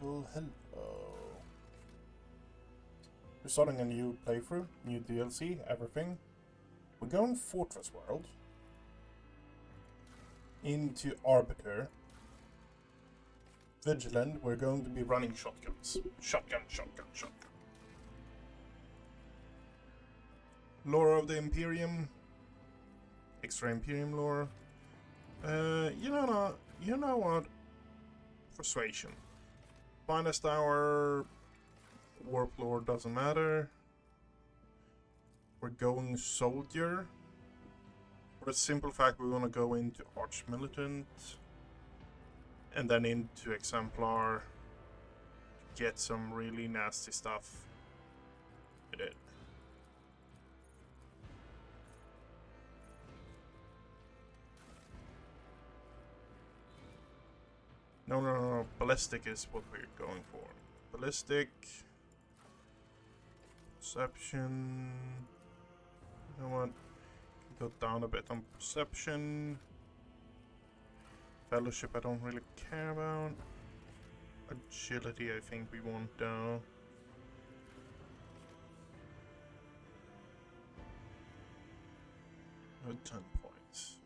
Well, hello. We're starting a new playthrough, new DLC, everything. We're going Fortress World into Arbiter. Vigilant, we're going to be running shotguns. Shotgun. Lore of the Imperium. Extra Imperium lore. You know what? Persuasion. Finest hour. Warp lore doesn't matter. We're going soldier. For the simple fact we want to go into arch militant. And then into exemplar. Get some really nasty stuff with it. No. Ballistic is what we're going for. Ballistic. Perception. You know what? Go down a bit on perception. Fellowship I don't really care about. Agility I think we want though. Oh, 10 points.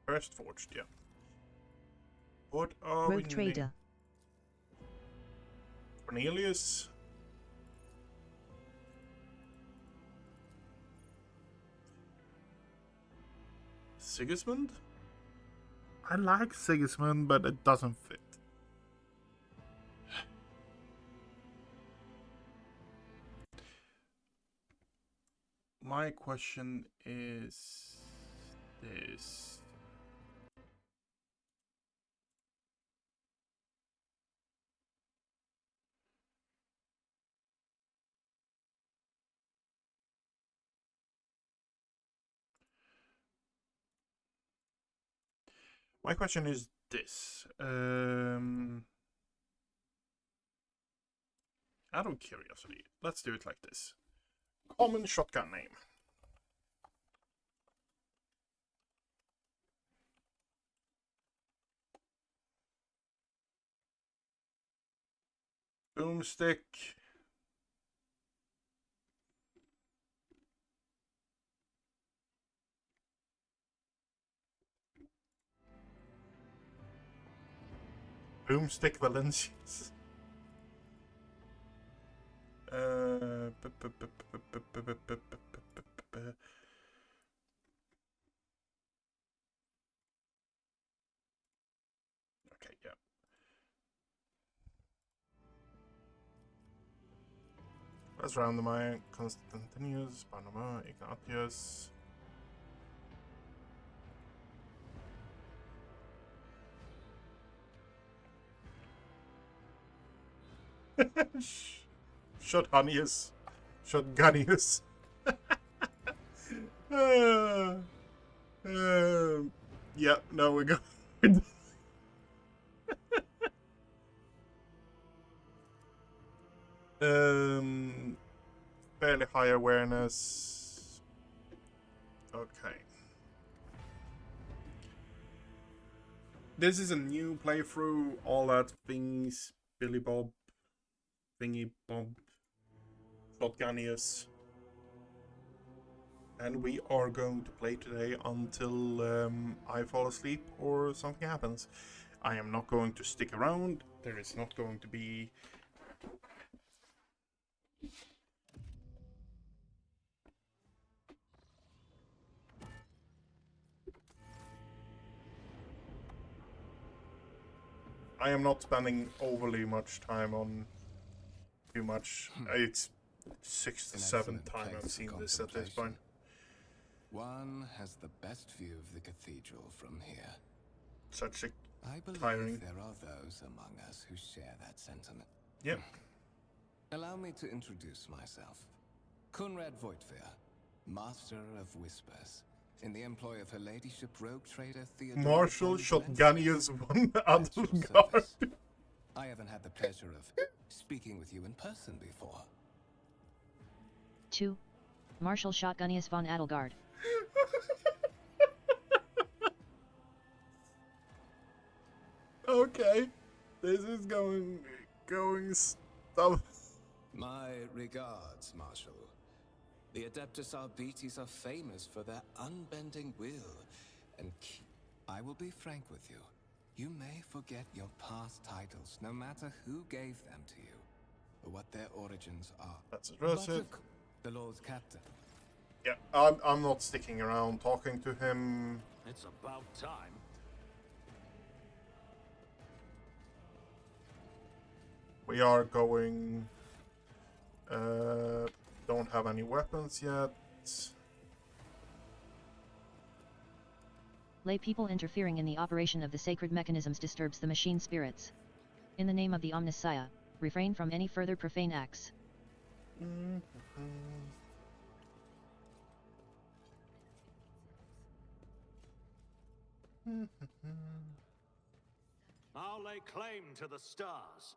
First forged, yeah. What are Rogue Trader. Cornelius. Sigismund? I like Sigismund, but it doesn't fit. My question is this. My question is this. Out of curiosity, let's do it like this. Common shotgun name. Boomstick. Boomstick Valencians. Okay, yeah. Let's round them out. Constantinus, Panama, Ignatius. Shotgunnius. Shotgunnius. Yeah, no, we're going. Fairly high awareness. Okay. This is a new playthrough. All that things. Billy Bob. Thingy Bob. Shotgunnius. And we are going to play today until I fall asleep or something happens. I am not going to stick around. There is not going to be... I am not spending overly much time on too much. It's 6th to 7th time I've seen this at this point. One has the best view of the cathedral from here. Such a I believe tiring. there are those among us who share that sentiment. Yep. Allow me to introduce myself. Conrad Voigtveer, Master of Whispers. in the employ of her ladyship rogue trader Theodora Marshal von Shotganius von At your Adelgard. service. I haven't had the pleasure of speaking with you in person before. 2. Marshal Shotgunnius von Adelgard. Okay, this is going stuff. My regards, Marshal. The Adeptus Arbites are famous for their unbending will and I will be frank with you. You may forget your past titles, no matter who gave them to you, or what their origins are. Let's address But it. of the Lord's captain. Yeah, I'm not sticking around talking to him. It's about time. We are going. Don't have any weapons yet. Lay people interfering in the operation of the sacred mechanisms disturbs the machine spirits. In the name of the Omnissiah, refrain from any further profane acts. I'll lay claim to the stars.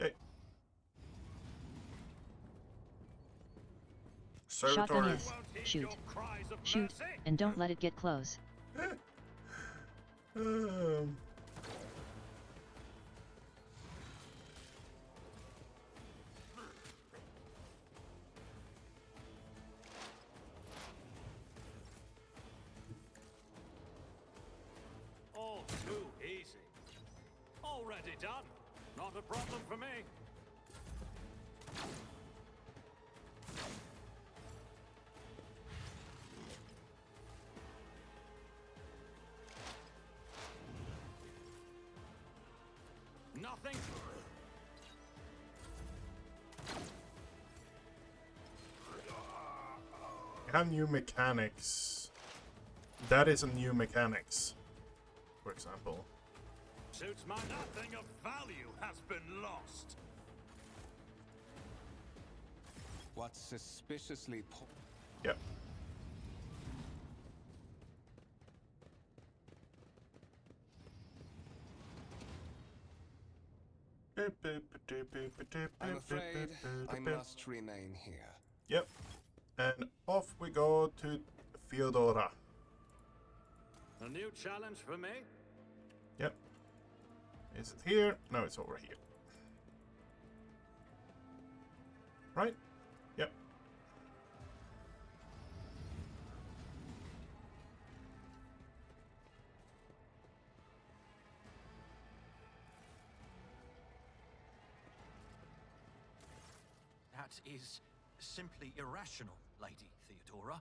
Okay. Shotgunnius. Won't heed Shoot. your cries of Shoot, mercy. and don't let it get close. All too easy. Already done. Not a problem for me. Nothing. We have new mechanics. That is a new mechanics, for example. Suits my nothing of value has been lost. What's suspiciously Yep. I'm afraid I must remain here. Yep. And off we go to Theodora. A new challenge for me? Yep. Is it here? No, it's over here. Right? Yep. That is simply irrational, Lady Theodora.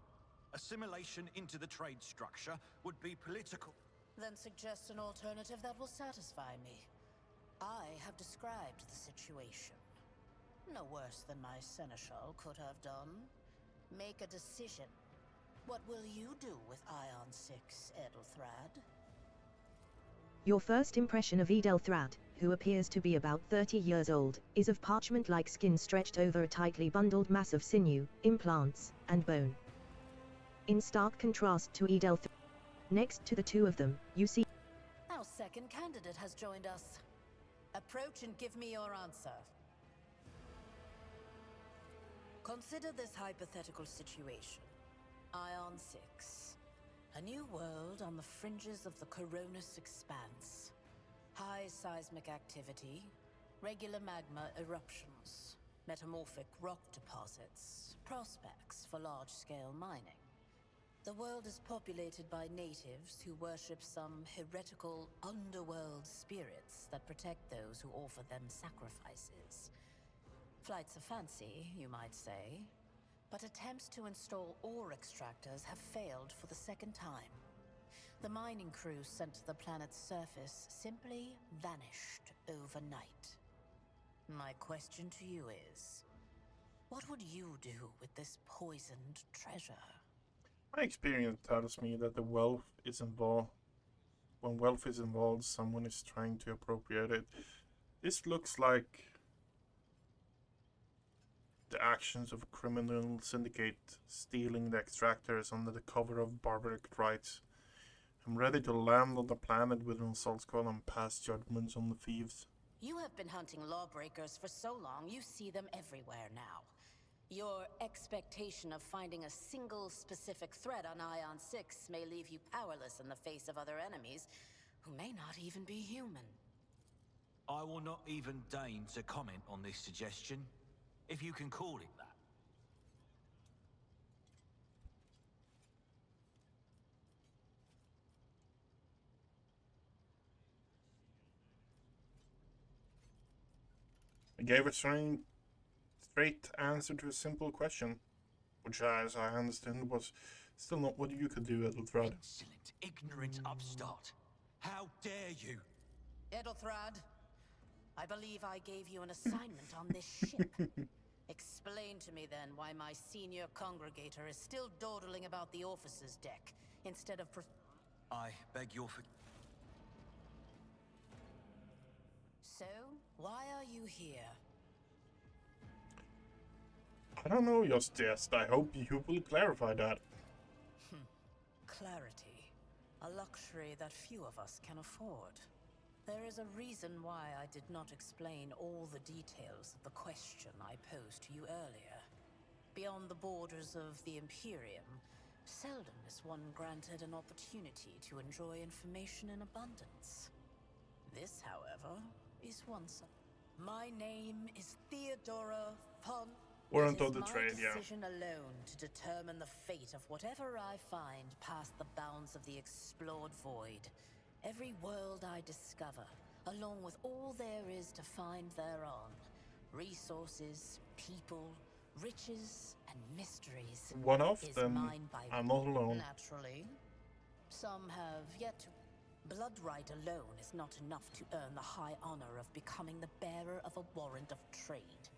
Assimilation into the trade structure would be political. Then suggest an alternative that will satisfy me. I have described the situation. No worse than my seneschal could have done. Make a decision. What will you do with Ion 6, Edelthrad? Your first impression of Edelthrad, who appears to be about 30 years old, is of parchment-like skin stretched over a tightly bundled mass of sinew, implants, and bone. In stark contrast to Edelthrad, next to the two of them, you see Our second candidate has joined us. Approach and give me your answer. Consider this hypothetical situation. Ion 6. A new world on the fringes of the Coronis expanse. High seismic activity, regular magma eruptions, metamorphic rock deposits, prospects for large-scale mining. The world is populated by natives who worship some heretical underworld spirits that protect those who offer them sacrifices. Flights of fancy, you might say, but attempts to install ore extractors have failed for the second time. The mining crews sent to the planet's surface simply vanished overnight. My question to you is, what would you do with this poisoned treasure? My experience tells me that the wealth is involved. When wealth is involved, someone is trying to appropriate it. This looks like the actions of a criminal syndicate stealing the extractors under the cover of barbaric rites. I'm ready to land on the planet with an assault squad and pass judgments on the thieves. You have been hunting lawbreakers for so long, you see them everywhere now. Your expectation of finding a single specific threat on Ion 6 may leave you powerless in the face of other enemies who may not even be human. I will not even deign to comment on this suggestion, if you can call it that. I gave a straight answer to a simple question, which, as I understand, was still not what you could do, Edelthrad. Insolent, ignorant upstart. How dare you? Edelthrad, I believe I gave you an assignment on this ship. Explain to me then why my senior congregator is still dawdling about the officer's deck, instead of I beg your So, why are you here? I don't know, just yes. I hope you will clarify that. Clarity. A luxury that few of us can afford. There is a reason why I did not explain all the details of the question I posed to you earlier. Beyond the borders of the Imperium, seldom is one granted an opportunity to enjoy information in abundance. This, however, is one such. My name is Theodora von... Warrant of the trade, yeah. It is my decision alone to determine the fate of whatever I find past the bounds of the explored void. Every world I discover, along with all there is to find thereon. Resources, people, riches, and mysteries. One of is them, mine by I'm not alone. Naturally. Some have yet to... Bloodright alone is not enough to earn the high honor of becoming the bearer of a warrant of trade.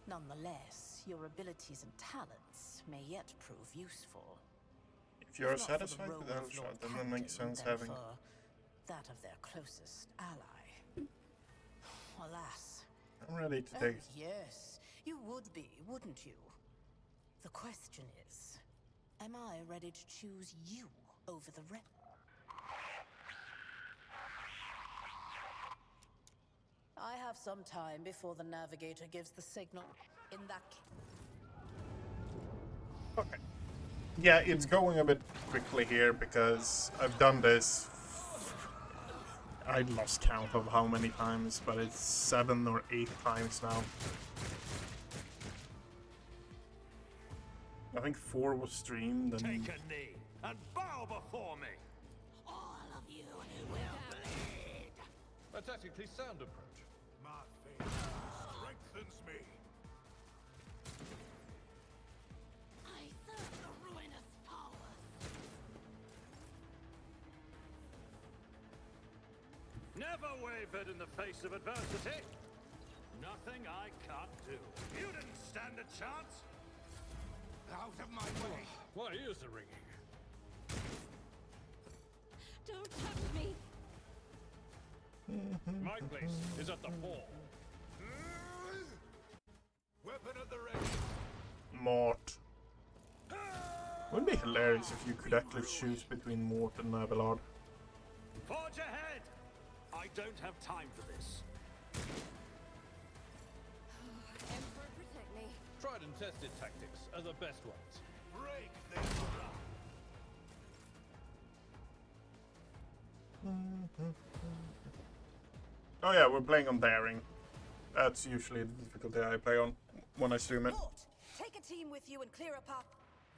Nonetheless, your abilities and talents may yet prove useful. If you're If not for the satisfied with role of Elshot, Lord then it makes Captain, sense then having... for that of their closest ally. Alas. I'm ready to Oh, take... yes, you would be, wouldn't you? The question is, am I ready to choose you over the rest? I have some time before the navigator gives the signal. In that Okay. Yeah, it's going a bit quickly here because I've done this. I lost count of how many times, but it's 7 or 8 times now. I think 4 was streamed and... Take a knee and bow before me. all of you will bleed. A tactically sound approach. My faith strengthens me. I serve the ruinous powers. Never wavered in the face of adversity. Nothing I can't do. You didn't stand a chance. Out of my way. My ears are ringing. Don't touch me. My place is at the ball. Weapon at the ready. Mort. Wouldn't it be hilarious if you could actually choose between Mort and Abelard? Forge ahead. I don't have time for this. Emperor, protect me. Tried and tested tactics are the best ones. Break this up. Oh yeah, we're playing on Daring. That's usually the difficulty I play on when I stream it. Mort, take a team with you and clear a path.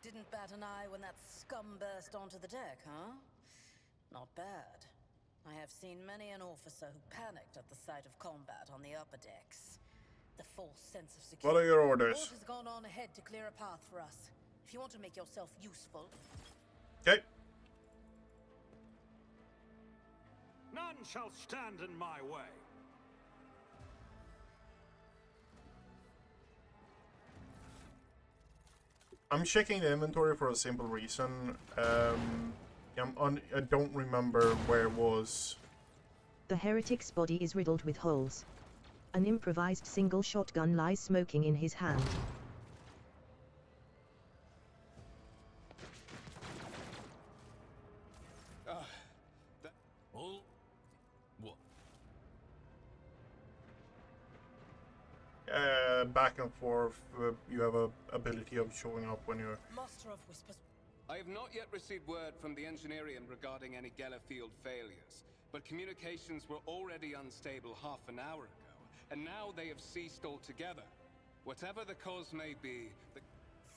Didn't bat an eye when that scum burst onto the deck, huh? Not bad. I have seen many an officer who panicked at the sight of combat on the upper decks. The false sense of security. What are your orders? Mort has gone on ahead to clear a path for us. If you want to make yourself useful. Okay. None shall stand in my way. I'm checking the inventory for a simple reason. I don't remember where it was. The heretic's body is riddled with holes. An improvised single shotgun lies smoking in his hand. Oh, what? Back and forth, you have a ability of showing up when you're... Master of Whispers. I have not yet received word from the Engineerium regarding any Gellerfield failures, but communications were already unstable half an hour ago, and now they have ceased altogether. Whatever the cause may be,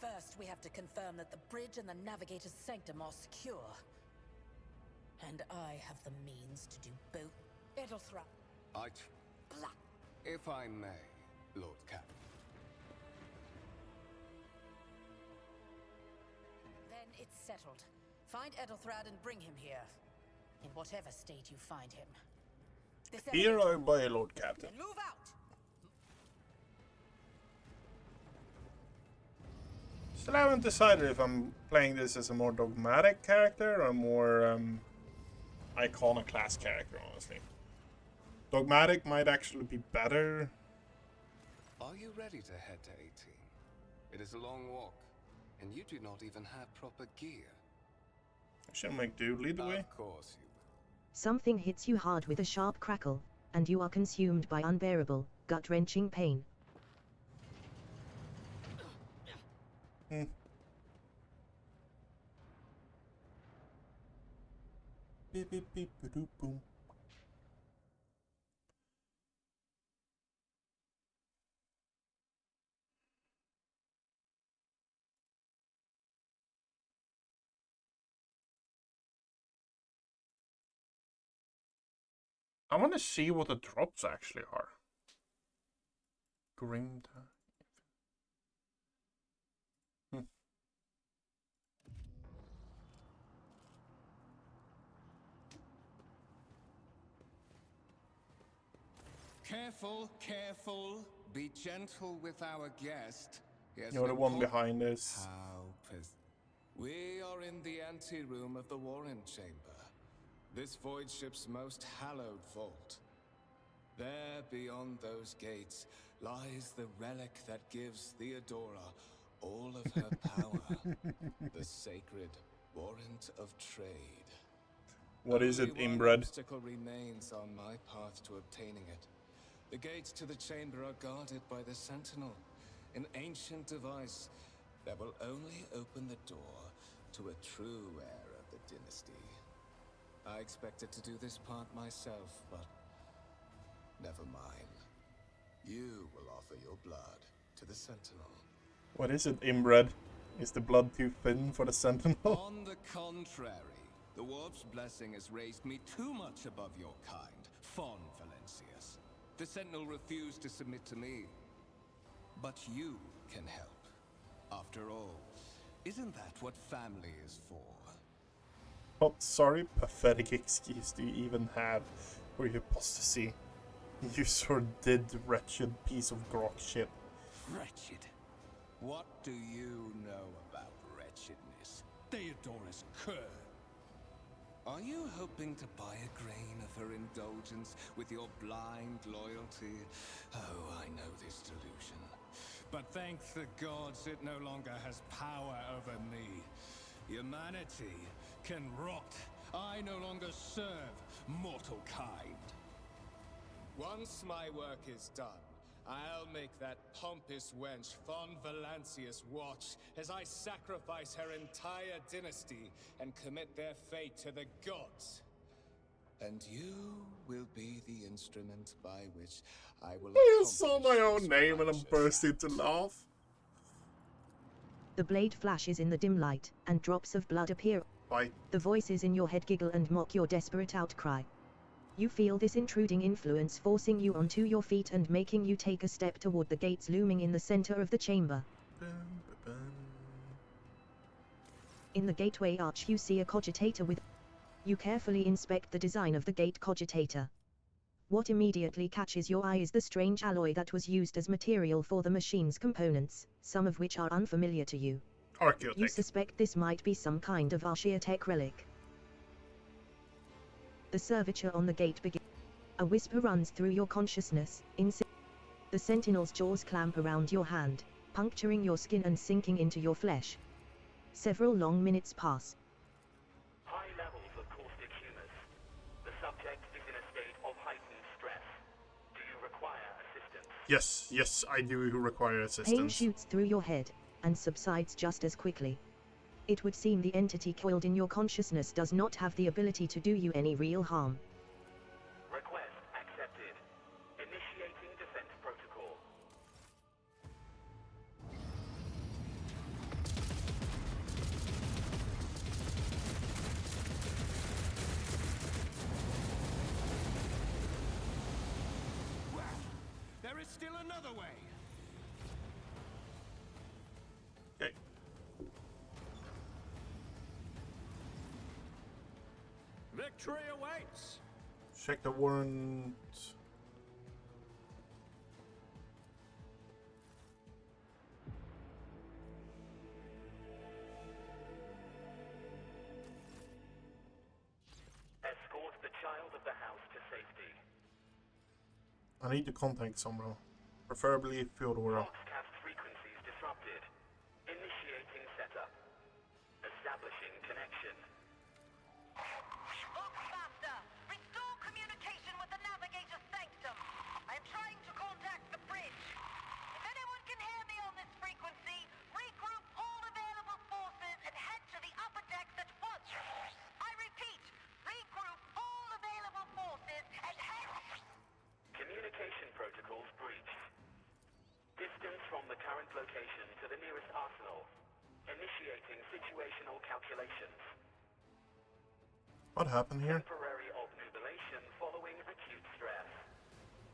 First, we have to confirm that the bridge and the Navigator's Sanctum are secure. And I have the means to do both. Edelthra. Blah. If I may, Lord Captain. Then it's settled. Find Edelthrad and bring him here. In whatever state you find him. This Here I elevator- by Lord Captain. Then move out! Still haven't decided if I'm playing this as a more dogmatic character or a more iconoclast character, honestly. Dogmatic might actually be better. Are you ready to head to 18? It is a long walk, and you do not even have proper gear. I should make do. Lead the way. Of course you will. Something hits you hard with a sharp crackle, and you are consumed by unbearable, gut-wrenching pain. Beep beep beep boop boom. I want to see what the drops actually are. Grim. Careful, careful. Be gentle with our guest. Yes, You're the one behind this. We are in the anteroom of the Warren Chamber. This void ship's most hallowed vault. There, beyond those gates, lies the relic that gives Theodora all of her power. The sacred warrant of trade. What is it, Only one inbred? obstacle remains on my path to obtaining it. The gates to the chamber are guarded by the Sentinel, an ancient device that will only open the door to a true heir of the dynasty. I expected to do this part myself, but never mind. You will offer your blood to the Sentinel. What is it, inbred? Is the blood too thin for the Sentinel? On the contrary, the Warp's blessing has raised me too much above your kind, Fon Valencius. The Sentinel refused to submit to me. But you can help. After all, isn't that what family is for? What sorry, pathetic excuse do you even have for your apostasy? You sordid, wretched piece of grok shit. Wretched? What do you know about wretchedness? Theodora's cur. Are you hoping to buy a grain of her indulgence with your blind loyalty? Oh, I know this delusion. But thank the gods it no longer has power over me. Humanity can rot. I no longer serve mortal kind. Once my work is done, I'll make that pompous wench Fon Valencius watch as I sacrifice her entire dynasty and commit their fate to the gods. And you will be the instrument by which I will I saw my accomplish own this name and I righteous burst into laugh. The blade flashes in the dim light, and drops of blood appear. Bite. The voices in your head giggle and mock your desperate outcry. You feel this intruding influence forcing you onto your feet and making you take a step toward the gates looming in the center of the chamber. In the gateway arch you see a cogitator with... You carefully inspect the design of the gate cogitator. What immediately catches your eye is the strange alloy that was used as material for the machine's components, some of which are unfamiliar to you. Archaeotech. You suspect this might be some kind of Archaeotech relic. The serviture on the gate begins. A whisper runs through your consciousness, The sentinel's jaws clamp around your hand, puncturing your skin and sinking into your flesh. Several long minutes pass. High levels of caustic humus. The subject is in a state of heightened stress. Do you require assistance? Yes, I do require assistance. Pain shoots through your head, and subsides just as quickly. It would seem the entity coiled in your consciousness does not have the ability to do you any real harm. Request accepted. Initiating defense protocol. Well, there is still another way. Okay. Victory awaits. Check the warrant. Escort the child of the house to safety. I need to contact someone, preferably Theodora. Broadcast frequencies disrupted. Initiating setup. Establishing connection. Bookmaster, restore communication with the navigator's sanctum. I am trying to contact the bridge. If anyone can hear me on this frequency, regroup all available forces and head to the upper decks at once. I repeat, regroup all available forces and head... Communication protocols breached. Distance from the current location to the nearest arsenal. Initiating situational calculations. What happened here? Temporary obnubilation following acute stress.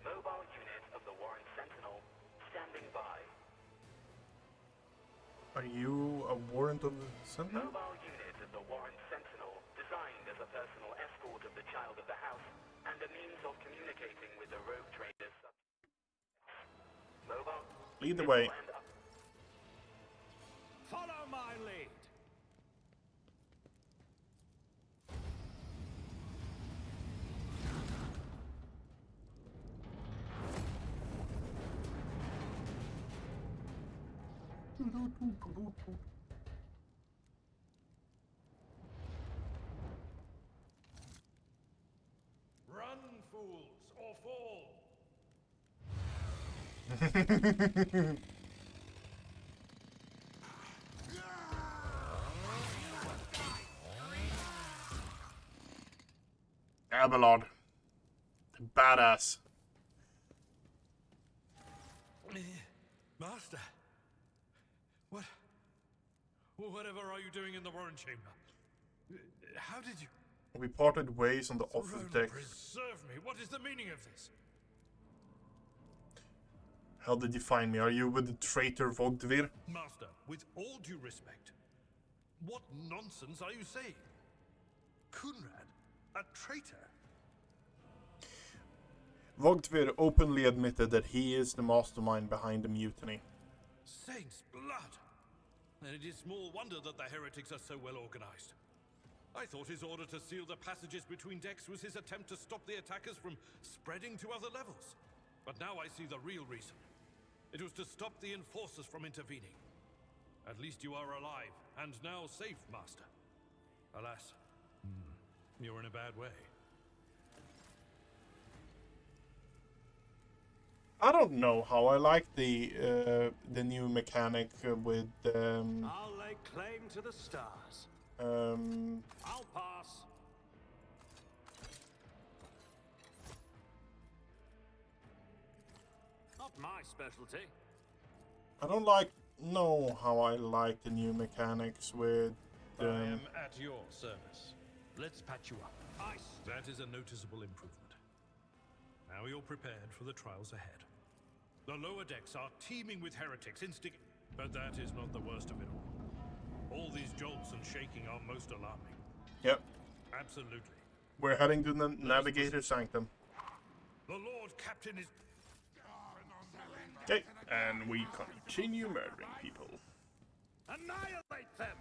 Mobile unit of the Warren Sentinel standing by. Are you a warrant of the Sentinel? Mobile unit of the Warren Sentinel designed as a personal escort of the child of the house and a means of communicating with the rogue traders. Mobile. Lead the way. Follow my lead. Run, fools, or fall! Abelard. The badass. Master! Whatever are you doing in the Warren Chamber? How did you... We parted ways on the office Throne deck. preserve me! What is the meaning of this? How did you find me? Are you with the traitor Vogdvir? Master, with all due respect, what nonsense are you saying? Kunrad, a traitor? Vogdvir openly admitted that he is the mastermind behind the mutiny. Saints' blood! And it is small wonder that the heretics are so well organized. I thought his order to seal the passages between decks was his attempt to stop the attackers from spreading to other levels. But now I see the real reason. It was to stop the enforcers from intervening. At least you are alive, and now safe, Master. Alas, you're in a bad way. I don't know how I like the new mechanic with I'll lay claim to the stars. I'll pass. Not my specialty. I don't know how I like the new mechanics with I am at your service. Let's patch you up. That is a noticeable improvement. Now you're prepared for the trials ahead. The lower decks are teeming with heretics but that is not the worst of it all. All these jolts and shaking are most alarming. Yep. Absolutely. We're heading to the Navigator Sanctum. The Lord Captain is... Okay, and we continue murdering people. Annihilate them!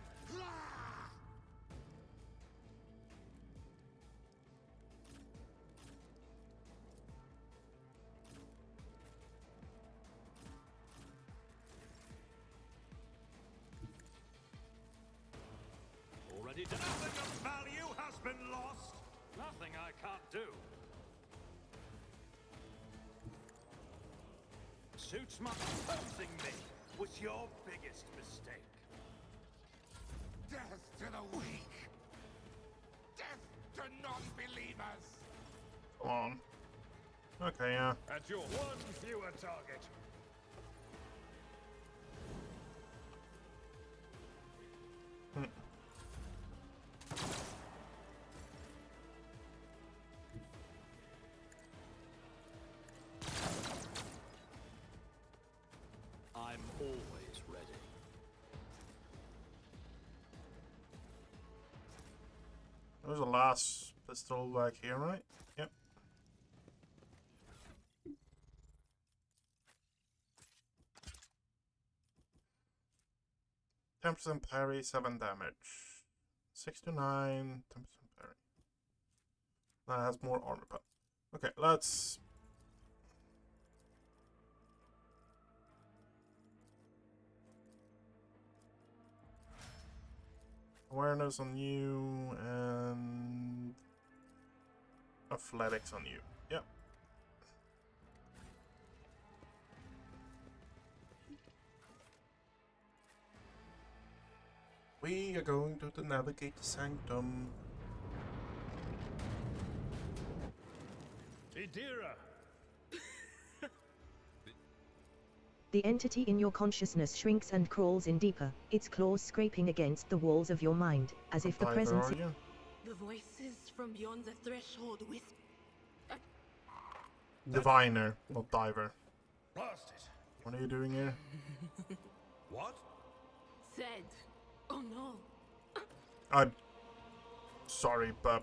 Nothing I can't do. Suitsma opposing me was your biggest mistake. Death to the weak! Death to non-believers! Come on. Okay, yeah. At your one fewer target. I'm always ready. There's a last pistol back here, right? Yep. 10% parry, 7 damage. 6 to 9, 10% parry. That has more armor pad. Okay, let's... Awareness on you, and... Athletics on you. Yep. We are going to navigate the sanctum. Idira! The entity in your consciousness shrinks and crawls in deeper, its claws scraping against the walls of your mind, as if the presence... The voices from beyond the threshold whisper. Diviner, not diver. Blast it! What are you doing here? What? Said. Oh no. I'm sorry, but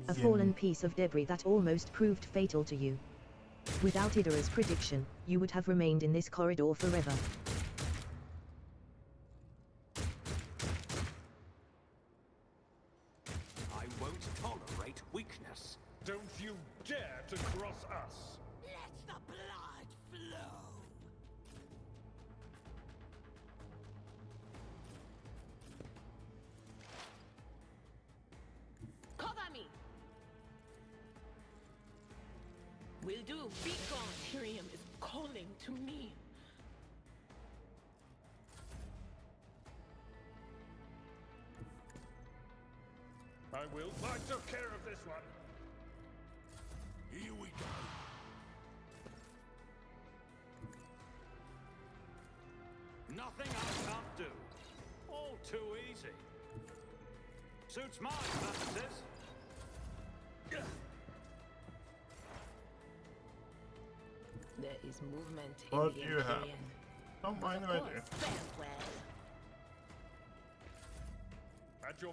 A fallen piece of debris that almost proved fatal to you. Without Idara's prediction, you would have remained in this corridor forever. I won't tolerate weakness. Don't you dare to cross us! Let the blood flow. Cover me. Will do. Be gone. Tyrium is calling to me. I will. I took care of this one. Here we go. Nothing I can't do. All too easy. Suits my purposes. There is movement What in do the you have? Empyrean. Don't mind if I do. Farewell. At your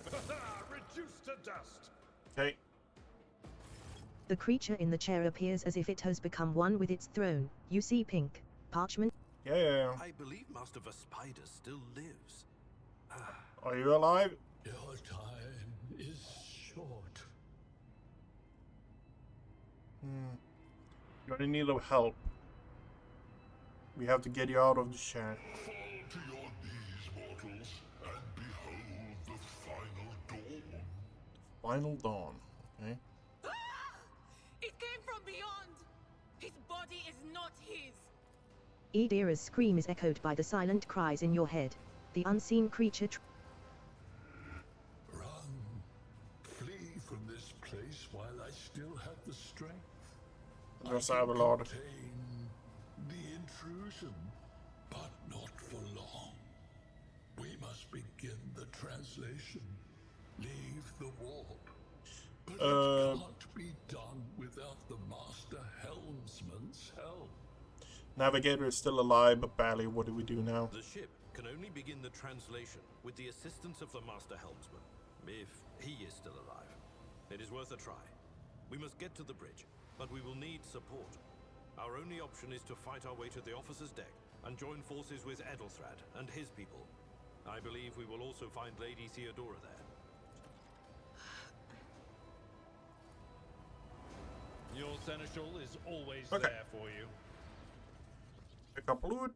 reduced to dust. Okay. The creature in the chair appears as if it has become one with its throne. You see pink, parchment. Yeah. I believe Master Spider still lives. Are you alive? Your time is short. You're in need of help. We have to get you out of the chair. Fall to your knees, mortals, and behold the final dawn. Final dawn. Okay. It came from beyond. His body is not his. Idira's scream is echoed by the silent cries in your head. The unseen creature Run. Flee from this place while I still have the strength. There's I can Avalord. contain the intrusion, but not for long. We must begin the translation. Leave the warp. But it can't be done without the Master Helmsman's help. Navigator is still alive, but barely. What do we do now? The ship can only begin the translation with the assistance of the Master Helmsman, if he is still alive. It is worth a try. We must get to the bridge, but we will need support. Our only option is to fight our way to the officer's deck and join forces with Edelthrad and his people. I believe we will also find Lady Theodora there. Your seneschal is always Okay. there for you. Pick up loot.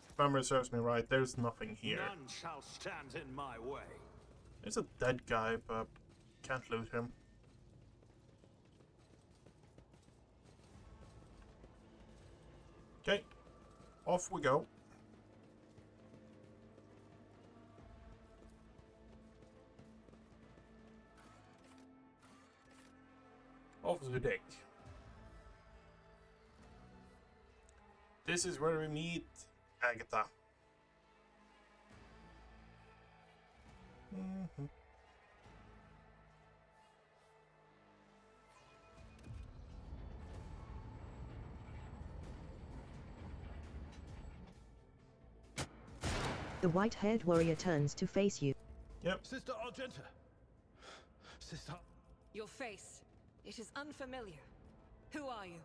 If memory serves me right, there's nothing here. None shall stand in my way. There's a dead guy, but can't loot him. Okay, off we go. Off the deck. This is where we meet Agatha. The white-haired warrior turns to face you. Yep. Sister Argenta. Sister. Your face. It is unfamiliar. Who are you?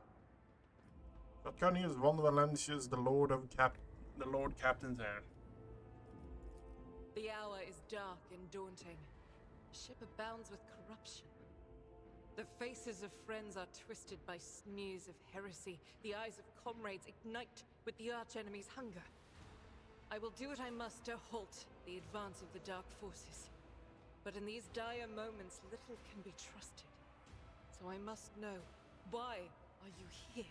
Vatcanius von Valentius, the Lord Captain's heir. The hour is dark and daunting. The ship abounds with corruption. The faces of friends are twisted by sneers of heresy. The eyes of comrades ignite with the archenemy's hunger. I will do what I must to halt the advance of the dark forces. But in these dire moments, little can be trusted. So I must know, why are you here?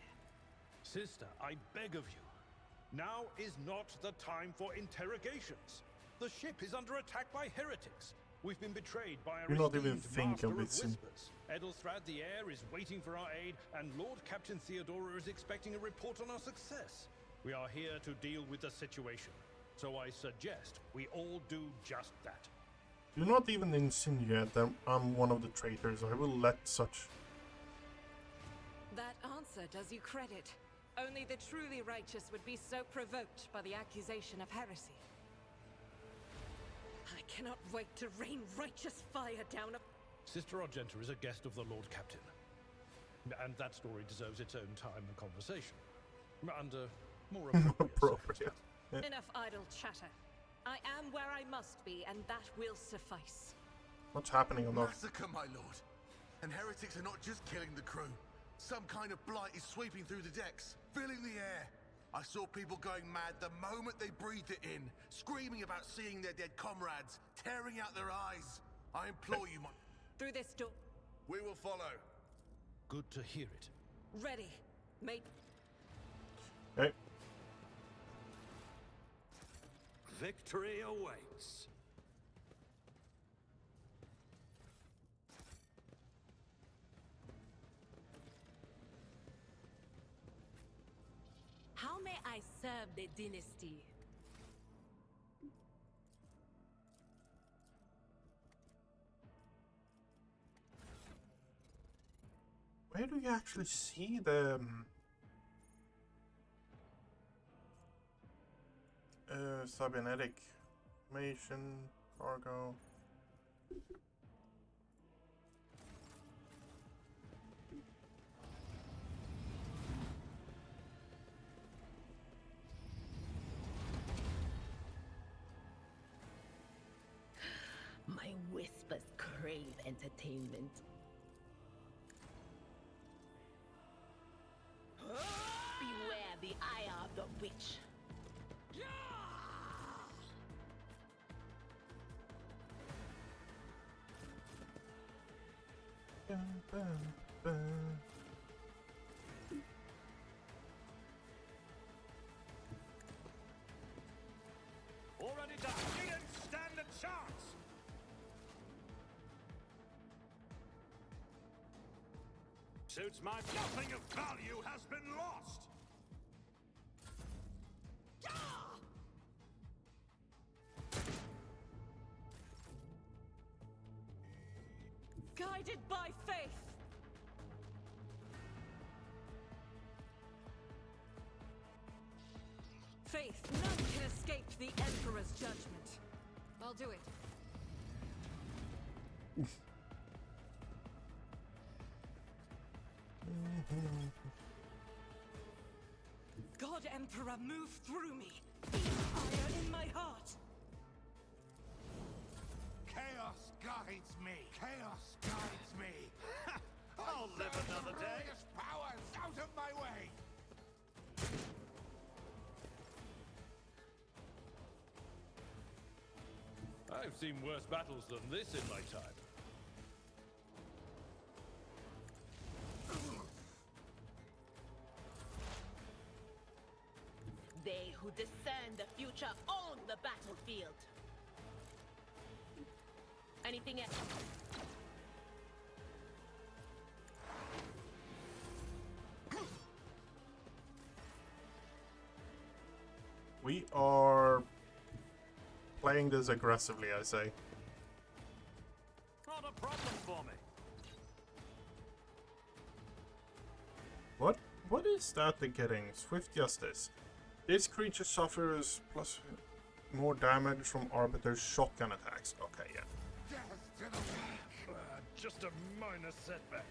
Sister, I beg of you. Now is not the time for interrogations. The ship is under attack by heretics. We've been betrayed by a Do not even esteemed think master of of it, Sin. whispers. Edelthrad the heir is waiting for our aid, and Lord Captain Theodora is expecting a report on our success. We are here to deal with the situation. So I suggest we all do just that. Do not even insinuate that I'm one of the traitors. I will let such... That answer does you credit. Only the truly righteous would be so provoked by the accusation of heresy. I cannot wait to rain righteous fire down a... Sister Argenta is a guest of the Lord Captain. And that story deserves its own time and conversation. Under more appropriate Yeah. Enough idle chatter. I am where I must be, and that will suffice. What's happening on that? Massacre, my lord. And heretics are not just killing the crew. Some kind of blight is sweeping through the decks, filling the air. I saw people going mad the moment they breathed it in, screaming about seeing their dead comrades, tearing out their eyes. I implore you, my... Through this door. We will follow. Good to hear it. Ready. Mate. Okay. Victory awaits. How may I serve the dynasty? Where do you actually see the... cybernetic information, cargo... My whispers crave entertainment. Beware the eye of the witch. Already done. You didn't stand a chance. Suits my nothing of value has been lost. Guided by faith. Faith, none can escape the Emperor's judgment. I'll do it. God Emperor, move through me. Be fire in my heart. Chaos guides me. Chaos guides me. I'll live another day. Powers out of my way. I've seen worse battles than this in my time. They who discern the future own the battlefield. Anything else? We are playing this aggressively, I say. Not a problem for me. What is that they're getting? Swift Justice. This creature suffers plus more damage from Arbiter's shotgun attacks. Okay, yeah. Just a minor setback.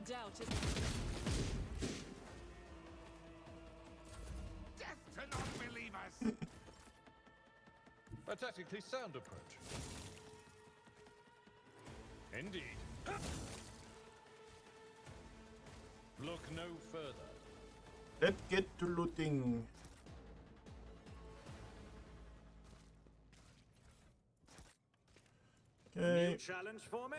Doubt is... Death to non-believers! A tactically sound approach. Indeed. Look no further. Let's get to looting. Okay. New challenge for me?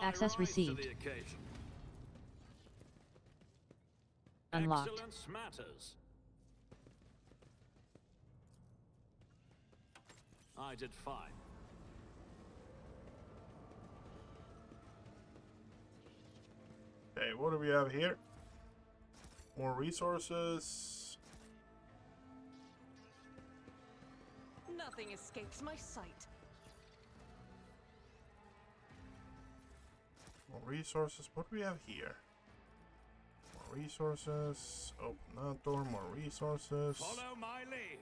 Access I rise received. to the occasion. Unlocked. Excellence matters. I did fine. Okay, what do we have here? More resources. Nothing escapes my sight. More resources. What do we have here? More resources. Open that door. More resources. Follow my lead.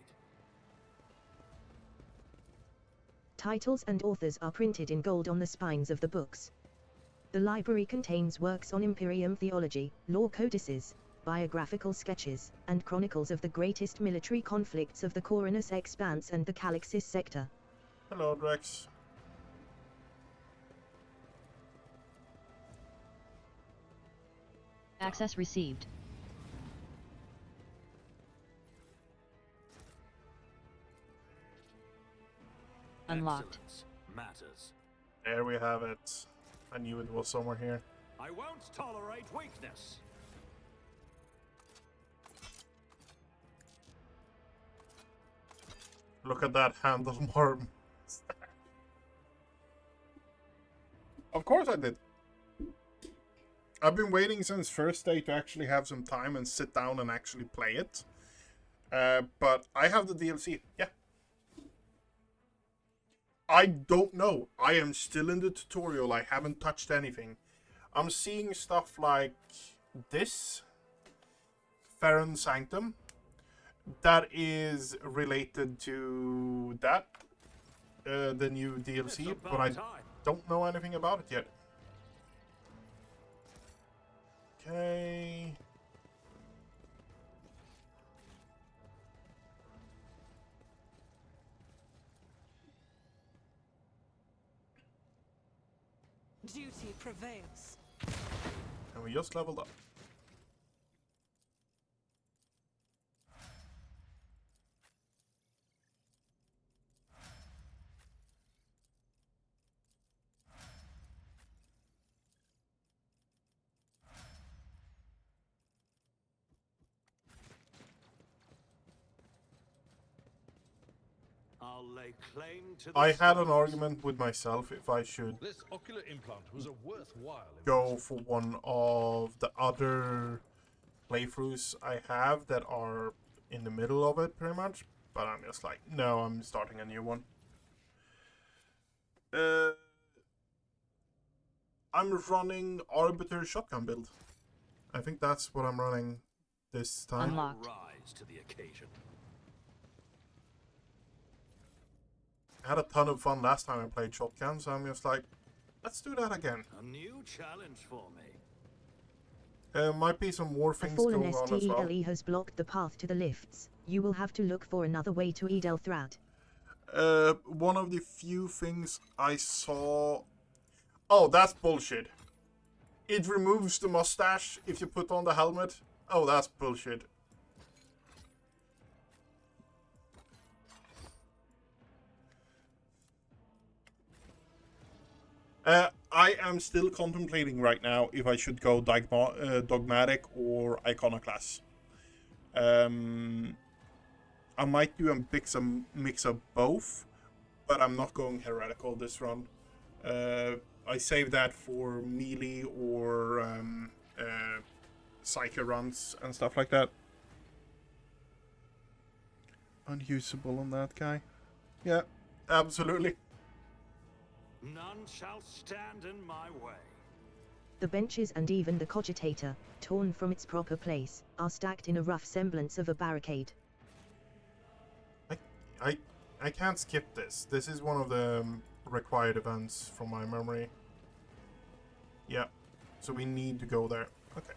Titles and authors are printed in gold on the spines of the books. The library contains works on Imperium theology, law codices, biographical sketches, and chronicles of the greatest military conflicts of the Coronus Expanse and the Calixis sector. Hello, Drex. Access received. Unlocked. Excellence matters. There we have it. I knew it was somewhere here. I won't tolerate weakness. Look at that handle more. Of course I did. I've been waiting since first day to actually have some time and sit down and actually play it. But I have the DLC. Yeah. I don't know. I am still in the tutorial. I haven't touched anything. I'm seeing stuff like this. Farron Sanctum. That is related to that. The new DLC. But I don't know anything about it yet. Okay. Duty prevails. And we just leveled up. I'll lay claim to the I had an stars. argument with myself if I should This ocular implant was a worthwhile go for one of the other playthroughs I have that are in the middle of it, pretty much. But I'm just like, no, I'm starting a new one. I'm running Arbiter shotgun build. I think that's what I'm running this time. Unlocked. Rise to the occasion. I had a ton of fun last time I played shotgun, so I'm just like, let's do that again. A new challenge for me. Might be some more A things fallen going on as well. STELE has blocked the path to the lifts. You will have to look for another way to Edelthrat. One of the few things I saw... Oh, that's bullshit. It removes the mustache if you put on the helmet. Oh, that's bullshit. I am still contemplating right now if I should go dogmatic or iconoclast. I might do a mix of both, but I'm not going heretical this run. I save that for melee or psycho runs and stuff like that. Unusable on that guy. Yeah, absolutely. None shall stand in my way. The benches and even the cogitator, torn from its proper place, are stacked in a rough semblance of a barricade. I can't skip this. This is one of the required events from my memory. Yeah, so we need to go there. Okay.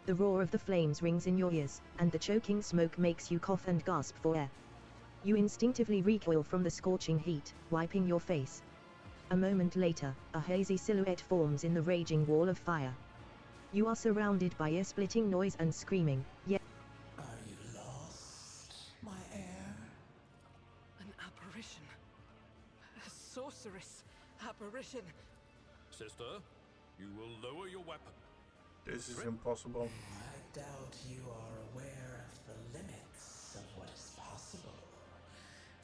The roar of the flames rings in your ears, and the choking smoke makes you cough and gasp for air. You instinctively recoil from the scorching heat, wiping your face. A moment later, a hazy silhouette forms in the raging wall of fire. You are surrounded by ear-splitting noise and screaming, yet... Are you lost, my heir? An apparition. A sorceress apparition. Sister, you will lower your weapon. This is impossible. I doubt you are aware of the limits of what is possible.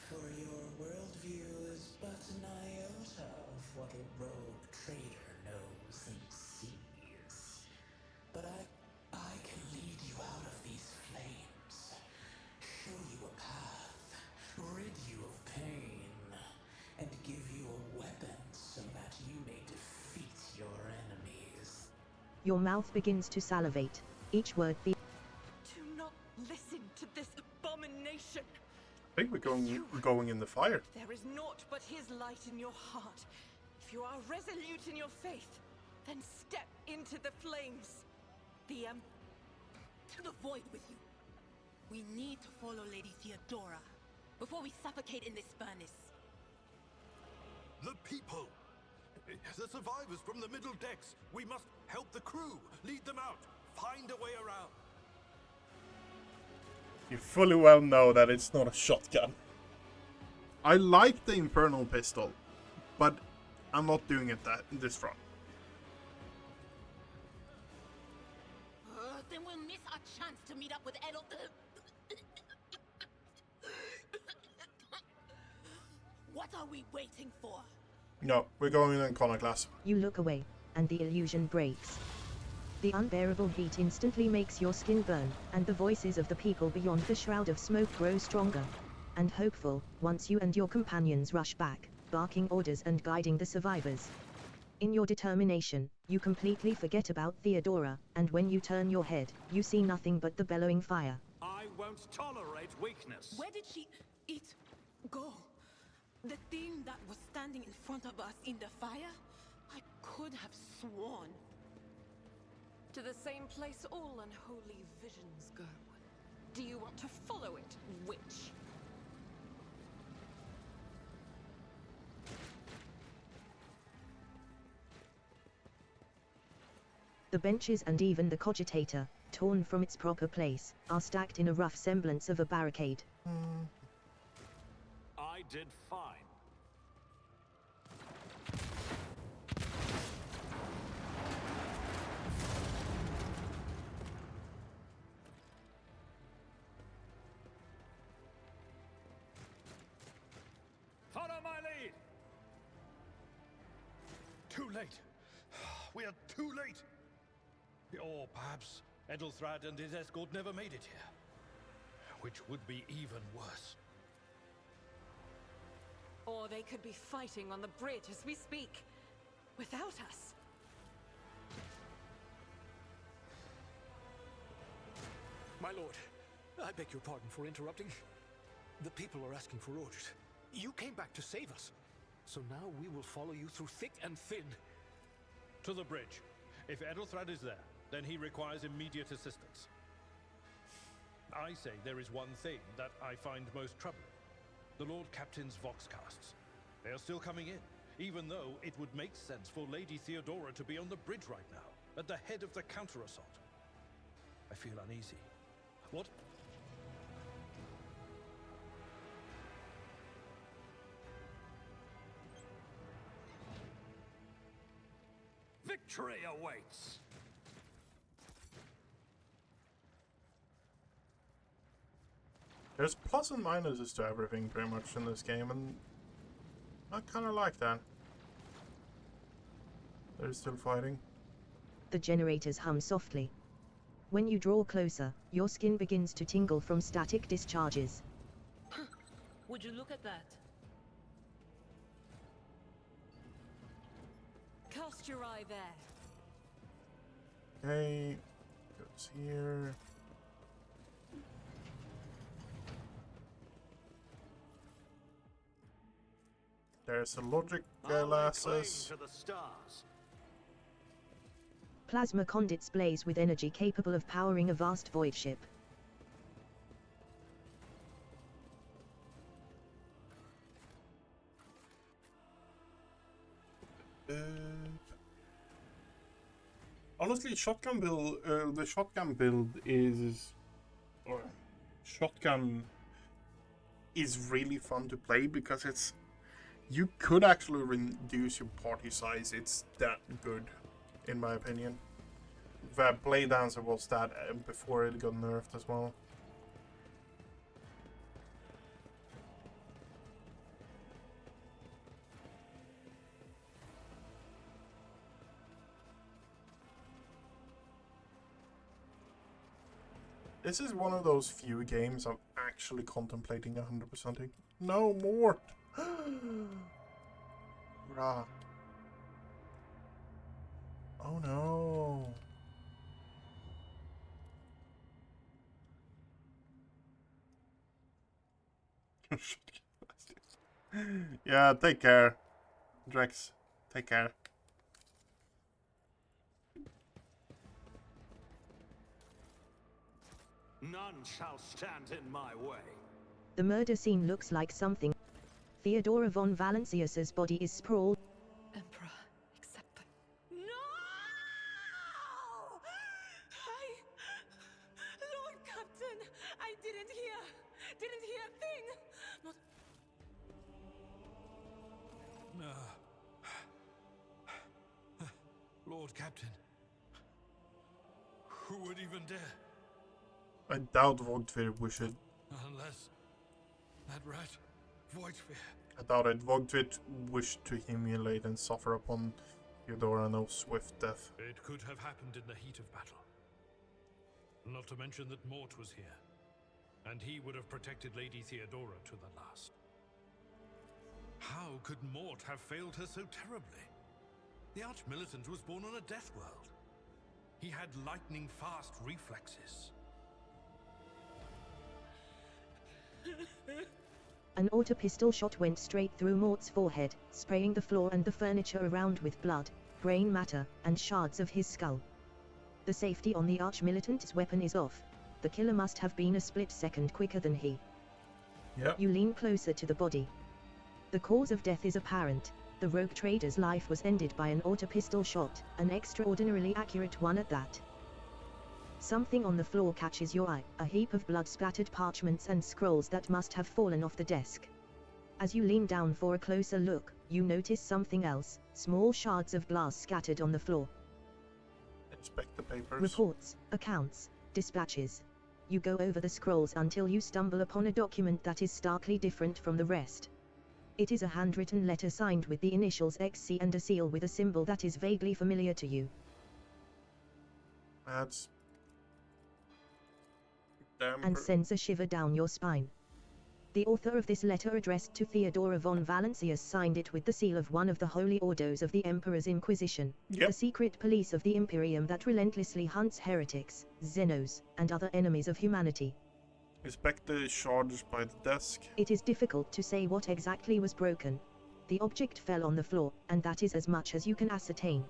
For your worldview is but an iota of what a rogue trader knows and sees. But I can lead you out of these flames, show you a path, rid you of pain, and give you a weapon so that you may defeat your enemies. Your mouth begins to salivate, each word Do not listen to this abomination. I think we're going in the fire. There is naught but his light in your heart. If you are resolute in your faith, then step into the flames. To the void with you. We need to follow Lady Theodora before we suffocate in this furnace. The people! The survivors from the middle decks! We must help the crew! Lead them out! Find a way around! You fully well know that it's not a shotgun. I like the Infernal Pistol, but I'm not doing it this run. Then we'll miss our chance to meet up with Edel. What are we waiting for? No, we're going in Iconoclast. You look away, and the illusion breaks. The unbearable heat instantly makes your skin burn, and the voices of the people beyond the shroud of smoke grow stronger and hopeful once you and your companions rush back, barking orders and guiding the survivors. In your determination, you completely forget about Theodora, and when you turn your head, you see nothing but the bellowing fire. I won't tolerate weakness. Where did it go? The thing that was standing in front of us in the fire? I could have sworn. To the same place all unholy visions go. Do you want to follow it, witch? The benches and even the cogitator, torn from its proper place, are stacked in a rough semblance of a barricade. I did fine. Follow my lead! Too late! We are too late! Or perhaps Edelthrad and his escort never made it here. Which would be even worse. Or they could be fighting on the bridge as we speak, without us. My lord, I beg your pardon for interrupting. The people are asking for orders. You came back to save us. So now we will follow you through thick and thin. To the bridge. If Edelthrad is there, then he requires immediate assistance. I say there is one thing that I find most troubling. The Lord Captain's Voxcasts. They are still coming in, even though it would make sense for Lady Theodora to be on the bridge right now, at the head of the counter-assault. I feel uneasy. What? Victory awaits! There's plus and minuses to everything pretty much in this game, and I kind of like that. They're still fighting. The generators hum softly. When you draw closer, your skin begins to tingle from static discharges. Would you look at that? Cast your eye there. Okay, goes here. There's a logic glasses. To the stars. Plasma conduits blaze with energy capable of powering a vast void ship. Honestly, shotgun build. The shotgun build is, or shotgun is really fun to play because it's. You could actually reduce your party size. It's that good, in my opinion. The Blade Dancer was that before it got nerfed as well. This is one of those few games I'm actually contemplating 100%ing. No more! Rah. Oh no. Yeah, take care. Drex, take care. None shall stand in my way. The murder scene looks like something. Theodora von Valancius's body is sprawled. Emperor, accept them. No! Lord Captain, I didn't hear a thing. Not. Lord Captain. Who would even dare? I doubt Vogtvir wished. Unless that rat, Voidsphere. I doubt it. Vogtvir wished to humiliate and suffer upon Theodora no swift death. It could have happened in the heat of battle. Not to mention that Mort was here, and he would have protected Lady Theodora to the last. How could Mort have failed her so terribly? The Arch-Militant was born on a death world. He had lightning-fast reflexes. An auto pistol shot went straight through Mort's forehead, spraying the floor and the furniture around with blood, brain matter, and shards of his skull. The safety on the Arch-Militant's weapon is off. The killer must have been a split second quicker than he. Yep. You lean closer to the body. The cause of death is apparent. The rogue trader's life was ended by an auto pistol shot, an extraordinarily accurate one at that. Something on the floor catches your eye, a heap of blood-splattered parchments and scrolls that must have fallen off the desk. As you lean down for a closer look, you notice something else, small shards of glass scattered on the floor. Inspect the papers. Reports, accounts, dispatches. You go over the scrolls until you stumble upon a document that is starkly different from the rest. It is a handwritten letter signed with the initials XC and a seal with a symbol that is vaguely familiar to you. That's... And sends a shiver down your spine. The author of this letter addressed to Theodora von Valancius signed it with the seal of one of the holy ordos of the Emperor's Inquisition, the secret police of the Imperium that relentlessly hunts heretics, Xenos, and other enemies of humanity. Inspect the shards by the desk. It is difficult to say what exactly was broken. The object fell on the floor, and that is as much as you can ascertain.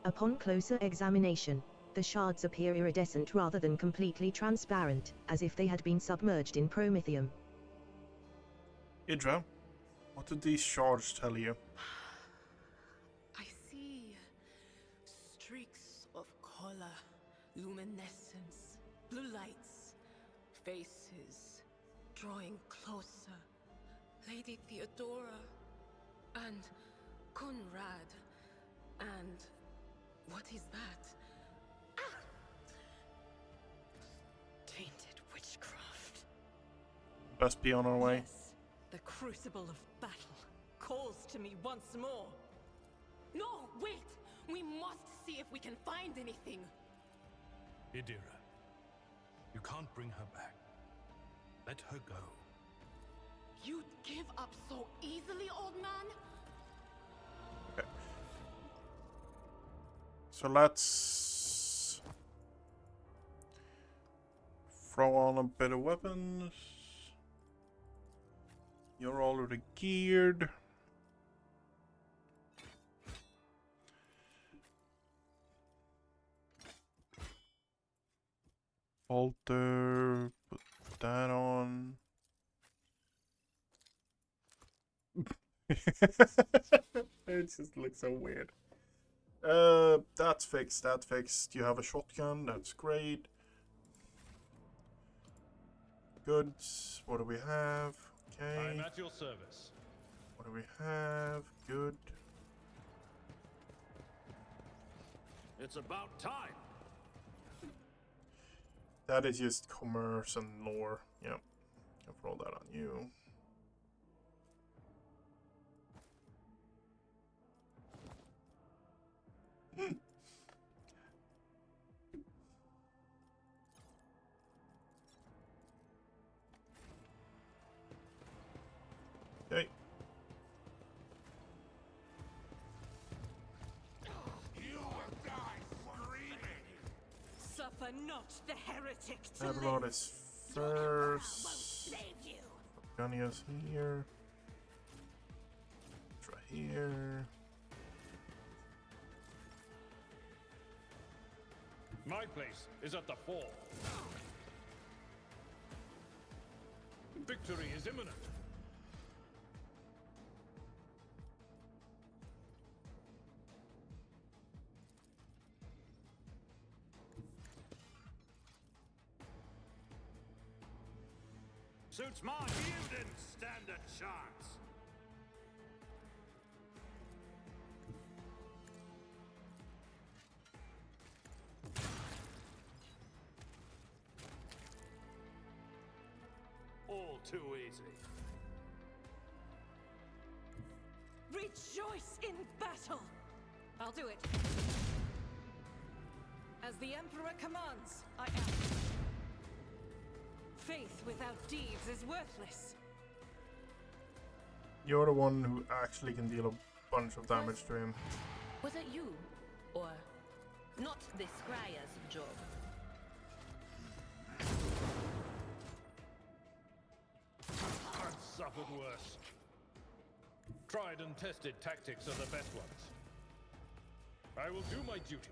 Upon closer examination, the shards appear iridescent rather than completely transparent, as if they had been submerged in promethium. Idra, what did these shards tell you? I see streaks of color, luminescence, blue lights, faces drawing closer. Lady Theodora and Conrad and what is that? Ah! Tainted witchcraft. Best be on our way. Yes, the crucible of battle calls to me once more. No, wait! We must see if we can find anything. Idira, you can't bring her back. Let her go. You'd give up so easily, old man? Okay. So let's throw on a bit of weapons. You're already geared. Alter, put that on. It just looks so weird. That's fixed, that's fixed. You have a shotgun, that's great. Goods, what do we have? Okay. I'm at your service. What do we have? Good. It's about time. That is just commerce and lore. Yep. I'll roll that on you. Okay. Suffer not the heretic to Avalon live. is first. Gunnia's here. Try here. My place is at the fore. Victory is imminent. Suits mine. You didn't stand a chance. All too easy. Rejoice in battle! I'll do it. As the Emperor commands, I am. Faith without deeds is worthless. You're the one who actually can deal a bunch of damage to him. Was it you? Or not the Scryer's job? I've suffered worse. Tried and tested tactics are the best ones. I will do my duty.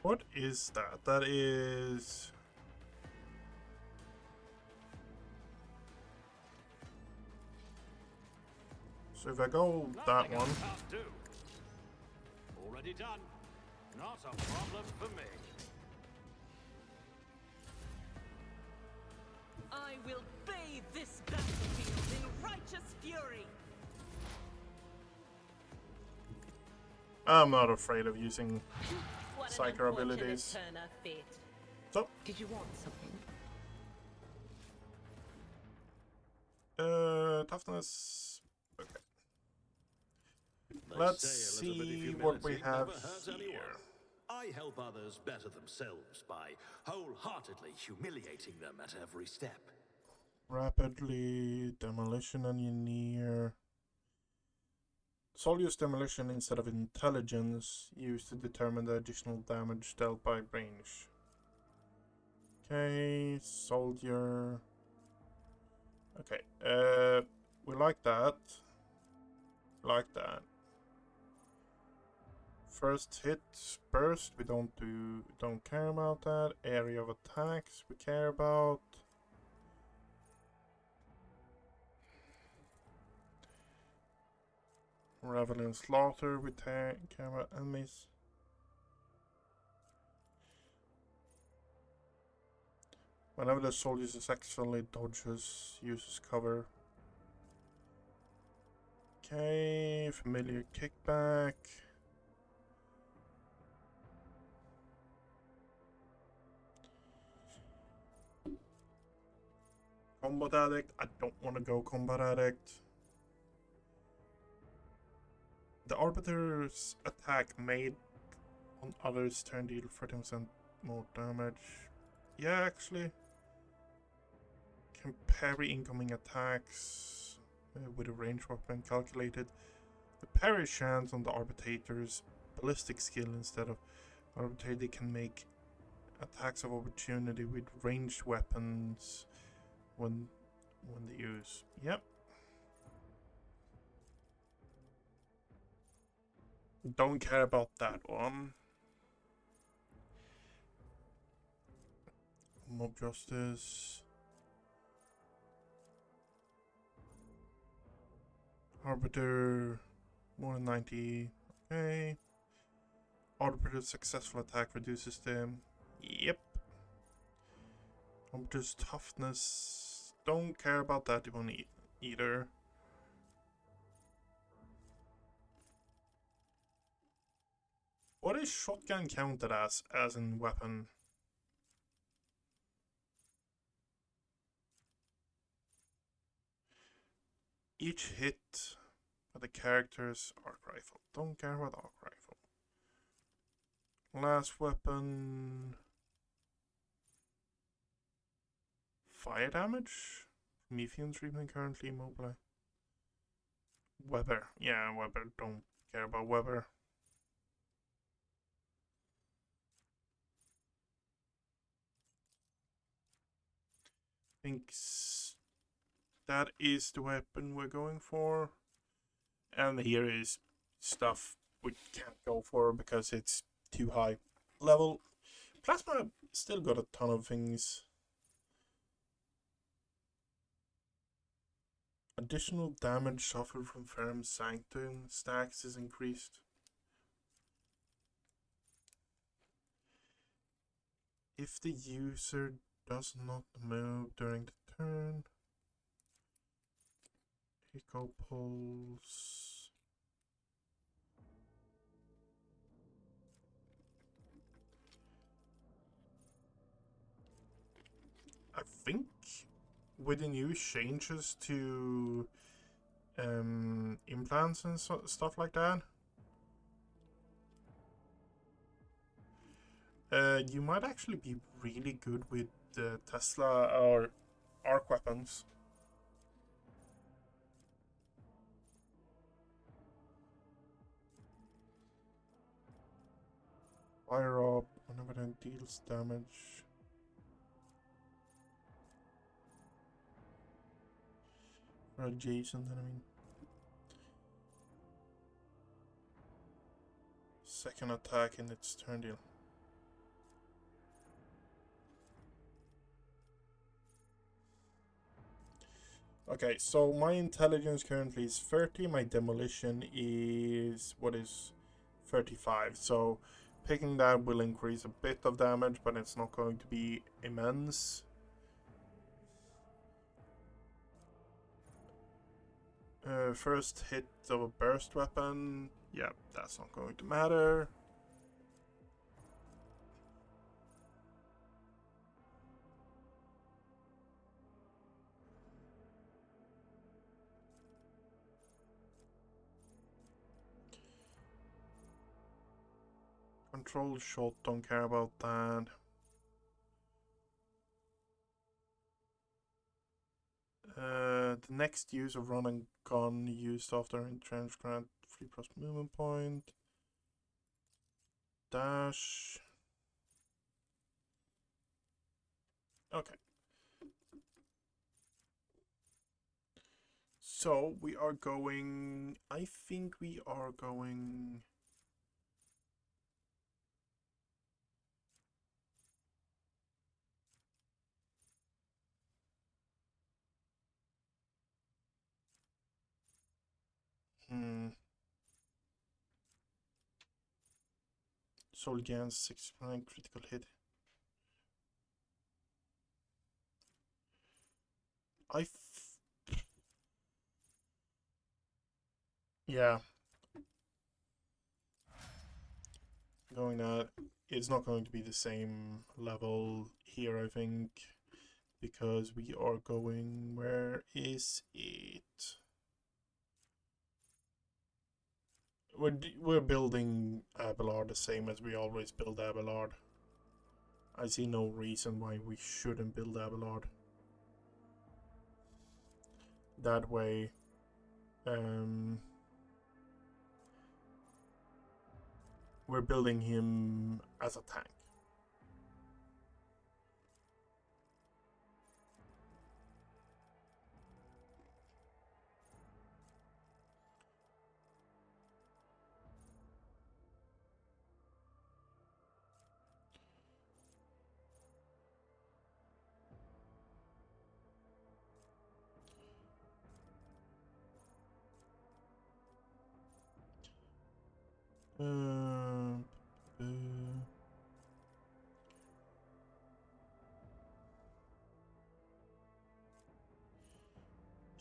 What is that? That is... So if I go that one... Already done. Not a problem for me. I will bathe this battlefield in righteous fury. I'm not afraid of using What an psycho unfortunate abilities. turn of fate. So, Did you want something? toughness. Okay. They Let's say a little bit of see what we humility have never hurts here. anyone. I help others better themselves by wholeheartedly humiliating them at every step. Rapidly, demolition engineer. Sol use demolition instead of intelligence used to determine the additional damage dealt by range. Okay, soldier. Okay, we like that. Like that. First hit, burst, we don't care about that. Area of attacks, we care about. Revel and slaughter, we care about enemies. Whenever the soldier successfully dodges, uses cover. Okay, familiar kickback. Combat addict, I don't want to go combat addict. The Arbiter's attack made on others turn deal 30% more damage. Yeah, actually. Can parry incoming attacks with a ranged weapon calculated. The parry chance on the Arbiter's ballistic skill instead of Arbiter, they can make attacks of opportunity with ranged weapons when they use. Yep. Don't care about that one. Mob Justice. Arbiter. More than 90. Okay. Arbiter's successful attack reduces them. Yep. Arbiter's toughness. Don't care about that one either. What is shotgun counted as in weapon? Each hit by the character's arc rifle. Don't care about arc rifle. Last weapon. Fire damage? Promethean treatment currently immobile. Weber. Yeah, Weber. Don't care about Weber. I think that is the weapon we're going for. And here is stuff we can't go for because it's too high level. Plasma still got a ton of things. Additional damage suffered from Ferrum Sanctum stacks is increased. If the user does not move during the turn, Echo Pulse. I think with the new changes to implants and stuff like that, you might actually be really good with the Tesla or arc weapons. Fire up whenever it deals damage. Or adjacent enemy. Second attack in its turn deal. Okay, so my intelligence currently is 30, my demolition is, 35, so picking that will increase a bit of damage, but it's not going to be immense. First hit of a burst weapon, yeah, that's not going to matter. Control shot, don't care about that. The next use of run and gun used after entrenched grant 3+ movement point. Dash. Okay. So we are going. I think we are going. Solgan 6 critical hit. Yeah. Going that. It's not going to be the same level here, I think. Because we are going. Where is it? We're building Abelard the same as we always build Abelard. I see no reason why we shouldn't build Abelard. That way, we're building him as a tank.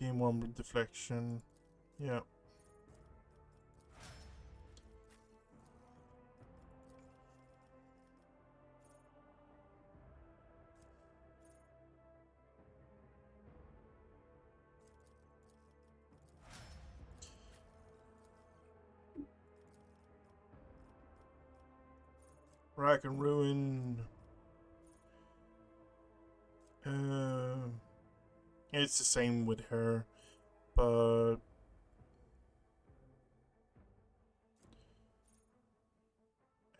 Game 1 with deflection. Yeah. Rack and Ruin. It's the same with her, but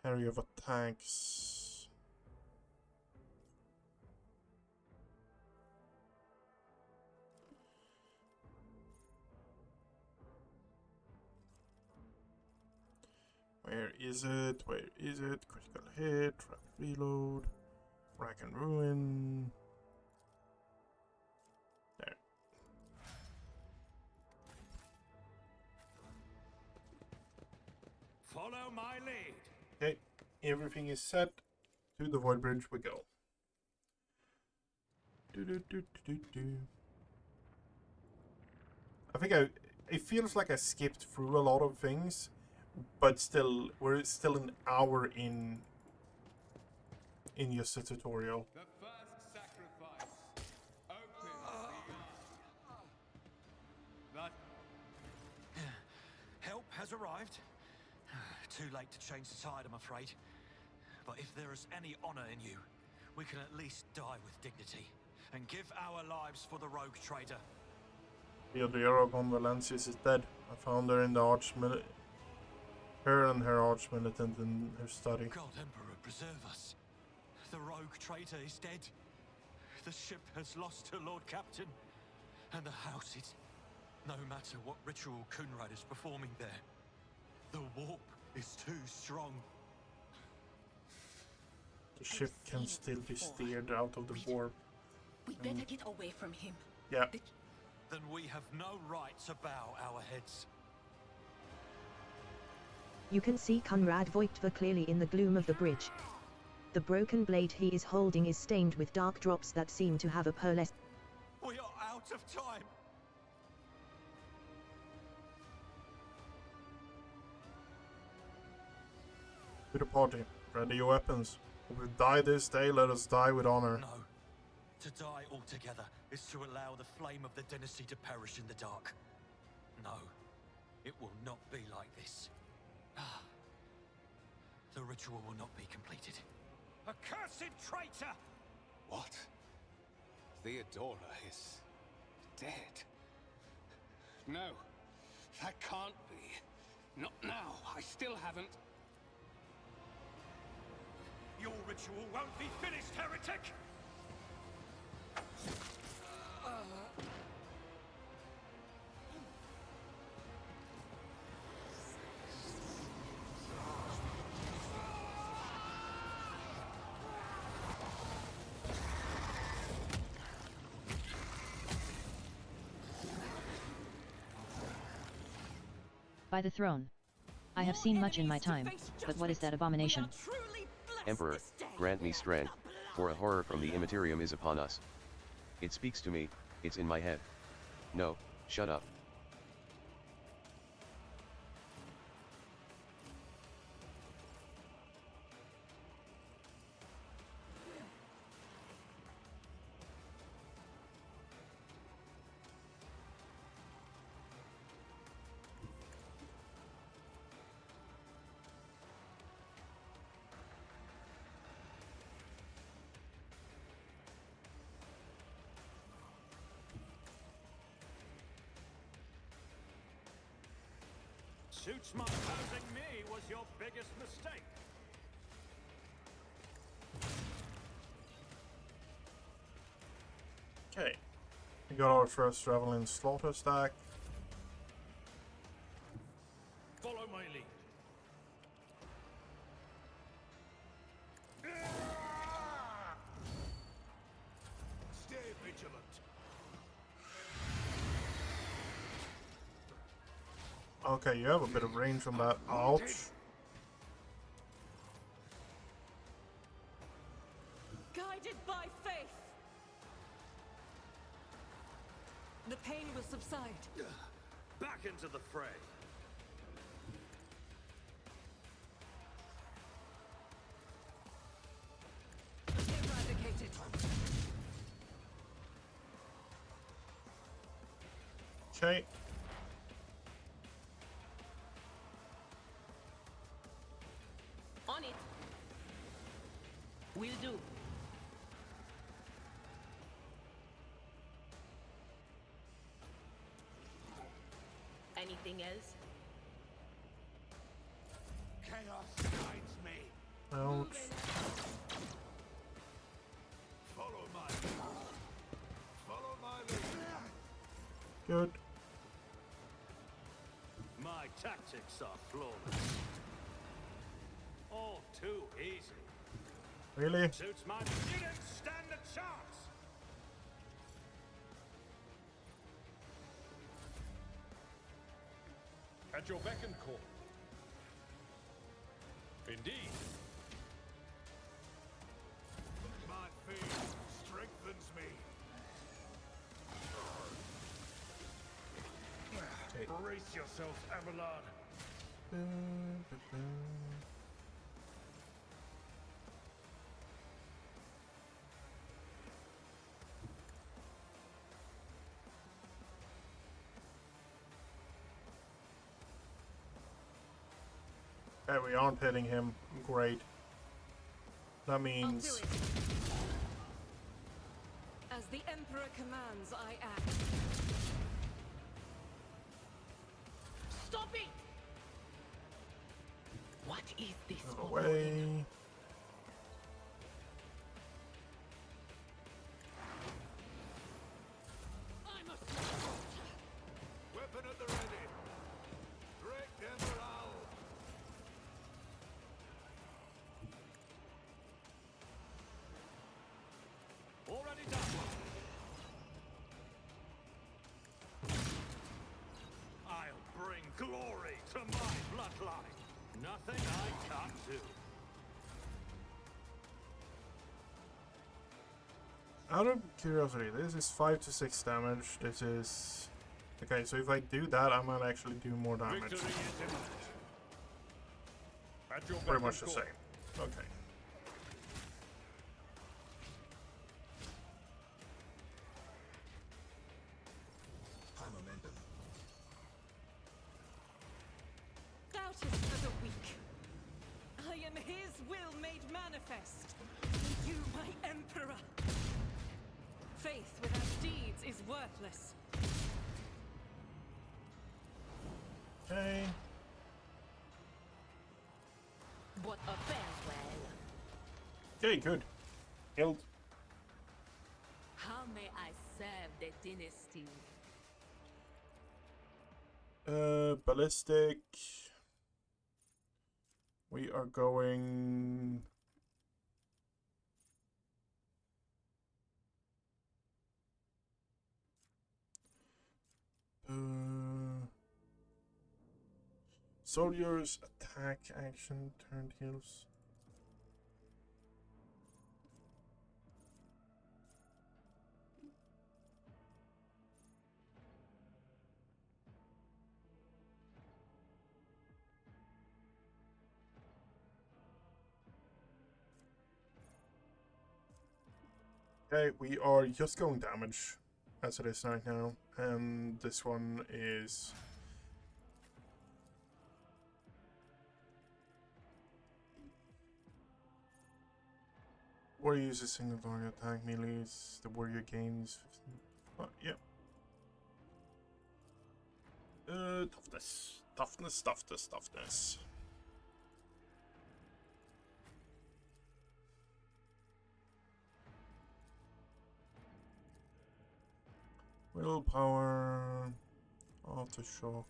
area of attacks. Where is it? Where is it? Critical hit, rapid reload, rack and ruin. There. Follow my lead. Okay, everything is set. To the void bridge we go. I think it feels like I skipped through a lot of things, but still, we're still an hour in just the tutorial. The first sacrifice opens the eye. Help has arrived. Too late to change the tide, I'm afraid. But if there is any honor in you, we can at least die with dignity and give our lives for the rogue trader. Theodora von Valencius is dead. I found her in the her and her arch militant in her study. God Emperor, preserve us. The rogue traitor is dead. The ship has lost her Lord Captain. And the house is... No matter what ritual Kunrad is performing there, the warp is too strong. The ship can still be steered out of the warp. We better get away from him. Yeah. Then we have no right to bow our heads. You can see Conrad Voigtva clearly in the gloom of the bridge. The broken blade he is holding is stained with dark drops that seem to have a pearlescent. We are out of time. To the party. Ready your weapons. If we die this day, let us die with honor. No. To die altogether is to allow the flame of the dynasty to perish in the dark. No. It will not be like this. The ritual will not be completed. Accursed traitor! What? Theodora is dead? No, that can't be. Not now. I still haven't. Your ritual won't be finished, heretic! By the throne. I have seen much in my time, but what is that abomination? Emperor, grant me strength, for a horror from the immaterium is upon us. It speaks to me, it's in my head. No, shut up. Suits my opposing me was your biggest mistake. Okay. We got our first Javelin slaughter stack. Follow my lead. Stay vigilant. Okay, you have a bit of range on that. Ouch. Guided by faith. The pain will subside. Back into the fray. Eradicated. Okay. On it. Will do. Anything else? Chaos guides me. Ouch. Follow my lead. Follow my lead. Good. My tactics are flawless. All too easy. Really? Suits my... You didn't stand a chance! At your beck and call. Indeed. My faith strengthens me. Brace yourself, Abelard. Okay, we aren't hitting him. Great. That means... As the Emperor commands, I act. Stop it! What is this? Away. I'm a Weapon at the ready. Break their morale. Already done. I'll bring glory to my bloodline. Nothing I can't do. Out of curiosity, this is 5 to 6 damage. This is... Okay, so if I do that, I might actually do more damage. Victory is imminent. At your Pretty beck much and the call. same. Okay. High momentum. Doubters for the weak. I am his will made manifest. You, my Emperor. Faith without deeds is worthless. Okay. What a farewell. Okay, good. Killed. How may I serve the dynasty? Ballistic. We are going... Soldiers attack action turned heals. Okay, we are just going damage as it is right now, and this one is warrior uses single target attack melees. The warrior gains 15. Oh, yep. Toughness. Willpower, aftershock.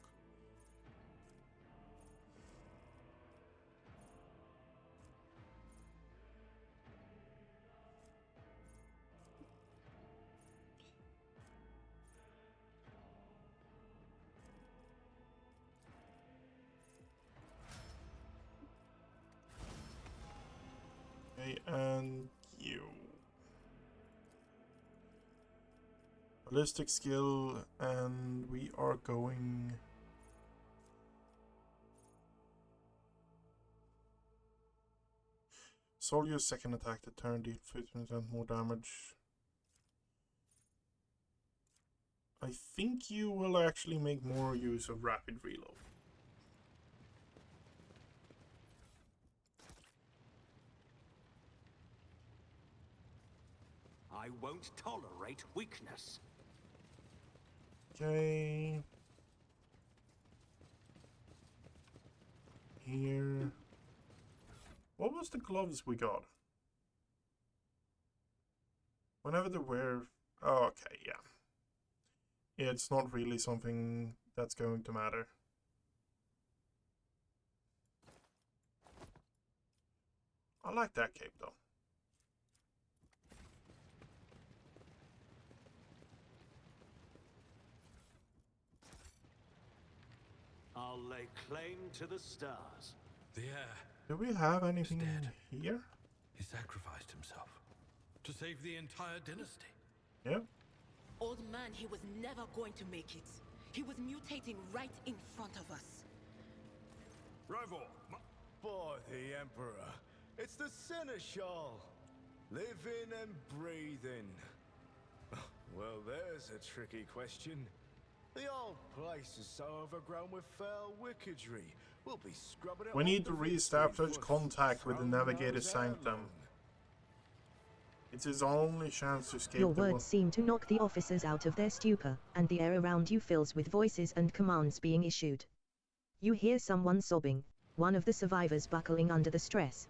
Okay, and you. Ballistic skill, and we are going. Soldier's second attack to turn deal 50% more damage. I think you will actually make more use of rapid reload. I won't tolerate weakness. Okay. Here. What was the gloves we got? Whenever they wear... Oh, okay, yeah. Yeah, it's not really something that's going to matter. I like that cape though. I'll lay claim to the stars. The heir Do we have anything here? He sacrificed himself to save the entire dynasty. Yeah. Old man, he was never going to make it. He was mutating right in front of us. Rival, By the Emperor, it's the Seneschal. Living and breathing. Well, there's a tricky question. The old place is so overgrown with foul wickedry. We'll be scrubbing it. We need to re-establish contact with the Navigator Sanctum. It's his only chance to escape. Your words seem to knock the officers out of their stupor, and the air around you fills with voices and commands being issued. You hear someone sobbing, one of the survivors buckling under the stress.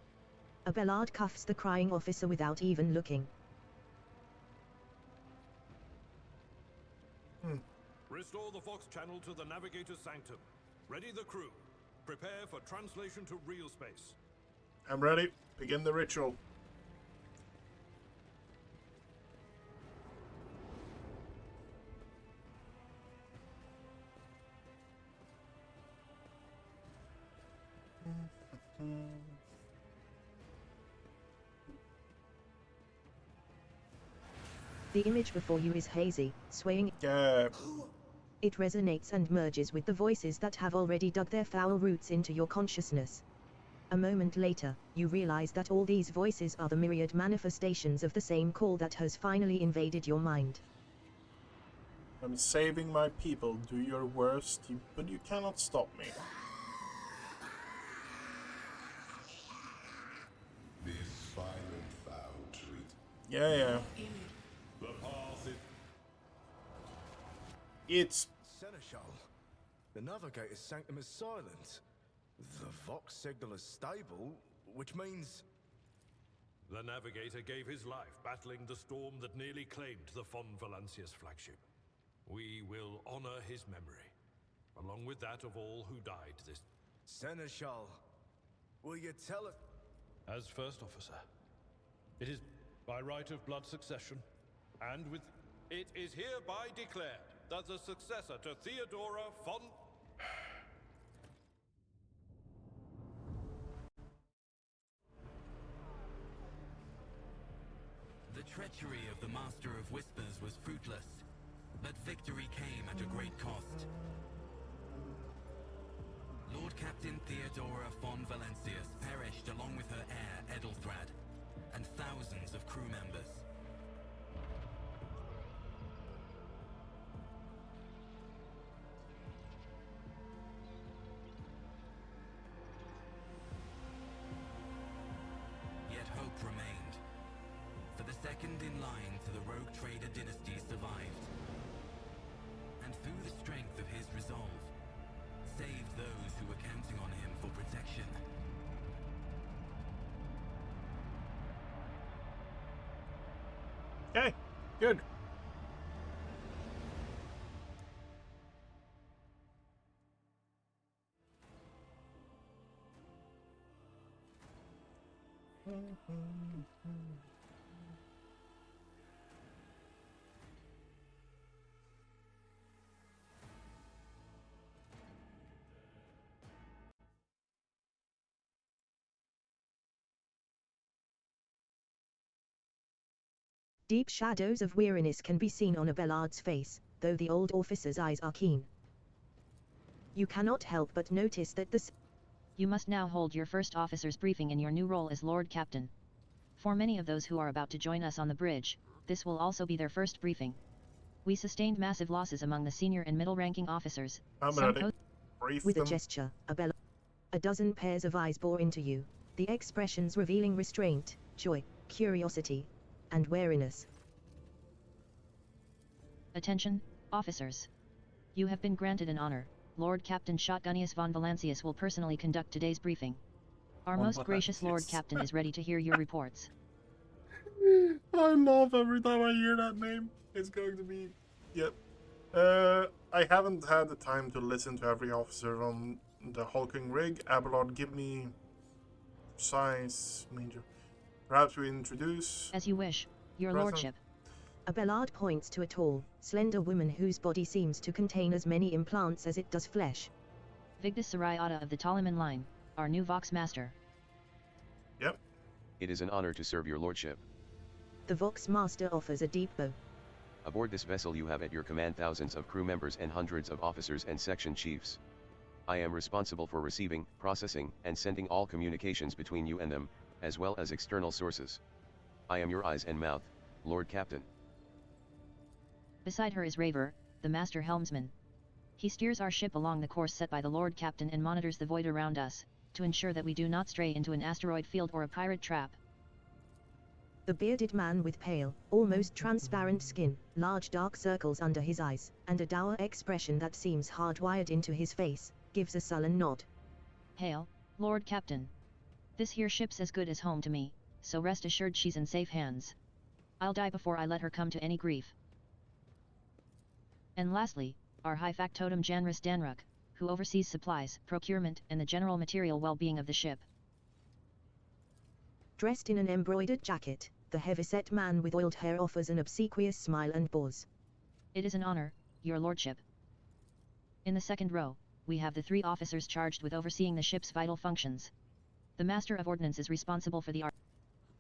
A bellard cuffs the crying officer without even looking. Restore the Vox channel to the Navigator's Sanctum. Ready the crew. Prepare for translation to real space. I'm ready. Begin the ritual. The image before you is hazy, swaying. Yeah. It resonates and merges with the voices that have already dug their foul roots into your consciousness. A moment later, you realize that all these voices are the myriad manifestations of the same call that has finally invaded your mind. I'm saving my people. Do your worst, but you cannot stop me. This violent foul treat. Yeah. The path is... It's... Seneschal. The Navigator's Sanctum is silent. The Vox signal is stable, which means... The Navigator gave his life battling the storm that nearly claimed the Von Valancius flagship. We will honor his memory, along with that of all who died this... Seneschal, will you tell us... As First Officer, it is by right of blood succession, and with... It is hereby declared that the successor to Theodora von... treachery of the Master of Whispers was fruitless, but victory came at a great cost. Lord Captain Theodora von Valancius perished along with her heir, Edelthrad, and thousands of crew members. Yet hope remained, for the second in line to the Rogue Trader dynasty survived, and through the strength of his resolve, saved those who were counting on him for protection. Okay, good. Deep shadows of weariness can be seen on Abelard's face, though the old officer's eyes are keen. You cannot help but notice that You must now hold your first officer's briefing in your new role as Lord Captain. For many of those who are about to join us on the bridge, this will also be their first briefing. We sustained massive losses among the senior and middle-ranking officers. With a gesture, a dozen pairs of eyes bore into you, the expressions revealing restraint, joy, curiosity, and wariness. Attention, officers. You have been granted an honor. Lord Captain Shotgunnius von Valancius will personally conduct today's briefing. Our most gracious Lord Captain is ready to hear your reports. I love every time I hear that name. It's going to be... Yep. I haven't had the time to listen to every officer on the hulking rig. Abelard, give me... size, major. Perhaps we introduce... As you wish, your lordship. Abelard points to a tall, slender woman whose body seems to contain as many implants as it does flesh. Vigdis Sariata of the Taliman line, our new Vox Master. Yep. It is an honor to serve your lordship. The Vox Master offers a deep bow. Aboard this vessel you have at your command thousands of crew members and hundreds of officers and section chiefs. I am responsible for receiving, processing, and sending all communications between you and them, as well as external sources. I am your eyes and mouth, Lord Captain. Beside her is Raver, the Master Helmsman. He steers our ship along the course set by the Lord Captain and monitors the void around us, to ensure that we do not stray into an asteroid field or a pirate trap. The bearded man with pale, almost transparent skin, large dark circles under his eyes, and a dour expression that seems hardwired into his face, gives a sullen nod. Hail, Lord Captain. This here ship's as good as home to me, so rest assured she's in safe hands. I'll die before I let her come to any grief. And lastly, our high factotum Janris Danruk, who oversees supplies, procurement, and the general material well-being of the ship. Dressed in an embroidered jacket, the heavyset man with oiled hair offers an obsequious smile and bows. It is an honor, your lordship. In the second row, we have the 3 officers charged with overseeing the ship's vital functions. The Master of Ordnance is responsible for the art.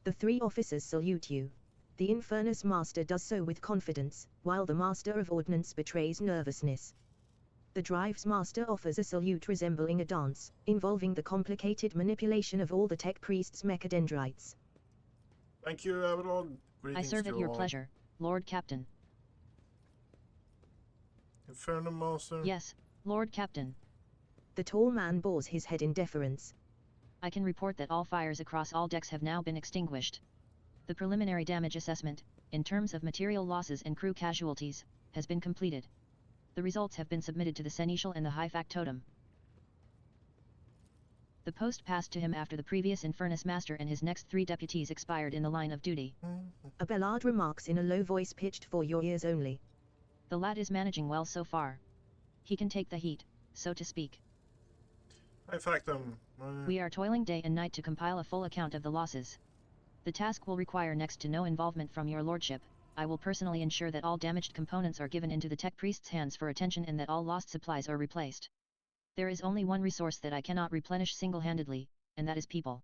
The 3 officers salute you. The Infernus Master does so with confidence, while the Master of Ordnance betrays nervousness. The Drives Master offers a salute resembling a dance, involving the complicated manipulation of all the tech priest's mechadendrites. Thank you, Abelard. I serve at your pleasure, Lord Captain. Inferno Master? Yes, Lord Captain. The tall man bows his head in deference. I can report that all fires across all decks have now been extinguished. The preliminary damage assessment, in terms of material losses and crew casualties, has been completed. The results have been submitted to the Seneschal and the High Factotum. The post passed to him after the previous Infernus Master and his next 3 deputies expired in the line of duty. Abelard remarks in a low voice pitched for your ears only. The lad is managing well so far. He can take the heat, so to speak. In fact, we are toiling day and night to compile a full account of the losses. The task will require next to no involvement from your lordship. I will personally ensure that all damaged components are given into the tech priest's hands for attention and that all lost supplies are replaced. There is only one resource that I cannot replenish single-handedly, and that is people.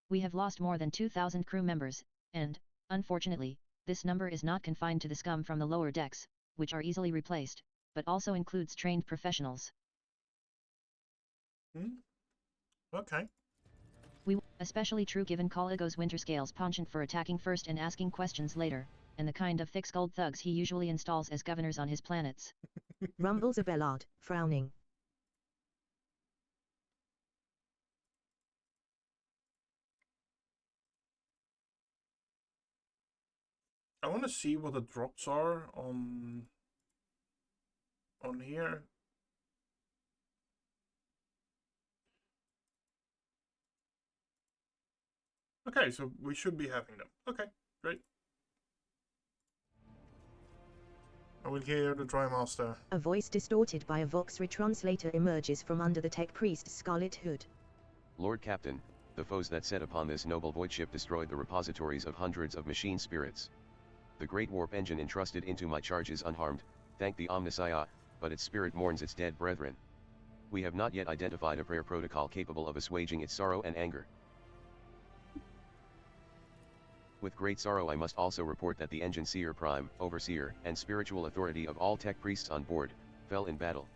We have lost more than 2,000 crew members, and, unfortunately, This number is not confined to the scum from the lower decks, which are easily replaced, but also includes trained professionals. Okay. Especially true given Coligo's Winterscale's penchant for attacking first and asking questions later, and the kind of thick-skulled thugs he usually installs as governors on his planets. Rumbles Abelard, frowning. I want to see what the drops are on here. Okay, so we should be having them. Okay, great. I will hear the Dry Master. A voice distorted by a Vox retranslator emerges from under the tech priest's scarlet hood. Lord Captain, the foes that set upon this noble void ship destroyed the repositories of hundreds of machine spirits. The great warp engine entrusted into my charge is unharmed, thank the Omnissiah, but its spirit mourns its dead brethren. We have not yet identified a prayer protocol capable of assuaging its sorrow and anger. With great sorrow I must also report that the Engine Seer Prime, Overseer, and spiritual authority of all tech priests on board, fell in battle.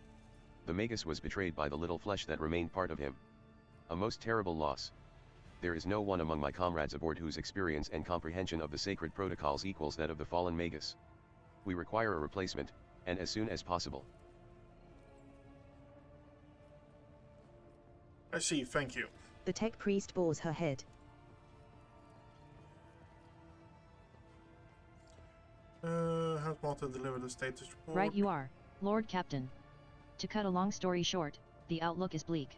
The Magus was betrayed by the little flesh that remained part of him. A most terrible loss. There is no one among my comrades aboard whose experience and comprehension of the sacred protocols equals that of the fallen Magus. We require a replacement, and as soon as possible. I see, thank you. The tech priest bows her head. Has Malta delivered the status report? Right you are, Lord Captain. To cut a long story short, the outlook is bleak.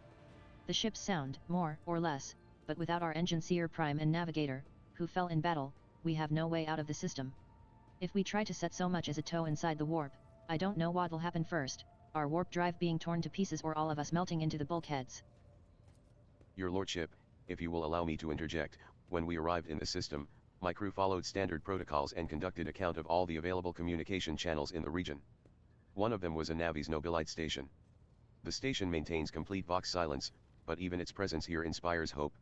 The ship's sound, more or less, but without our Engine Seer Prime and Navigator, who fell in battle, we have no way out of the system. If we try to set so much as a toe inside the warp, I don't know what'll happen first, our warp drive being torn to pieces or all of us melting into the bulkheads. Your Lordship, if you will allow me to interject, when we arrived in the system, my crew followed standard protocols and conducted account of all the available communication channels in the region. One of them was a Navi's Nobilite station. The station maintains complete Vox silence, but even its presence here inspires hope.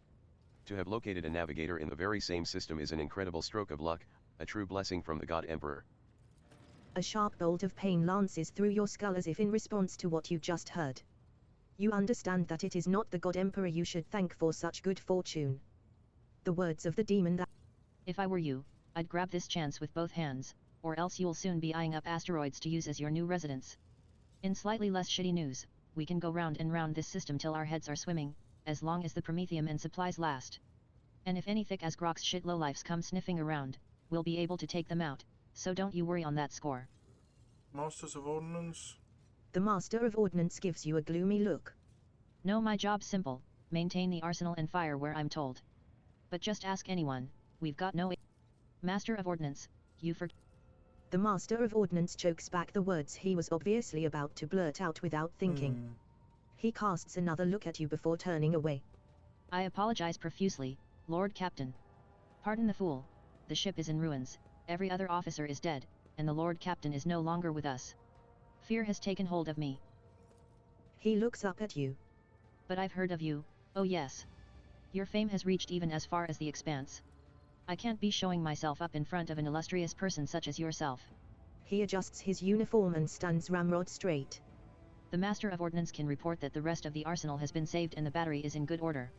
To have located a navigator in the very same system is an incredible stroke of luck, a true blessing from the God Emperor. A sharp bolt of pain lances through your skull as if in response to what you just heard. You understand that it is not the God Emperor you should thank for such good fortune. The words of the demon that... If I were you, I'd grab this chance with both hands, or else you'll soon be eyeing up asteroids to use as your new residence. In slightly less shitty news, we can go round and round this system till our heads are swimming, as long as the Promethium and supplies last. And if any thick as Grok's shit lowlifes come sniffing around, we'll be able to take them out, so don't you worry on that score. Masters of Ordnance? The Master of Ordnance gives you a gloomy look. No, my job's simple, maintain the arsenal and fire where I'm told. But just ask anyone, we've got no... Master of Ordnance, you forget. The Master of Ordnance chokes back the words he was obviously about to blurt out without thinking. He casts another look at you before turning away. I apologize profusely, Lord Captain. Pardon the fool, the ship is in ruins, every other officer is dead, and the Lord Captain is no longer with us. Fear has taken hold of me. He looks up at you. But I've heard of you, oh yes. Your fame has reached even as far as the expanse. I can't be showing myself up in front of an illustrious person such as yourself. He adjusts his uniform and stands ramrod straight. The Master of Ordnance can report that the rest of the arsenal has been saved and the battery is in good order.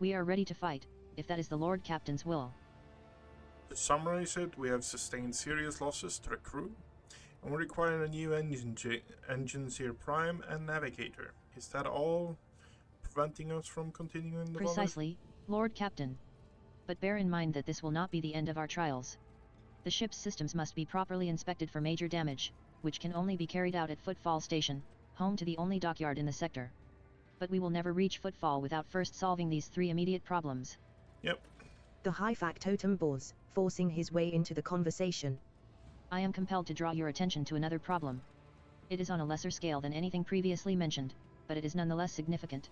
We are ready to fight, if that is the Lord Captain's will. To summarize it, we have sustained serious losses to the crew, and we require a new Engine Seer Prime and Navigator. Is that all preventing us from continuing the Precisely, Lord Captain. But bear in mind that this will not be the end of our trials. The ship's systems must be properly inspected for major damage, which can only be carried out at Footfall Station, home to the only dockyard in the sector. But we will never reach Footfall without first solving these three immediate problems. Yep. The High Factotum bows, forcing his way into the conversation. I am compelled to draw your attention to another problem. It is on a lesser scale than anything previously mentioned, but it is nonetheless significant.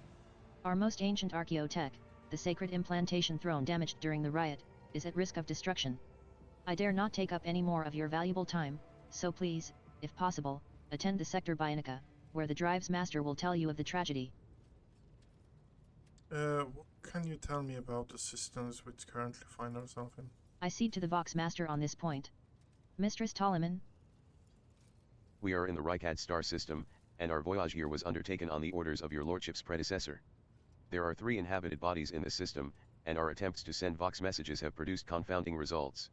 Our most ancient archaeotech, the sacred implantation throne damaged during the riot, is at risk of destruction. I dare not take up any more of your valuable time, so please, if possible, attend the sector Bionica, where the Drive's master will tell you of the tragedy. What can you tell me about the systems which currently find ourselves in? I cede to the Vox Master on this point. Mistress Ptolemy? We are in the Rykad star system, and our voyage here was undertaken on the orders of your lordship's predecessor. There are 3 inhabited bodies in this system, and our attempts to send Vox messages have produced confounding results.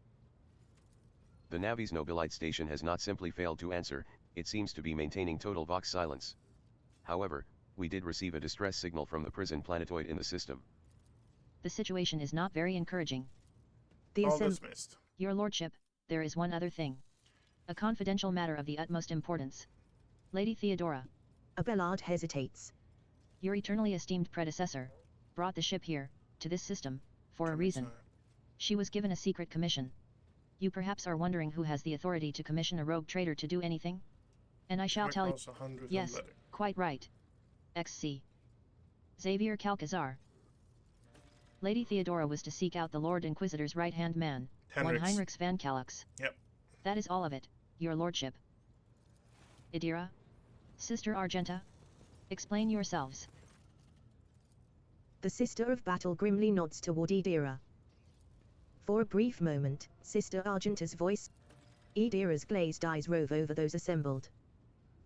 The Navi's Nobilite station has not simply failed to answer, it seems to be maintaining total Vox silence. However, we did receive a distress signal from the prison planetoid in the system. The situation is not very encouraging. All dismissed. Your lordship, there is one other thing. A confidential matter of the utmost importance. Lady Theodora. Abelard hesitates. Your eternally esteemed predecessor brought the ship here, to this system, for a reason. She was given a secret commission. You perhaps are wondering who has the authority to commission a rogue trader to do anything? And I shall tell you. Yes, quite right. XC. Xavier Calcazar. Lady Theodora was to seek out the Lord Inquisitor's right-hand man, one Heinrichs van Calux. Yep. That is all of it, your lordship. Idira? Sister Argenta? Explain yourselves. The Sister of Battle grimly nods toward Idira. For a brief moment, Sister Argenta's voice. Idira's glazed eyes rove over those assembled.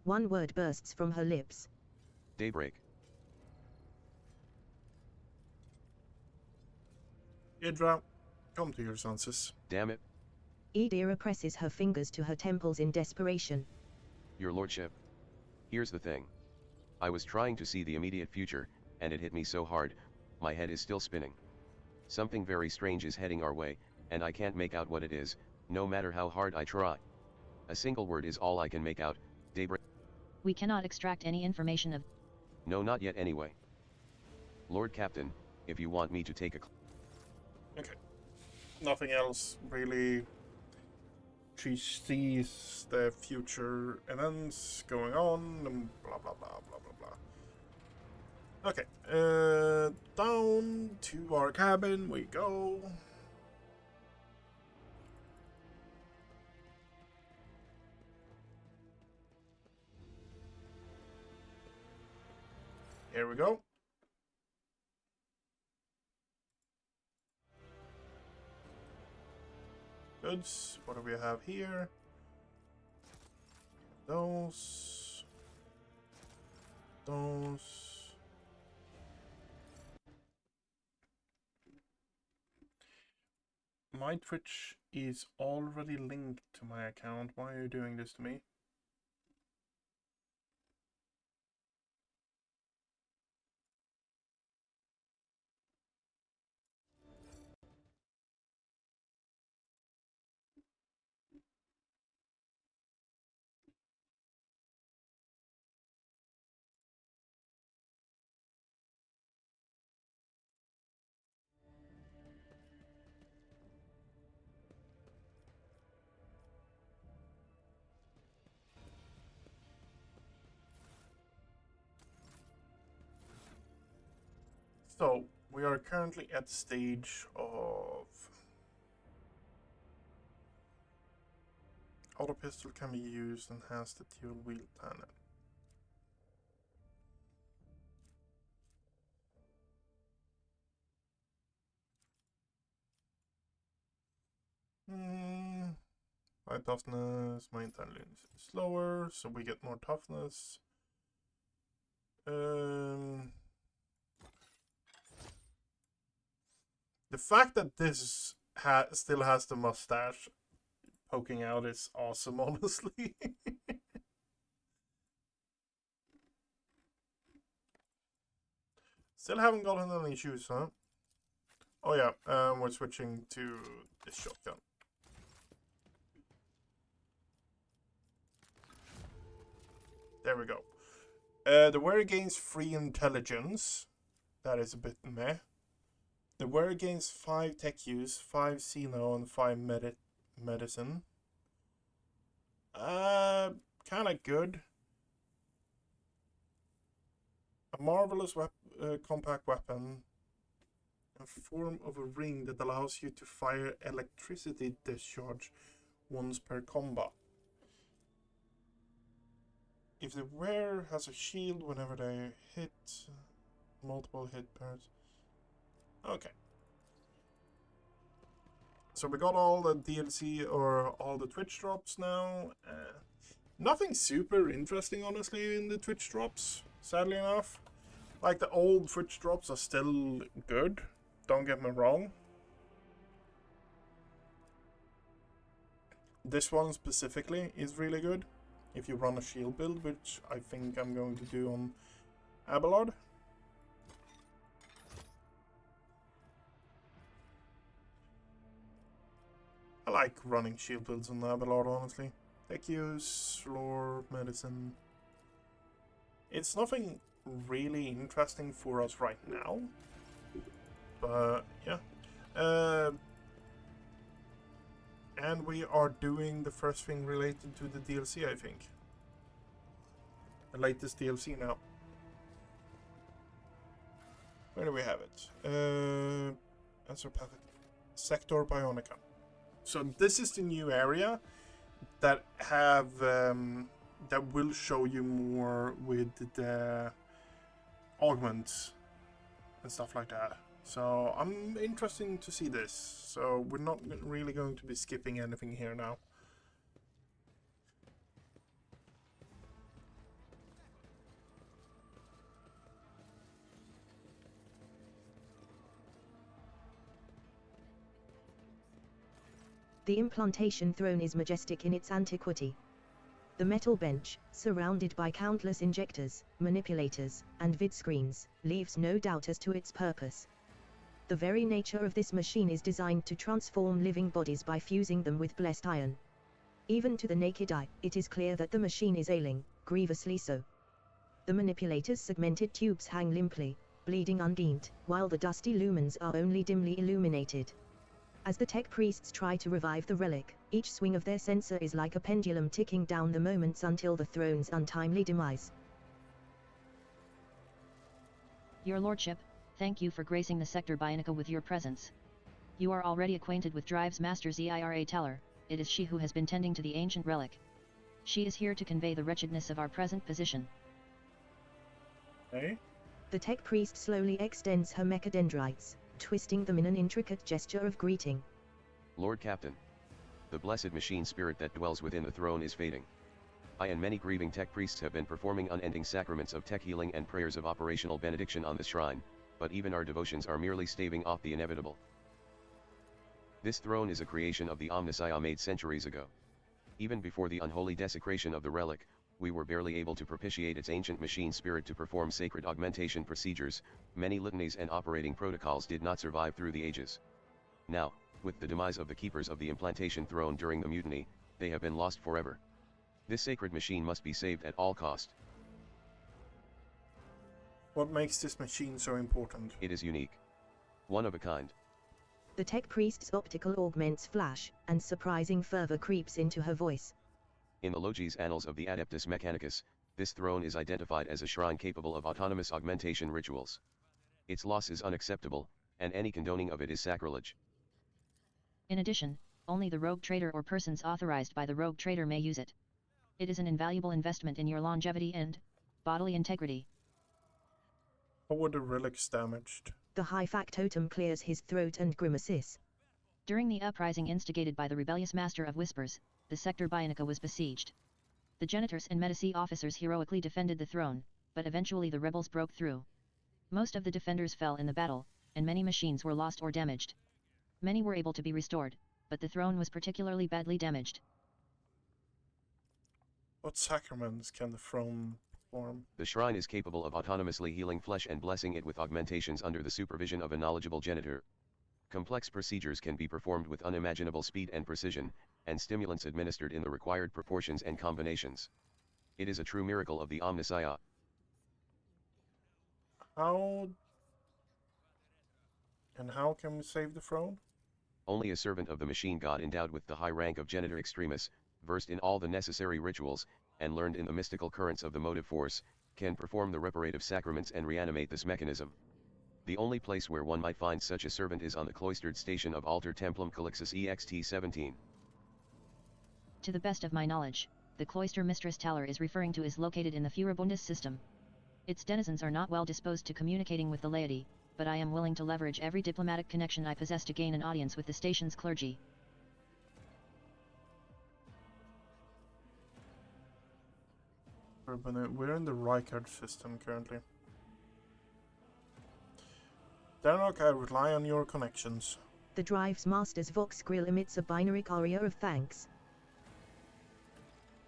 One word bursts from her lips. Daybreak. Idra, come to your senses. Damn it. Idira presses her fingers to her temples in desperation. Your lordship. Here's the thing. I was trying to see the immediate future, and it hit me so hard, my head is still spinning. Something very strange is heading our way, and I can't make out what it is, no matter how hard I try. A single word is all I can make out, daybreak. We cannot extract any information of... No, not yet anyway. Lord Captain, if you want me to take a... Okay. Nothing else really. She sees the future events going on and blah blah blah blah blah blah. Okay. Down to our cabin we go. Here we go. Goods. What do we have here? Those. My Twitch is already linked to my account. Why are you doing this to me? So, we are currently at the stage of... Auto pistol can be used and has the dual wheel panel. My toughness, my intelligence is slower, so we get more toughness. The fact that this still has the mustache poking out is awesome, honestly. Still haven't gotten any shoes, huh? Oh yeah, we're switching to this shotgun. There we go. The wearer gains 3 intelligence. That is a bit meh. The wearer gains 5 tech use, 5 Xeno, and 5 medicine. Kinda good. A marvelous compact weapon. A form of a ring that allows you to fire electricity discharge once per combat. If the wearer has a shield whenever they hit multiple hit pairs. Okay. So we got all the DLC or all the Twitch drops now. Nothing super interesting, honestly, in the Twitch drops, sadly enough. Like, the old Twitch drops are still good, don't get me wrong. This one specifically is really good, if you run a shield build, which I think I'm going to do on Abelard. I like running shield builds on Abelard, honestly. Tech use, lore, medicine. It's nothing really interesting for us right now. But, yeah. And we are doing the first thing related to the DLC, I think. The latest DLC now. Where do we have it? Anthropathic Sector Bionica. So this is the new area that have that will show you more with the augments and stuff like that. So I'm interested to see this. So we're not really going to be skipping anything here now. The implantation throne is majestic in its antiquity. The metal bench, surrounded by countless injectors, manipulators, and vid screens, leaves no doubt as to its purpose. The very nature of this machine is designed to transform living bodies by fusing them with blessed iron. Even to the naked eye, it is clear that the machine is ailing, grievously so. The manipulator's segmented tubes hang limply, bleeding ungaimed, while the dusty lumens are only dimly illuminated. As the tech priests try to revive the relic, each swing of their sensor is like a pendulum ticking down the moments until the throne's untimely demise. Your Lordship, thank you for gracing the Sector Bionica with your presence. You are already acquainted with Drive's master Zira Taller. It is she who has been tending to the ancient relic. She is here to convey the wretchedness of our present position. Hey? The tech priest slowly extends her mechadendrites, twisting them in an intricate gesture of greeting. Lord Captain. The blessed machine spirit that dwells within the throne is fading. I and many grieving tech priests have been performing unending sacraments of tech healing and prayers of operational benediction on this shrine, but even our devotions are merely staving off the inevitable. This throne is a creation of the Omnissiah made centuries ago. Even before the unholy desecration of the relic, we were barely able to propitiate its ancient machine spirit to perform sacred augmentation procedures. Many litanies and operating protocols did not survive through the ages. Now, with the demise of the keepers of the implantation throne during the mutiny, they have been lost forever. This sacred machine must be saved at all cost. What makes this machine so important? It is unique. One of a kind. The tech priest's optical augments flash, and surprising fervor creeps into her voice. In the Logi's Annals of the Adeptus Mechanicus, this throne is identified as a shrine capable of autonomous augmentation rituals. Its loss is unacceptable, and any condoning of it is sacrilege. In addition, only the rogue trader or persons authorized by the rogue trader may use it. It is an invaluable investment in your longevity and bodily integrity. How were the relics damaged? The high factotum clears his throat and grimaces. During the uprising instigated by the rebellious Master of Whispers, the Sector Bionica was besieged. The Genitors and Medici officers heroically defended the throne, but eventually the rebels broke through. Most of the defenders fell in the battle, and many machines were lost or damaged. Many were able to be restored, but the throne was particularly badly damaged. What sacraments can the throne perform? The shrine is capable of autonomously healing flesh and blessing it with augmentations under the supervision of a knowledgeable genitor. Complex procedures can be performed with unimaginable speed and precision, and stimulants administered in the required proportions and combinations. It is a true miracle of the Omnissiah. How can we save the throne? Only a servant of the machine god endowed with the high rank of Genitor Extremis, versed in all the necessary rituals, and learned in the mystical currents of the motive force, can perform the reparative sacraments and reanimate this mechanism. The only place where one might find such a servant is on the cloistered station of Altar Templum Calixus EXT-17. To the best of my knowledge, the cloister Mistress Taller is referring to is located in the Furibundus system. Its denizens are not well disposed to communicating with the laity, but I am willing to leverage every diplomatic connection I possess to gain an audience with the station's clergy. We're in the Rykard system currently. Denmark, I rely on your connections. The drive's master's Vox grill emits a binary aria of thanks.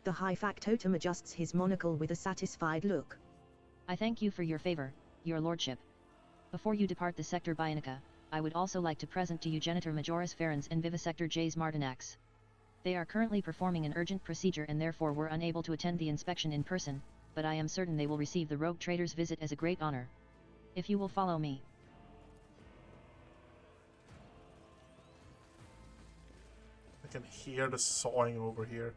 The high factotum adjusts his monocle with a satisfied look. I thank you for your favor, your lordship. Before you depart the Sector Bionica, I would also like to present to you Genitor Majoris Ferens and Vivisector Jas Martinax. They are currently performing an urgent procedure and therefore were unable to attend the inspection in person, but I am certain they will receive the rogue trader's visit as a great honor. If you will follow me. I can hear the sawing over here.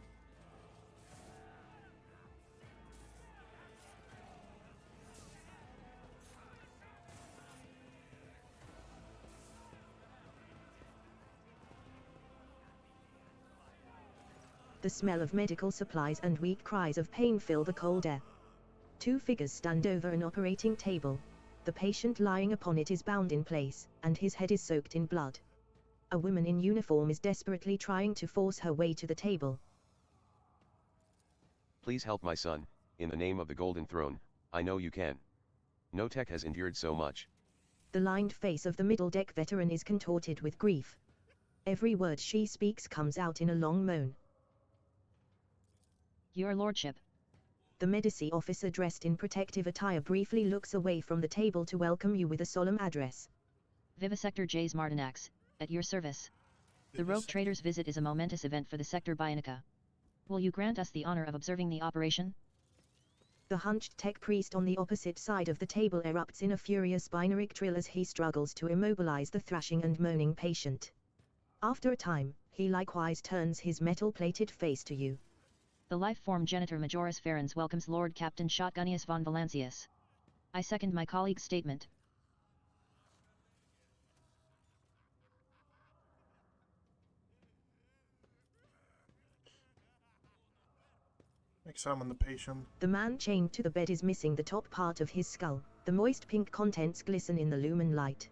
The smell of medical supplies and weak cries of pain fill the cold air. Two figures stand over an operating table. The patient lying upon it is bound in place, and his head is soaked in blood. A woman in uniform is desperately trying to force her way to the table. Please help my son, in the name of the Golden Throne, I know you can. No tech has endured so much. The lined face of the middle deck veteran is contorted with grief. Every word she speaks comes out in a long moan. Your lordship. The Medici officer dressed in protective attire briefly looks away from the table to welcome you with a solemn address. Vivisector Jas Martinax, at your service. The rogue trader's visit is a momentous event for the Sector Bionica. Will you grant us the honor of observing the operation? The hunched tech priest on the opposite side of the table erupts in a furious binary trill as he struggles to immobilize the thrashing and moaning patient. After a time, he likewise turns his metal-plated face to you. The life-form Genitor Majoris Ferens welcomes Lord Captain Shotgunnius von Valancius. I second my colleague's statement. Examine the patient. The man chained to the bed is missing the top part of his skull. The moist pink contents glisten in the lumen light.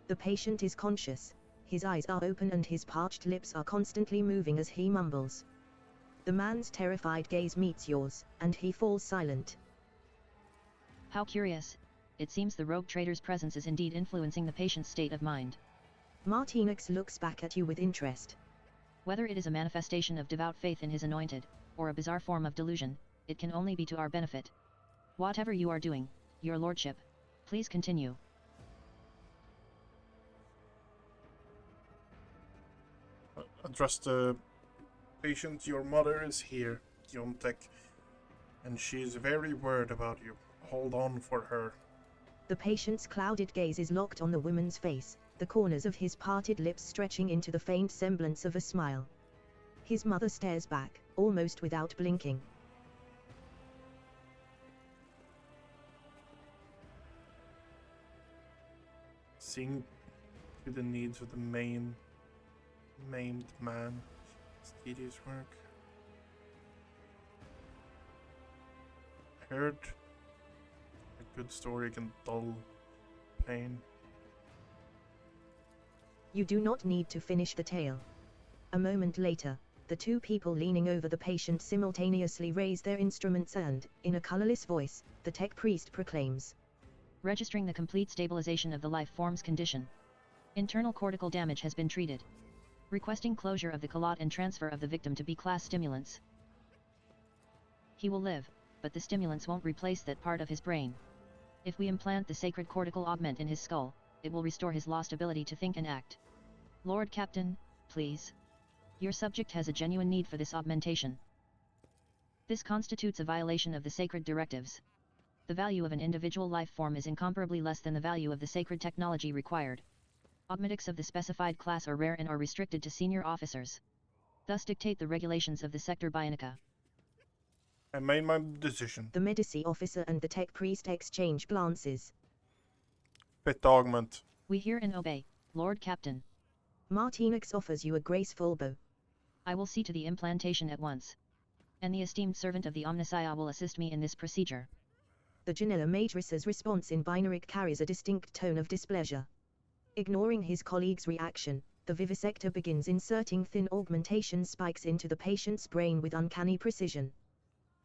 The patient is conscious. His eyes are open and his parched lips are constantly moving as he mumbles. The man's terrified gaze meets yours, and he falls silent. How curious. It seems the rogue trader's presence is indeed influencing the patient's state of mind. Martinax looks back at you with interest. Whether it is a manifestation of devout faith in his anointed, or a bizarre form of delusion, it can only be to our benefit. Whatever you are doing, your lordship, please continue. Address the patient. Your mother is here, Yontek, and she is very worried about you. Hold on for her. The patient's clouded gaze is locked on the woman's face, the corners of his parted lips stretching into the faint semblance of a smile. His mother stares back, almost without blinking. Seeing to the needs of the maimed man. It's tedious work. Heard a good story can dull pain. You do not need to finish the tale. A moment later, the two people leaning over the patient simultaneously raise their instruments and, in a colorless voice, the tech priest proclaims. Registering the complete stabilization of the life form's condition. Internal cortical damage has been treated. Requesting closure of the calotte and transfer of the victim to B-class stimulants. He will live, but the stimulants won't replace that part of his brain. If we implant the sacred cortical augment in his skull, it will restore his lost ability to think and act. Lord Captain, please. Your subject has a genuine need for this augmentation. This constitutes a violation of the sacred directives. The value of an individual life form is incomparably less than the value of the sacred technology required. Augmetics of the specified class are rare and are restricted to senior officers. Thus dictate the regulations of the Sector Bionica. I made my decision. The Medici officer and the tech priest exchange glances. Fit augment. We hear and obey, Lord Captain. Martinax offers you a graceful bow. I will see to the implantation at once. And the esteemed servant of the Omnissiah will assist me in this procedure. The Janella Matrix's response in binaric carries a distinct tone of displeasure. Ignoring his colleague's reaction, the vivisector begins inserting thin augmentation spikes into the patient's brain with uncanny precision.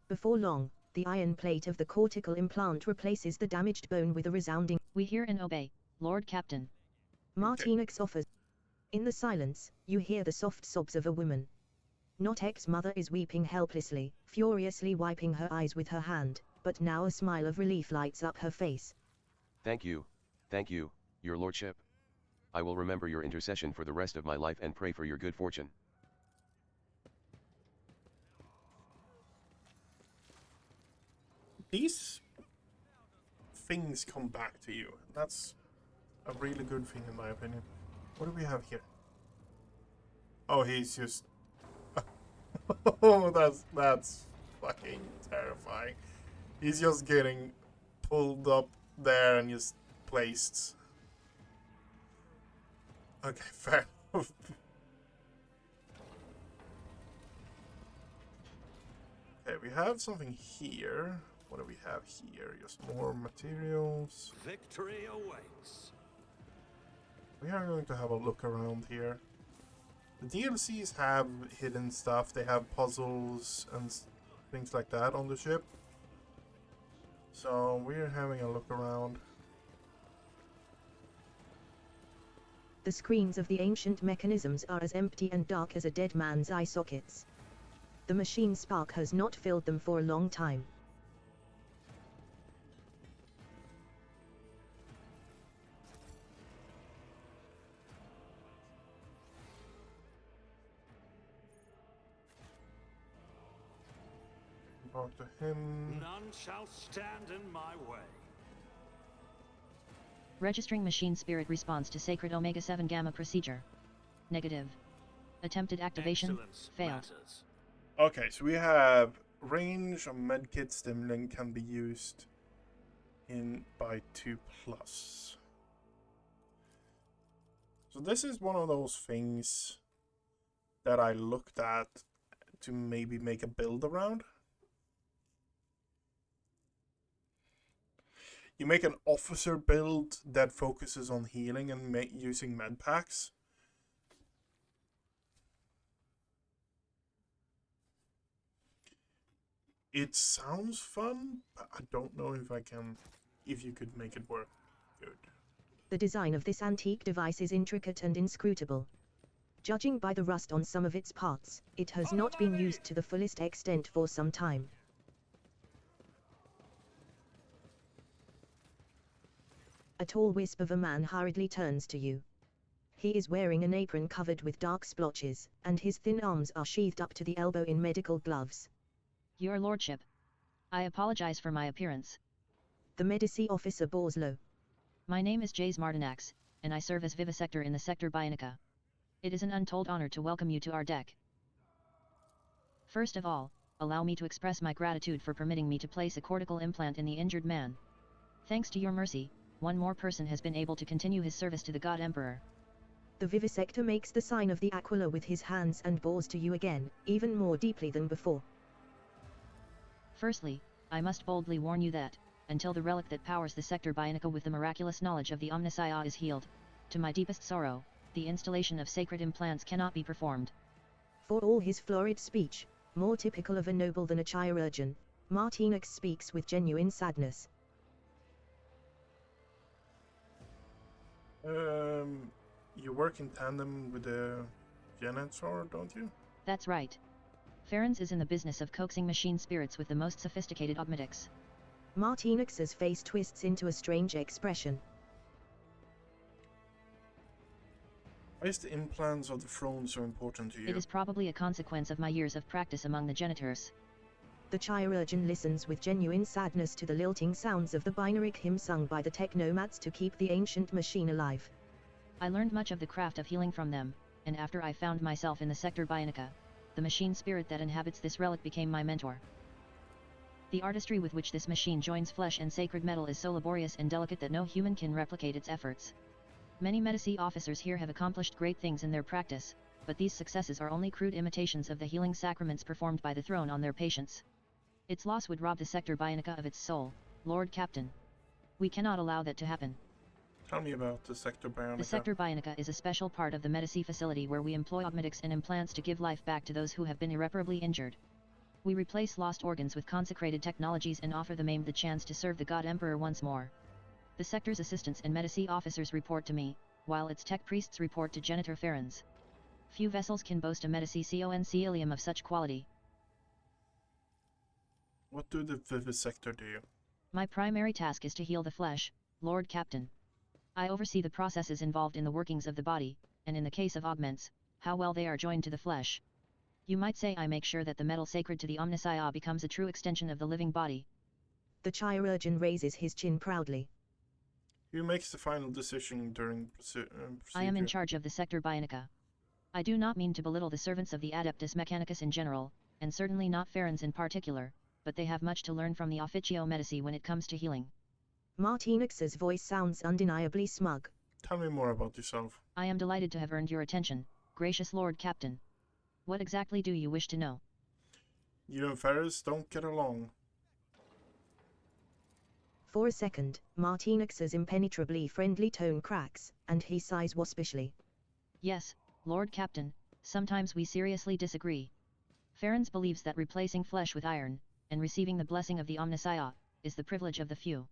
Before long, the iron plate of the cortical implant replaces the damaged bone with a resounding "We hear and obey, Lord Captain." Martinez offers. In the silence, you hear the soft sobs of a woman. Notech's mother is weeping helplessly, furiously wiping her eyes with her hand, but now a smile of relief lights up her face. Thank you, your lordship. I will remember your intercession for the rest of my life and pray for your good fortune. These things come back to you. That's a really good thing in my opinion. What do we have here? Oh, he's just... Oh, that's fucking terrifying. He's just getting pulled up there and just placed. Okay, fair enough. Okay, we have something here. What do we have here? Just more materials. Victory awaits. We are going to have a look around here. The DLCs have hidden stuff. They have puzzles and things like that on the ship. So we're having a look around. The screens of the ancient mechanisms are as empty and dark as a dead man's eye sockets. The machine spark has not filled them for a long time. Talk to him. None shall stand in my way. Registering machine spirit response to sacred Omega-7 Gamma procedure. Negative. Attempted activation. Excellence Failed. matters. Okay, so we have range of medkit stimulant can be used in by 2+. So this is one of those things that I looked at to maybe make a build around. You make an officer build that focuses on healing and using med packs. It sounds fun, but I don't know if you could make it work good. The design of this antique device is intricate and inscrutable. Judging by the rust on some of its parts, it has not been used to the fullest extent for some time. A tall wisp of a man hurriedly turns to you. He is wearing an apron covered with dark splotches, and his thin arms are sheathed up to the elbow in medical gloves. Your lordship. I apologize for my appearance. The Medici officer bows low. My name is Jays Martinax, and I serve as vivisector in the Sector Bionica. It is an untold honor to welcome you to our deck. First of all, allow me to express my gratitude for permitting me to place a cortical implant in the injured man. Thanks to your mercy, one more person has been able to continue his service to the God Emperor. The vivisector makes the sign of the Aquila with his hands and bows to you again, even more deeply than before. Firstly, I must boldly warn you that, until the relic that powers the Sector Bionica with the miraculous knowledge of the Omnissiah is healed, to my deepest sorrow, the installation of sacred implants cannot be performed. For all his florid speech, more typical of a noble than a chirurgeon, Martinez speaks with genuine sadness. You work in tandem with the Janitor, don't you? That's right. Ferenz is in the business of coaxing machine spirits with the most sophisticated augmetics. Martinez's face twists into a strange expression. Why is the implants of the throne so important to you? It is probably a consequence of my years of practice among the genitors. The chirurgeon listens with genuine sadness to the lilting sounds of the binaric hymn sung by the technomads to keep the ancient machine alive. I learned much of the craft of healing from them, and after I found myself in the Sector Bionica, the machine spirit that inhabits this relic became my mentor. The artistry with which this machine joins flesh and sacred metal is so laborious and delicate that no human can replicate its efforts. Many Medici officers here have accomplished great things in their practice, but these successes are only crude imitations of the healing sacraments performed by the throne on their patients. Its loss would rob the Sector Bionica of its soul, Lord Captain. We cannot allow that to happen. Tell me about the Sector Bionica. The Sector Bionica is a special part of the Medici facility where we employ augmetics and implants to give life back to those who have been irreparably injured. We replace lost organs with consecrated technologies and offer the maimed the chance to serve the God Emperor once more. The sector's assistants and Medici officers report to me, while its tech priests report to Janitor Ferens. Few vessels can boast a Medici concilium of such quality. What do the Vivisector do? My primary task is to heal the flesh, Lord Captain. I oversee the processes involved in the workings of the body, and in the case of augments, how well they are joined to the flesh. You might say I make sure that the metal sacred to the Omnissiah becomes a true extension of the living body. The chirurgeon raises his chin proudly. Who makes the final decision during procedure? I am in charge of the Sector Bionica. I do not mean to belittle the servants of the Adeptus Mechanicus in general, and certainly not Ferens in particular, but they have much to learn from the Officio Medici when it comes to healing. Martinix's voice sounds undeniably smug. Tell me more about yourself. I am delighted to have earned your attention, gracious Lord Captain. What exactly do you wish to know? You and Ferris don't get along. For a second, Martinix's impenetrably friendly tone cracks, and he sighs waspishly. Yes, Lord Captain, sometimes we seriously disagree. Ferens believes that replacing flesh with iron, and receiving the blessing of the Omnissiah, is the privilege of the few.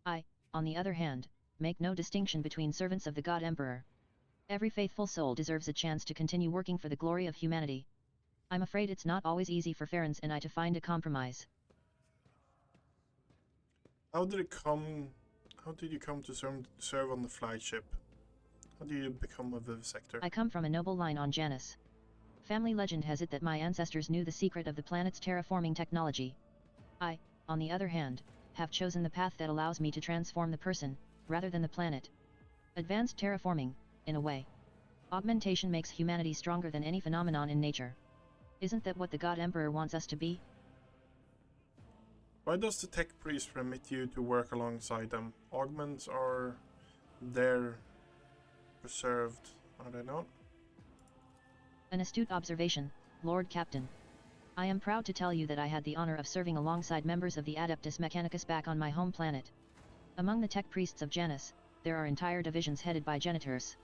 I, on the other hand, make no distinction between servants of the God Emperor. Every faithful soul deserves a chance to continue working for the glory of humanity. I'm afraid it's not always easy for Ferens and I to find a compromise. How did you come to serve on the flagship? How do you become a vivisector? I come from a noble line on Janus. Family legend has it that my ancestors knew the secret of the planet's terraforming technology. I, on the other hand, have chosen the path that allows me to transform the person, rather than the planet. Advanced terraforming, in a way. Augmentation makes humanity stronger than any phenomenon in nature. Isn't that what the God Emperor wants us to be? Why does the tech priest permit you to work alongside them? Augments are there preserved, are they not? An astute observation, Lord Captain. I am proud to tell you that I had the honor of serving alongside members of the Adeptus Mechanicus back on my home planet. Among the tech priests of Janus, there are entire divisions headed by janitors.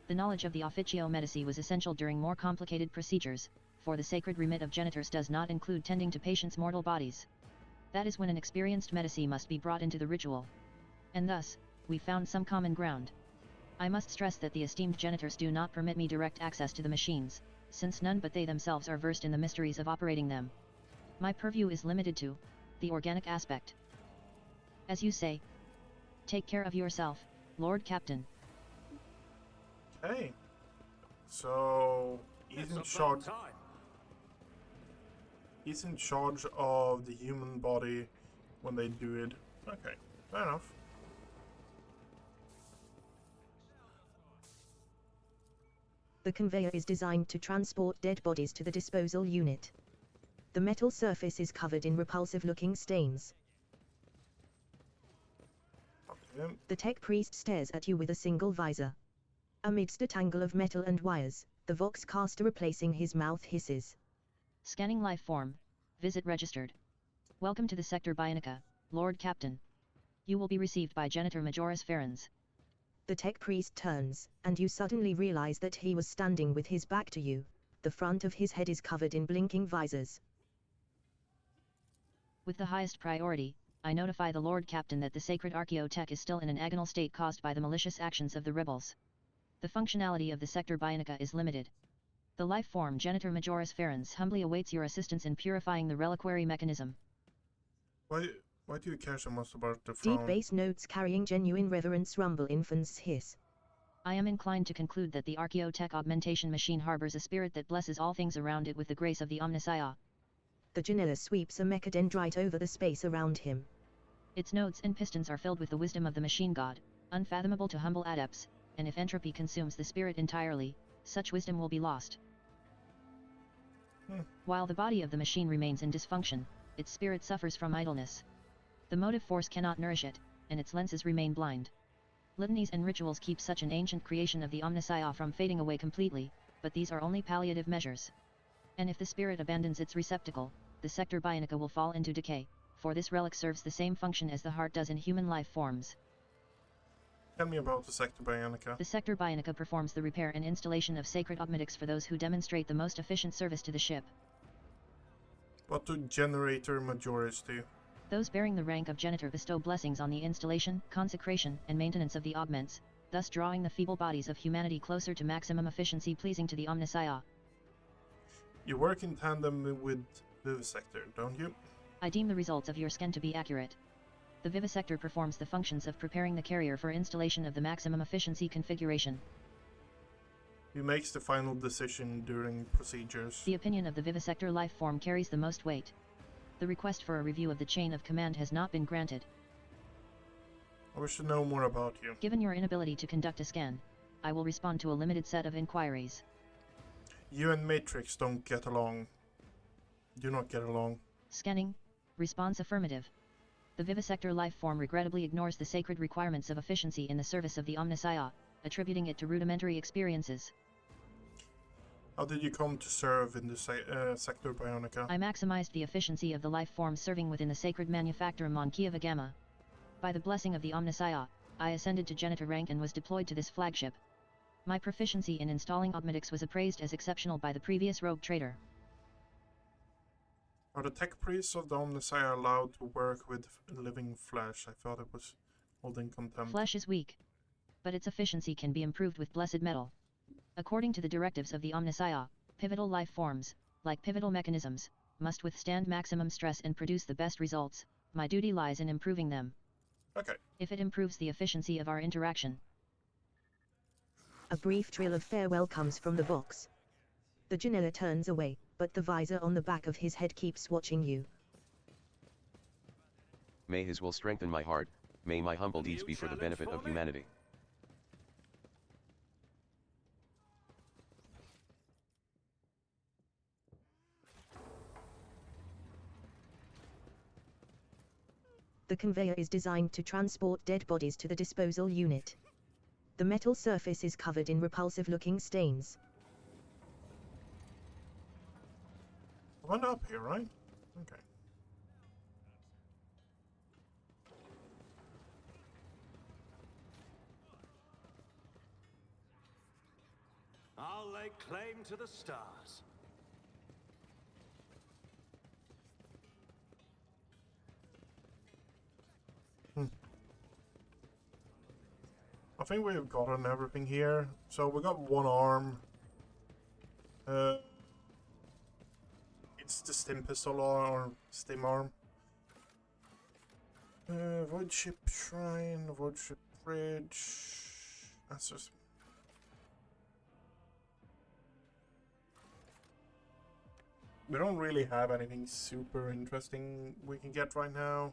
The knowledge of the Officio Medici was essential during more complicated procedures, for the sacred remit of janitors does not include tending to patients' mortal bodies. That is when an experienced Medici must be brought into the ritual. And thus, we found some common ground. I must stress that the esteemed janitors do not permit me direct access to the machines, since none but they themselves are versed in the mysteries of operating them. My purview is limited to the organic aspect. As you say, take care of yourself, Lord Captain. Okay. So he's in charge. He's in charge of the human body when they do it. Okay, fair enough. The conveyor is designed to transport dead bodies to the disposal unit. The metal surface is covered in repulsive-looking stains. Okay. The tech priest stares at you with a single visor. Amidst a tangle of metal and wires, the Voxcaster replacing his mouth hisses. Scanning life form. Visit registered. Welcome to the Sector Bionica, Lord Captain. You will be received by Janitor Majoris Ferens. The tech priest turns, and you suddenly realize that he was standing with his back to you. The front of his head is covered in blinking visors. With the highest priority, I notify the Lord Captain that the sacred Archaeotech is still in an agonal state caused by the malicious actions of the rebels. The functionality of the Sector Bionica is limited. The life form Janitor Majoris Ferens humbly awaits your assistance in purifying the reliquary mechanism. Why do you care so much about the Deep front? bass notes carrying genuine reverence rumble infants hiss. I am inclined to conclude that the Archaeotech augmentation machine harbors a spirit that blesses all things around it with the grace of the Omnissiah. The Janilla sweeps a mechadendrite over the space around him. Its nodes and pistons are filled with the wisdom of the machine god, unfathomable to humble adepts, and if entropy consumes the spirit entirely, such wisdom will be lost. While the body of the machine remains in dysfunction, its spirit suffers from idleness. The motive force cannot nourish it, and its lenses remain blind. Litanies and rituals keep such an ancient creation of the Omnissiah from fading away completely, but these are only palliative measures. And if the spirit abandons its receptacle, the Sector Bionica will fall into decay. for this relic serves the same function as the heart does in human life forms. Tell me about the Sector Bionica. The Sector Bionica performs the repair and installation of sacred obmedics for those who demonstrate the most efficient service to the ship. What do Generator Majores do? Those bearing the rank of Genitor bestow blessings on the installation, consecration, and maintenance of the augments, thus drawing the feeble bodies of humanity closer to maximum efficiency pleasing to the Omnissiah. You work in tandem with Vivisector, don't you? I deem the results of your scan to be accurate. The Vivisector performs the functions of preparing the carrier for installation of the maximum efficiency configuration. Who makes the final decision during procedures? The opinion of the Vivisector life form carries the most weight. The request for a review of the chain of command has not been granted. I wish to know more about you. Given your inability to conduct a scan, I will respond to a limited set of inquiries. You and Matrix don't get along. Do not get along. Scanning. Response affirmative. The Vivisector life form regrettably ignores the sacred requirements of efficiency in the service of the Omnissiah, attributing it to rudimentary experiences. How did you come to serve in the Sector Bionica? I maximized the efficiency of the life form serving within the sacred manufactorum on Kieva Gamma. By the blessing of the Omnissiah, I ascended to Genitor rank and was deployed to this flagship. My proficiency in installing obmedics was appraised as exceptional by the previous rogue trader. Are the tech priests of the Omnissiah allowed to work with living flesh? I thought it was holding contempt. Flesh is weak, but its efficiency can be improved with blessed metal. According to the directives of the Omnissiah, pivotal life forms, like pivotal mechanisms, must withstand maximum stress and produce the best results. My duty lies in improving them. Okay. If it improves the efficiency of our interaction. A brief trill of farewell comes from the box. The Janela turns away, but the visor on the back of his head keeps watching you. May his will strengthen my heart, may my humble deeds be for the benefit of humanity. The conveyor is designed to transport dead bodies to the disposal unit. The metal surface is covered in repulsive-looking stains. I went up here, right? Okay. I'll lay claim to the stars. I think we've gotten everything here. So we got one arm. It's the stim pistol or stim arm. Void ship shrine, void ship bridge. That's just. We don't really have anything super interesting we can get right now.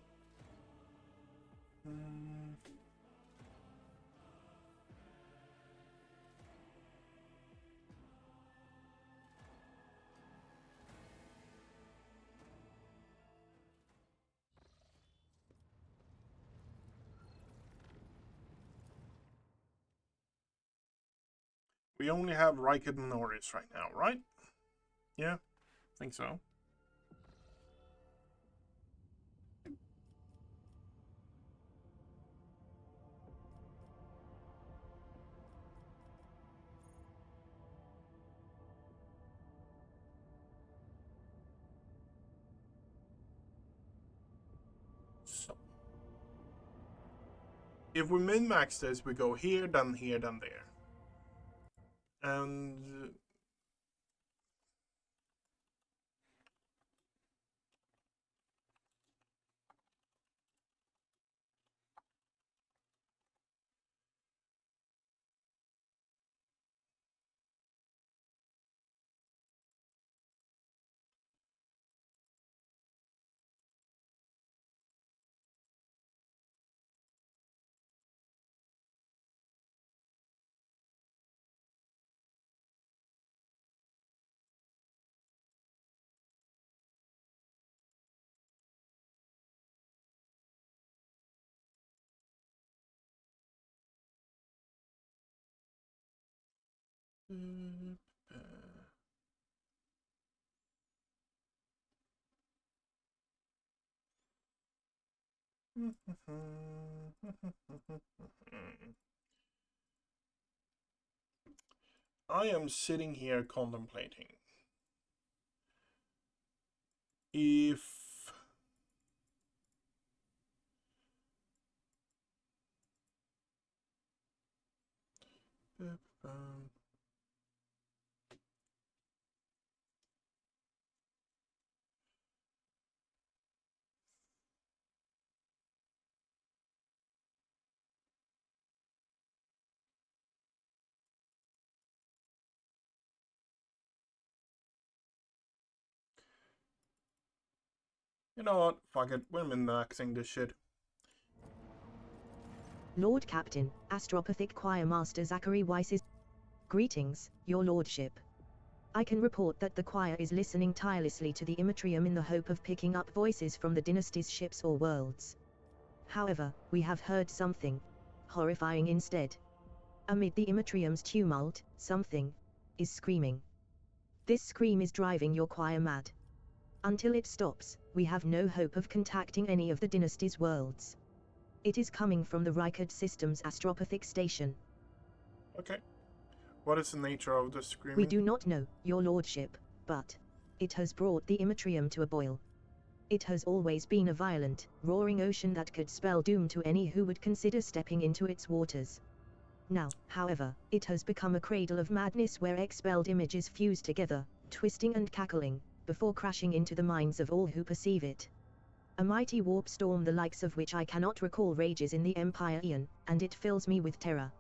We only have Rykid and Norris right now, right? Yeah, I think so. So, if we min-max this, we go here, then here, then there. And I am sitting here contemplating if you know what? Fuck it. We're min-maxing this shit. Lord Captain, Astropathic Choir Master Zachary Weiss is... Greetings, your lordship. I can report that the choir is listening tirelessly to the Immatrium in the hope of picking up voices from the dynasty's ships or worlds. However, we have heard something horrifying instead. Amid the Immatrium's tumult, something is screaming. This scream is driving your choir mad. Until it stops, we have no hope of contacting any of the dynasty's worlds. It is coming from the Rykard System's astropathic station. Okay. What is the nature of the screaming? We do not know, your lordship, but it has brought the Immatrium to a boil. It has always been a violent, roaring ocean that could spell doom to any who would consider stepping into its waters. Now, however, it has become a cradle of madness where expelled images fuse together, twisting and cackling, before crashing into the minds of all who perceive it. A mighty warp storm the likes of which I cannot recall rages in the Empire Eon, and it fills me with terror.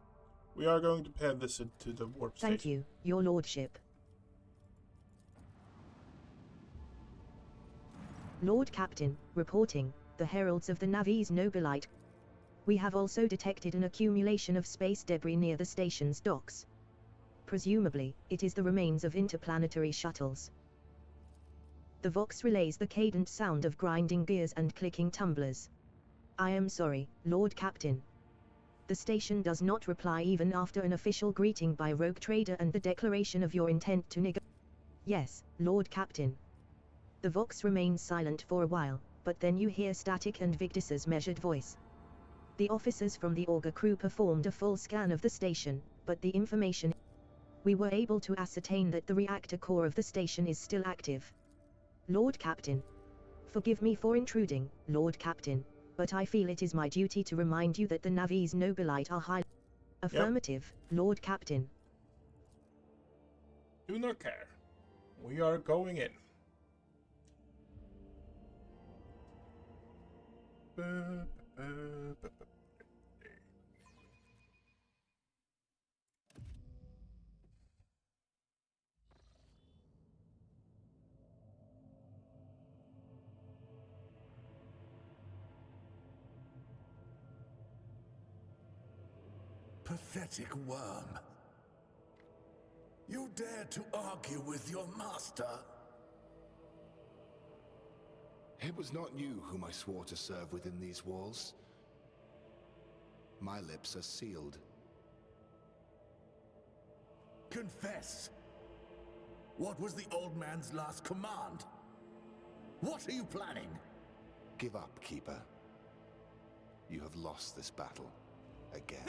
We are going to pay a visit to the warp station. Thank you, your lordship. Lord Captain, reporting, the heralds of the Navi's Nobilite. We have also detected an accumulation of space debris near the station's docks. Presumably, it is the remains of interplanetary shuttles. The Vox relays the cadent sound of grinding gears and clicking tumblers. I am sorry, Lord Captain. The station does not reply even after an official greeting by Rogue Trader and the declaration of your intent to negotiate. Yes, Lord Captain. The Vox remains silent for a while, but then you hear static and Victus's measured voice. The officers from the Augur crew performed a full scan of the station, but the information... We were able to ascertain that the reactor core of the station is still active. Lord Captain. Forgive me for intruding, Lord Captain, but I feel it is my duty to remind you that the Navi's Nobilite are high... Affirmative, Lord Captain. Do not care. We are going in. Pathetic worm. You dare to argue with your master? It was not you whom I swore to serve within these walls. My lips are sealed. Confess! What was the old man's last command? What are you planning? Give up, Keeper. You have lost this battle. Again.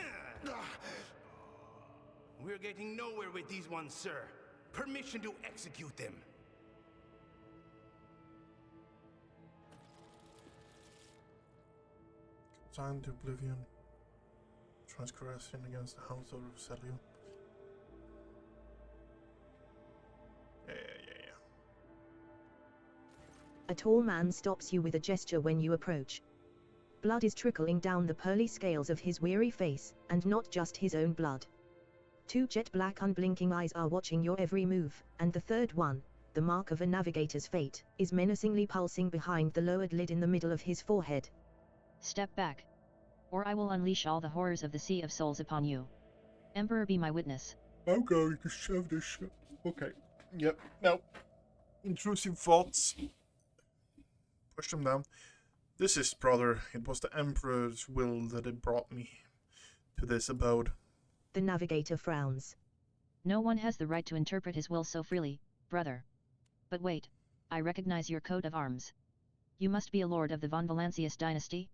We're getting nowhere with these ones, sir. Permission to execute them. Signed to oblivion. Transgression against the house of Celio. Yeah. A tall man stops you with a gesture when you approach. Blood is trickling down the pearly scales of his weary face, and not just his own blood. Two jet-black unblinking eyes are watching your every move, and the third one, the mark of a navigator's fate, is menacingly pulsing behind the lowered lid in the middle of his forehead. Step back. Or I will unleash all the horrors of the Sea of Souls upon you. Emperor, be my witness. I'm going to shove this shit. Okay. Yep. No. Intrusive thoughts. Push them down. This is, brother, it was the Emperor's will that it brought me to this abode. The navigator frowns. No one has the right to interpret his will so freely, brother. But wait, I recognize your coat of arms. You must be a lord of the von Valancius dynasty?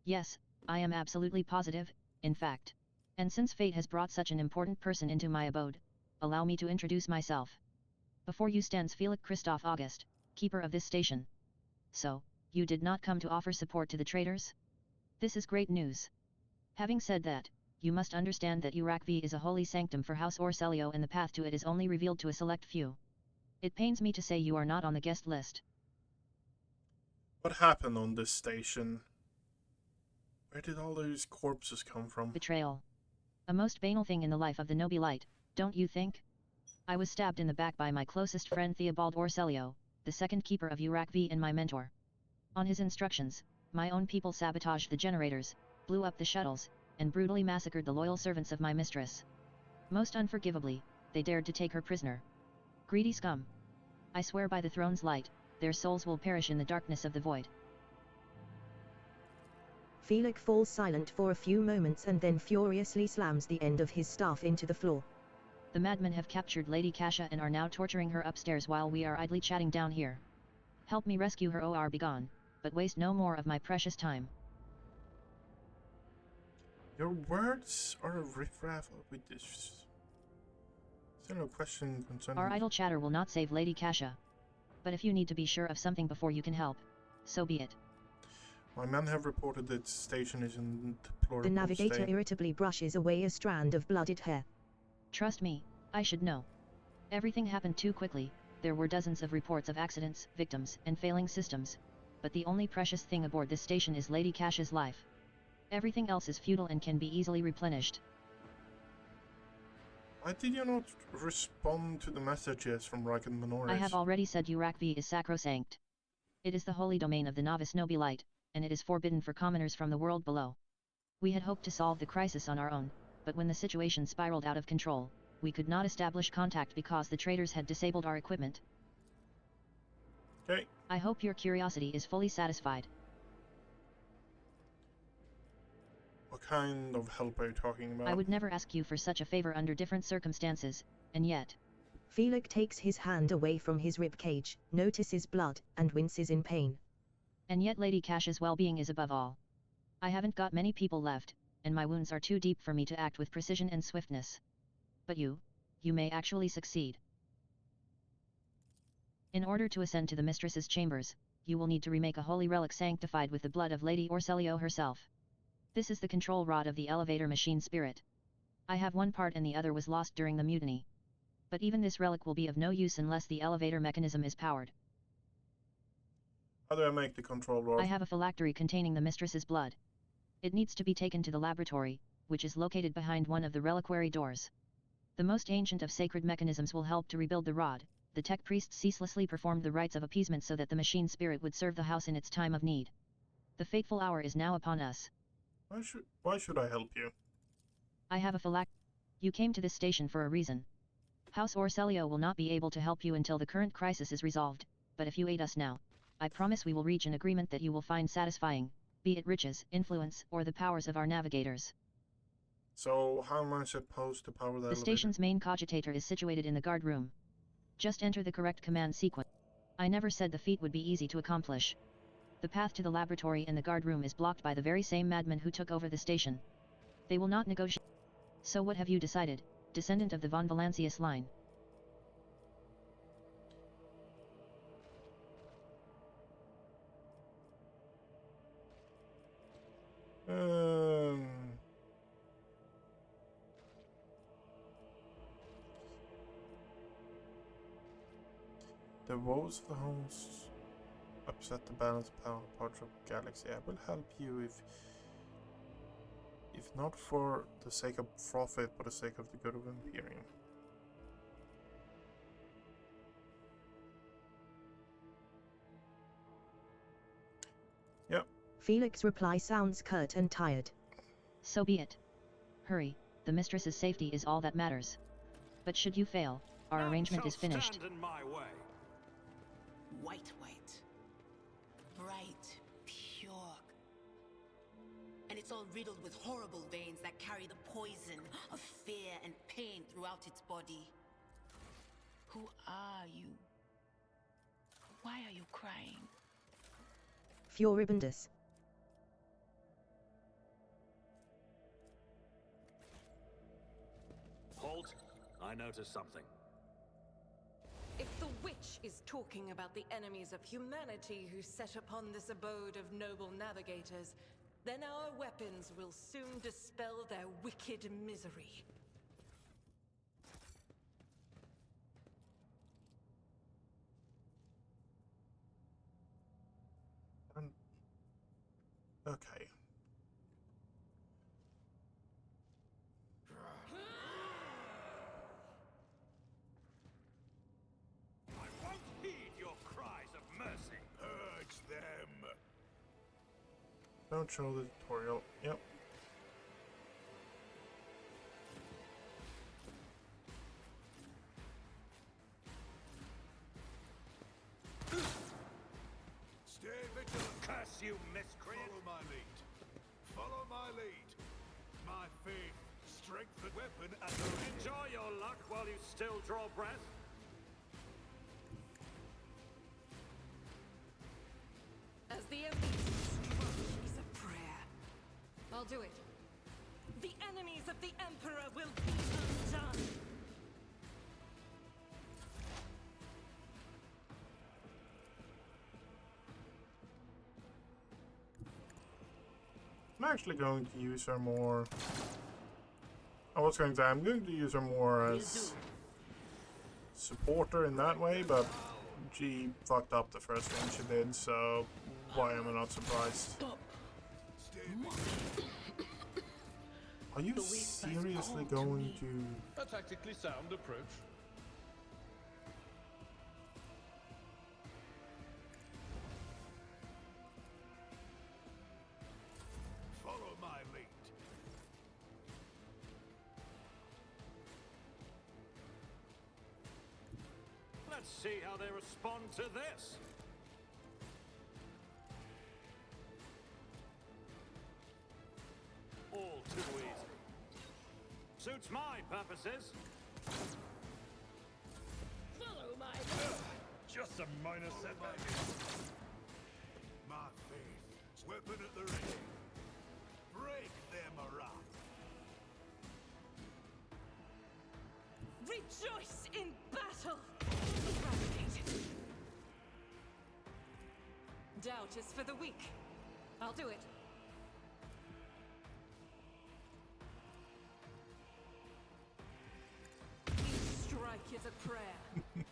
Yes, I am absolutely positive, in fact. And since fate has brought such an important person into my abode, allow me to introduce myself. Before you stands Felix Christoph August, keeper of this station. So, you did not come to offer support to the traitors? This is great news. Having said that, you must understand that Urakvi is a holy sanctum for House Orselio and the path to it is only revealed to a select few. It pains me to say you are not on the guest list. What happened on this station? Where did all those corpses come from? Betrayal. A most banal thing in the life of the Nobilite, don't you think? I was stabbed in the back by my closest friend Theobald Orselio, the second keeper of Urakvi and my mentor. On his instructions, my own people sabotaged the generators, blew up the shuttles, and brutally massacred the loyal servants of my mistress. Most unforgivably, they dared to take her prisoner. Greedy scum. I swear by the throne's light, their souls will perish in the darkness of the void. Felix falls silent for a few moments and then furiously slams the end of his staff into the floor. The madmen have captured Lady Kasha and are now torturing her upstairs while we are idly chatting down here. Help me rescue her or be gone, but waste no more of my precious time. Your words are a riffraff with this. Is there no question concerning... Our idle chatter will not save Lady Kasha. But if you need to be sure of something before you can help, so be it. My men have reported that the station is in deplorable The navigator state. irritably brushes away a strand of blooded hair. Trust me, I should know. Everything happened too quickly, there were dozens of reports of accidents, victims, and failing systems. But the only precious thing aboard this station is Lady Kasha's life. Everything else is futile and can be easily replenished. Why did you not respond to the messages from Reich and Menoris? I have already said Urakvi is sacrosanct. It is the holy domain of the novice Nobilite, and it is forbidden for commoners from the world below. We had hoped to solve the crisis on our own, but when the situation spiraled out of control, we could not establish contact because the traitors had disabled our equipment. Okay. I hope your curiosity is fully satisfied. What kind of help are you talking about? I would never ask you for such a favor under different circumstances, and yet... Felix takes his hand away from his ribcage, notices blood, and winces in pain. And yet Lady Kasha's well-being is above all. I haven't got many people left, and my wounds are too deep for me to act with precision and swiftness. But you may actually succeed. In order to ascend to the mistress's chambers, you will need to remake a holy relic sanctified with the blood of Lady Orselio herself. This is the control rod of the elevator machine spirit. I have one part and the other was lost during the mutiny. But even this relic will be of no use unless the elevator mechanism is powered. How do I make the control rod? I have a phylactery containing the mistress's blood. It needs to be taken to the laboratory, which is located behind one of the reliquary doors. The most ancient of sacred mechanisms will help to rebuild the rod. The tech priests ceaselessly performed the rites of appeasement so that the machine spirit would serve the house in its time of need. The fateful hour is now upon us. Why should I help you? I have a phylactery. You came to this station for a reason. House Orselio will not be able to help you until the current crisis is resolved, but if you aid us now, I promise we will reach an agreement that you will find satisfying, be it riches, influence, or the powers of our navigators. So, how am I supposed to power the elevator? The station's main cogitator is situated in the guard room. Just enter the correct command sequence. I never said the feat would be easy to accomplish. The path to the laboratory and the guard room is blocked by the very same madmen who took over the station. They will not negotiate. So what have you decided, descendant of the von Valancius line? The woes of the homes upset the balance of power parts of the galaxy. I will help you if not for the sake of profit, but the sake of the good of Imperium. Yep. Felix's reply sounds curt and tired. So be it. Hurry, the mistress's safety is all that matters. But should you fail, our arrangement is finished. Stand in my way. White, bright, pure. And it's all riddled with horrible veins that carry the poison of fear and pain throughout its body. Who are you? Why are you crying? Furibundus. I noticed something. If the witch is talking about the enemies of humanity who set upon this abode of noble navigators, then our weapons will soon dispel their wicked misery. Okay. I won't heed your cries of mercy. Purge them. Don't show the tutorial. Yep. Stay vigilant. Curse you, miscreant! Follow my lead. Follow my lead. My faith, strength, and weapon at the Enjoy your luck while you still draw breath. As the enemies is a prayer. I'll do it. The enemies of the Emperor will be undone. I'm actually going to use her more. I was going to say I'm going to use her more as supporter in that way, but she fucked up the first thing she did, so why am I not surprised? Are you seriously going to... A tactically sound approach. Follow my lead. Let's see how they respond to this. All too easy. Suits my purposes. Follow my Just a minor setback. My faith, weapon at the ready. Break them around. Rejoice in battle! Eradicated. Doubt is for the weak. I'll do it. Each strike is a prayer.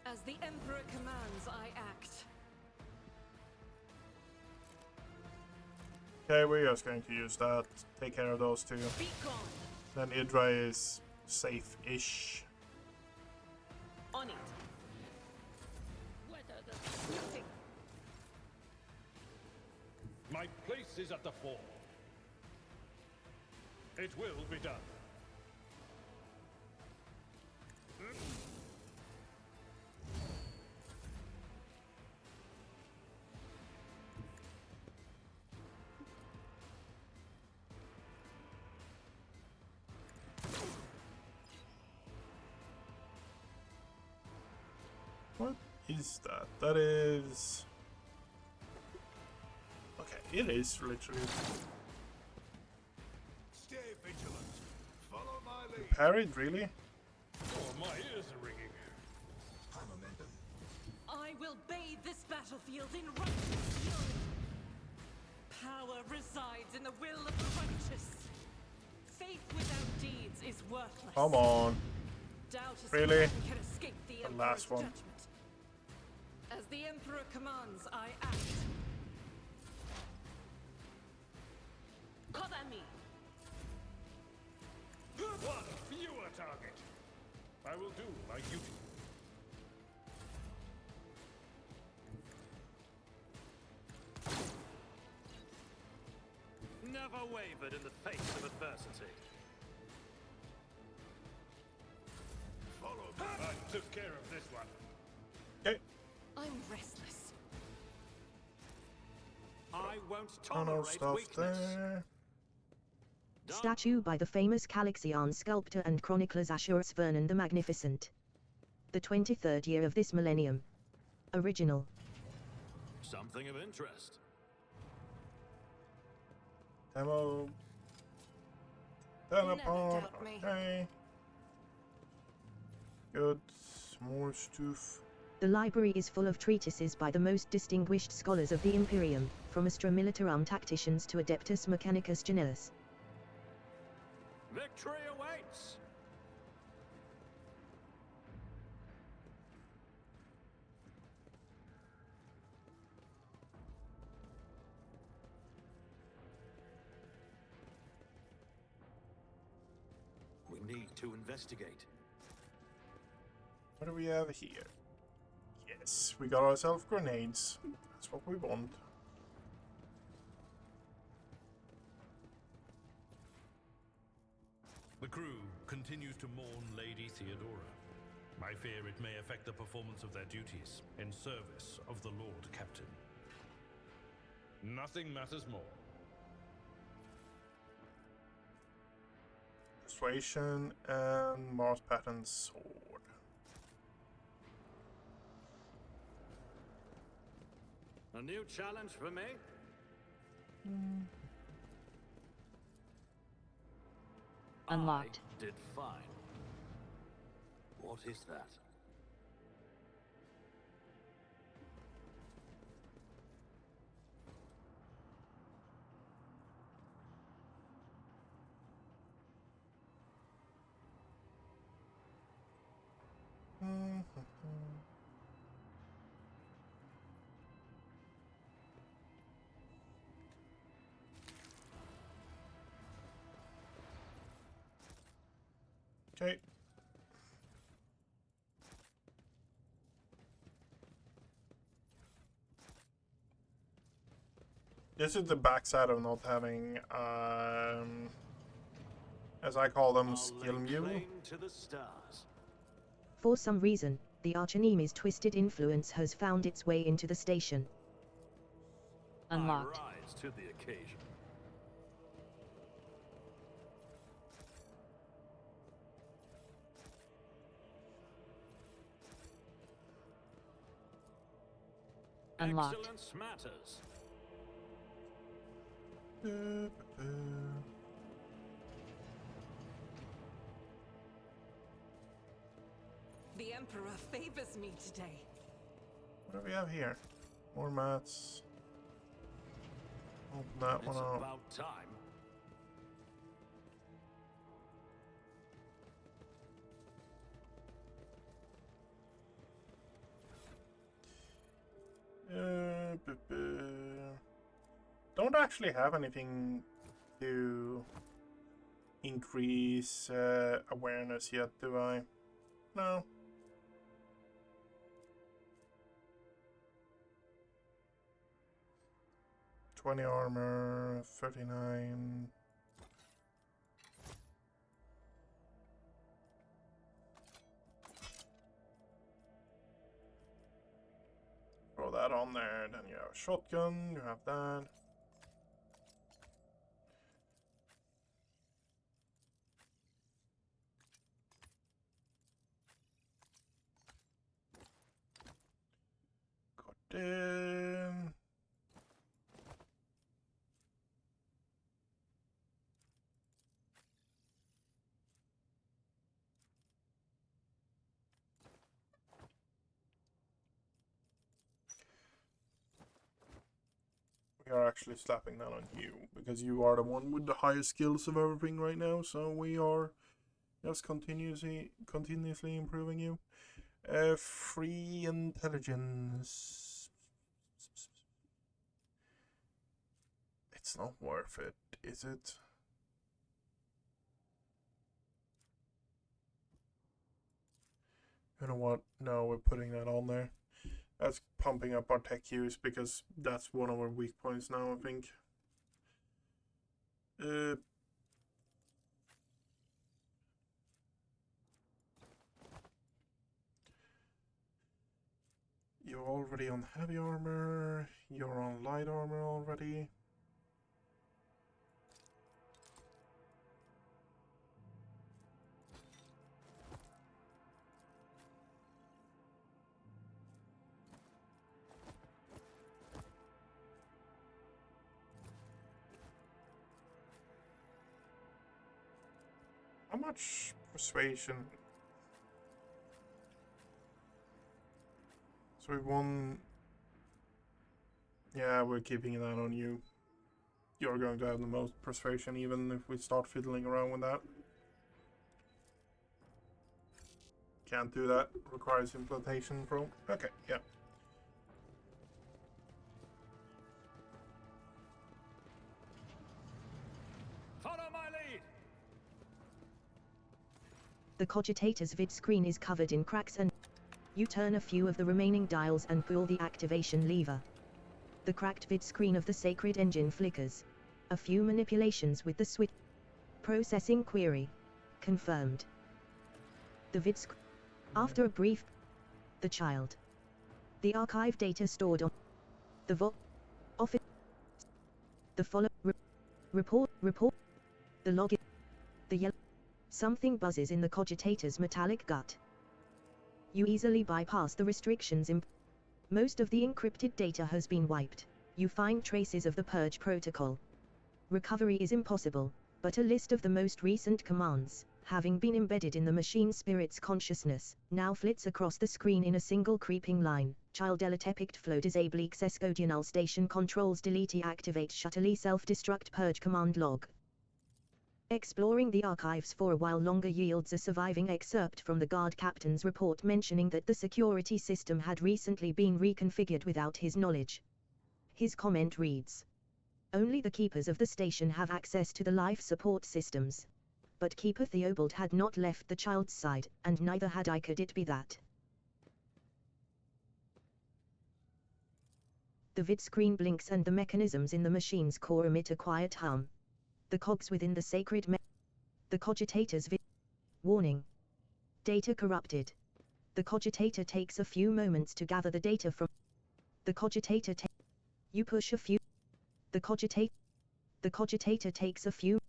As the Emperor commands, I act. Okay, we're just going to use that. Take care of those two. Be gone. Then Idra is safe-ish. On it. Weather the shooting. My place is at the fore. It will be done. What is that? That is... Okay, it is literally... Stay vigilant. Follow my lead. Parried, really? Oh, my ears are ringing. High momentum. I will bathe this battlefield in righteous fury. Power resides in the will of the righteous. Faith without deeds is worthless. Come on. Doubt is Really? none can escape the The Emperor's last one. judgment. As the Emperor commands, I act. Cover me. One fewer target. I will do my duty. Never wavered in the face of adversity. Follow me. I took care of this one. Okay. I'm restless. I won't Oh no, tolerate stuff weakness. there. Statue by the famous Calixian sculptor and chronicler Ashurus Vernon the Magnificent. The 23rd year of this millennium. Original. Something of interest. Demo. Teleport. doubt me. Okay. Good. More stuff. The library is full of treatises by the most distinguished scholars of the Imperium, from Astra Militarum tacticians to Adeptus Mechanicus Genius. Victory awaits! We need to investigate. What do we have here? Yes, we got ourselves grenades. That's what we want. The crew continues to mourn Lady Theodora. I fear it may affect the performance of their duties in service of the Lord Captain. Nothing matters more. Persuasion and Mars Pattern Sword. A new challenge for me? Unlocked. I did fine. What is that? Okay. This is the backside of not having, as I call them, skill mule. To the stars. For some reason, the archenemy's twisted influence has found its way into the station. Unlocked. I rise to the occasion. Unlocked. Excellence matters. The Emperor favors me today. What do we have here? More mats. Open that one It's up. about time. Don't actually have anything to increase awareness yet, do I? No. $20 armor, 39. Throw that on there, then you have a shotgun, you have that. Got in. We are actually slapping that on you, because you are the one with the highest skills of everything right now, so we are just continuously improving you. Free intelligence. It's not worth it, is it? You know what? No, we're putting that on there. That's pumping up our tech use, because that's one of our weak points now, I think. You're already on heavy armor. You're on light armor already. How much persuasion? So we won. Yeah, we're keeping that on you. You're going to have the most persuasion even if we start fiddling around with that. Can't do that. Requires implementation from. Okay, yeah. Follow my lead. The cogitator's vid screen is covered in cracks and you turn a few of the remaining dials and pull the activation lever. The cracked vid screen of the sacred engine flickers. A few manipulations with the switch. Processing query. Confirmed. The vid screen. After a brief. The child. The archive data stored on the office. The follow. Report. The login. The yellow. Something buzzes in the cogitator's metallic gut. You easily bypass the restrictions. Most of the encrypted data has been wiped. You find traces of the purge protocol. Recovery is impossible, but a list of the most recent commands, having been embedded in the machine spirit's consciousness, now flits across the screen in a single creeping line. Child Elitepict flow disable Excescodional station controls delete activate shuttle self-destruct purge command log. Exploring the archives for a while longer yields a surviving excerpt from the guard captain's report mentioning that the security system had recently been reconfigured without his knowledge. His comment reads, "Only the keepers of the station have access to the life support systems. But Keeper Theobald had not left the child's side, and neither had I. Could it be that?" The vid screen blinks and the mechanisms in the machine's core emit a quiet hum. The cogs within the sacred the cogitator's warning. Data corrupted. The cogitator takes a few moments to gather the data from the cogitator. You push a few. The cogitator takes a few.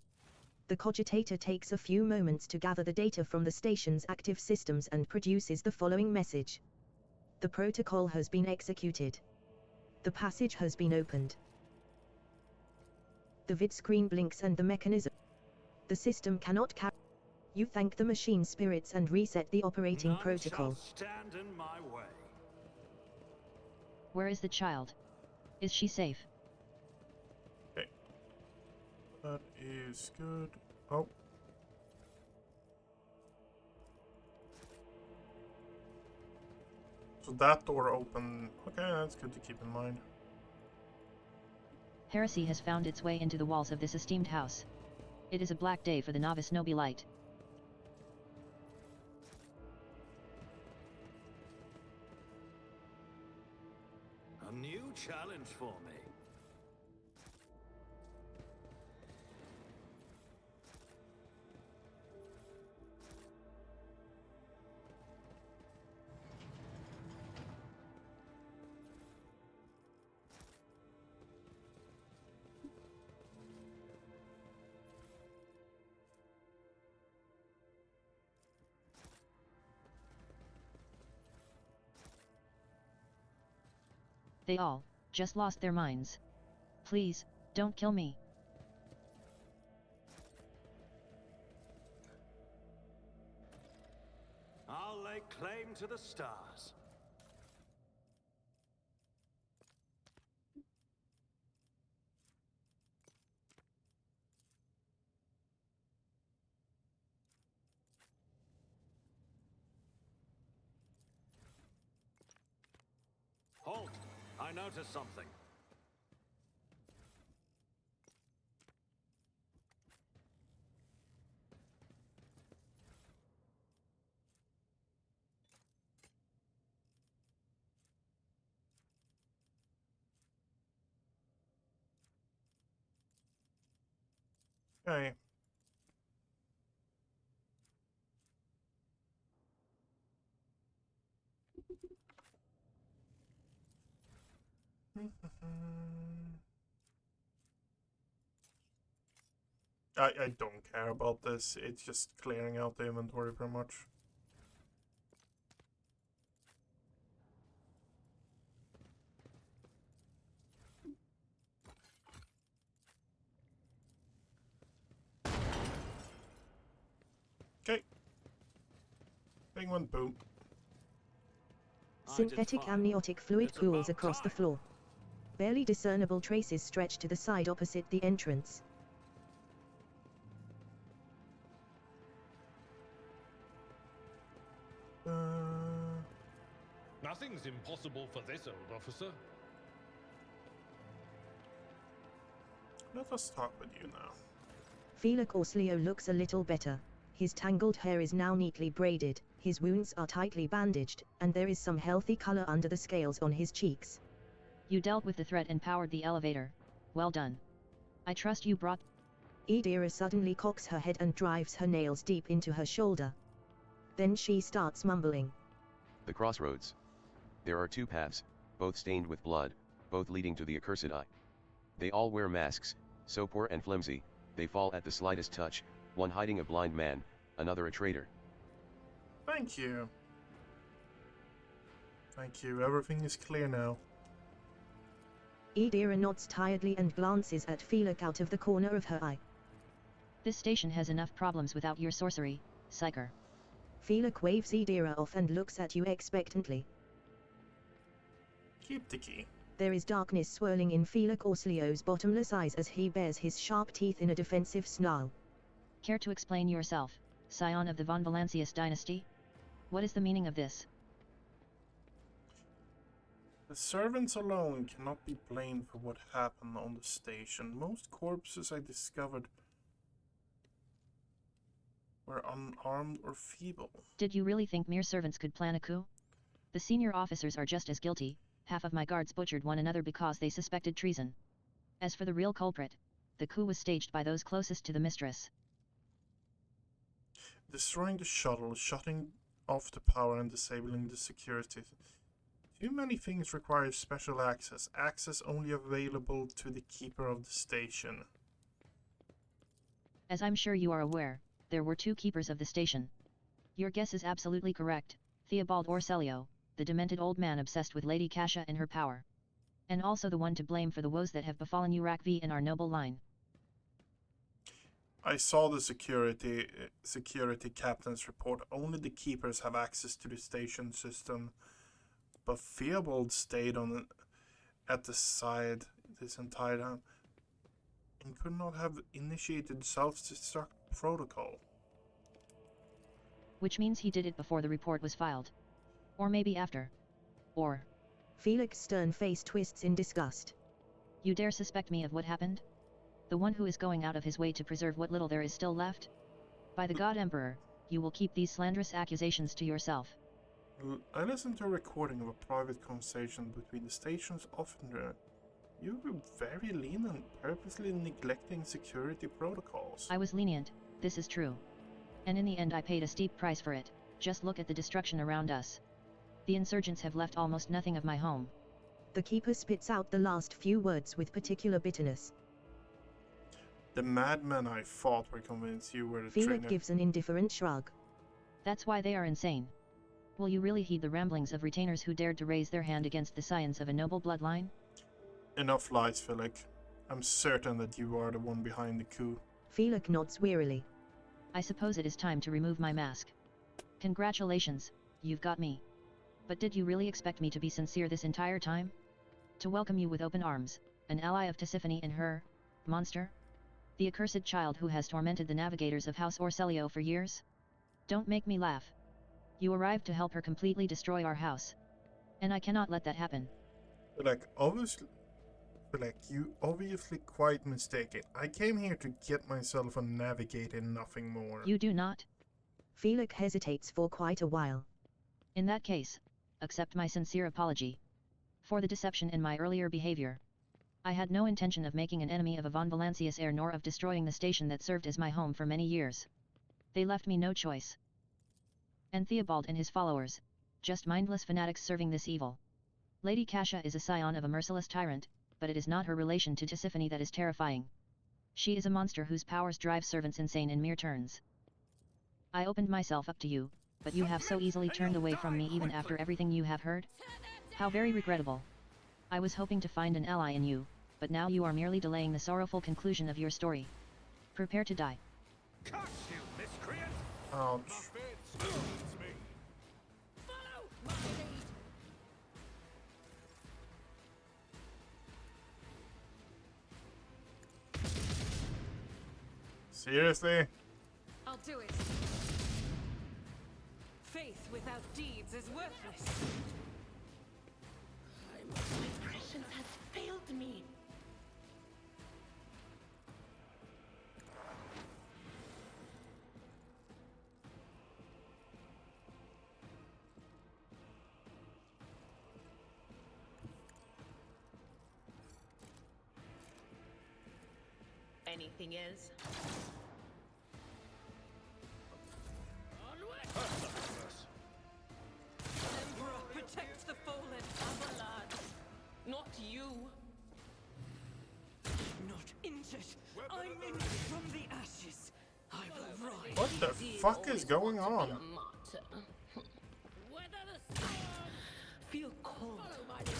The cogitator takes a few moments to gather the data from the station's active systems and produces the following message. The protocol has been executed. The passage has been opened. The vid screen blinks and the mechanism. The system cannot carry. You thank the machine spirits and reset the operating protocol. Stand in my way. Where is the child? Is she safe? Okay. That is good. Oh. So that door open. Okay, that's good to keep in mind. Heresy has found its way into the walls of this esteemed house. It is a black day for the novice Nobilite. A new challenge for me. They all just lost their minds. Please, don't kill me. I'll lay claim to the stars. Halt! I noticed something. Okay. I don't care about this. It's just clearing out the inventory pretty much. Okay. Big one, boom. Synthetic amniotic fluid pools across the floor. Barely discernible traces stretch to the side opposite the entrance. Nothing's impossible for this old officer. Let us talk with you now. Felix Orsleo looks a little better. His tangled hair is now neatly braided, his wounds are tightly bandaged, and there is some healthy color under the scales on his cheeks. You dealt with the threat and powered the elevator. Well done. I trust you brought... Idira suddenly cocks her head and drives her nails deep into her shoulder. Then she starts mumbling. The crossroads. There are two paths, both stained with blood, both leading to the accursed eye. They all wear masks, so poor and flimsy, they fall at the slightest touch, one hiding a blind man, another a traitor. Thank you. Thank you, everything is clear now. Idira nods tiredly and glances at Felix out of the corner of her eye. This station has enough problems without your sorcery, Psyker. Felix waves Idira off and looks at you expectantly. Keep the key. There is darkness swirling in Felix Orsleo's bottomless eyes as he bares his sharp teeth in a defensive snarl. Care to explain yourself, scion of the von Valancius dynasty? What is the meaning of this? The servants alone cannot be blamed for what happened on the station. Most corpses I discovered were unarmed or feeble. Did you really think mere servants could plan a coup? The senior officers are just as guilty. Half of my guards butchered one another because they suspected treason. As for the real culprit, the coup was staged by those closest to the mistress. Destroying the shuttle, shutting off the power and disabling the security. Too many things require special access. Access only available to the keeper of the station. As I'm sure you are aware, there were two keepers of the station. Your guess is absolutely correct, Theobald Orselio, the demented old man obsessed with Lady Kasia and her power. And also the one to blame for the woes that have befallen you Rakvi in our noble line. I saw the security captain's report. Only the keepers have access to the station system. But Theobald stayed at the side this entire time and could not have initiated self-destruct protocol. Which means he did it before the report was filed. Or maybe after. Or... Felix's stern face twists in disgust. You dare suspect me of what happened? The one who is going out of his way to preserve what little there is still left? By the God Emperor, you will keep these slanderous accusations to yourself. I listened to a recording of a private conversation between the station's officer. You were very lenient, purposely neglecting security protocols. I was lenient, this is true. And in the end I paid a steep price for it. Just look at the destruction around us. The insurgents have left almost nothing of my home. The keeper spits out the last few words with particular bitterness. The madmen I fought were convinced you were the Felix trainer. gives an indifferent shrug. That's why they are insane. Will you really heed the ramblings of retainers who dared to raise their hand against the scions of a noble bloodline? Enough lies, Felix. I'm certain that you are the one behind the coup. Felix nods wearily. I suppose it is time to remove my mask. Congratulations, you've got me. But did you really expect me to be sincere this entire time? To welcome you with open arms, an ally of Tisiphone and her monster? The accursed child who has tormented the navigators of House Orselio for years? Don't make me laugh. You arrived to help her completely destroy our house. And I cannot let that happen. You obviously quite mistaken. I came here to get myself a navigator and nothing more. You do not? Felix hesitates for quite a while. In that case, accept my sincere apology. For the deception in my earlier behavior. I had no intention of making an enemy of a von Valancius heir nor of destroying the station that served as my home for many years. They left me no choice. And Theobald and his followers, just mindless fanatics serving this evil. Lady Kasia is a scion of a merciless tyrant, but it is not her relation to Tisiphone that is terrifying. She is a monster whose powers drive servants insane in mere turns. I opened myself up to you, but you have so easily turned away from me even after everything you have heard? How very regrettable. I was hoping to find an ally in you, but now you are merely delaying the sorrowful conclusion of your story. Prepare to die. Curse you, miscreant! Ouch. Follow my lead! Seriously? I'll do it. Faith without deeds is worthless. My prescience has failed me. Anything else? Emperor, protect the fallen. Avalad, not you. Not injured. I'm in from the ashes. I will rise. What the fuck is going on? Weather the storm. Feel cold. Follow my lead.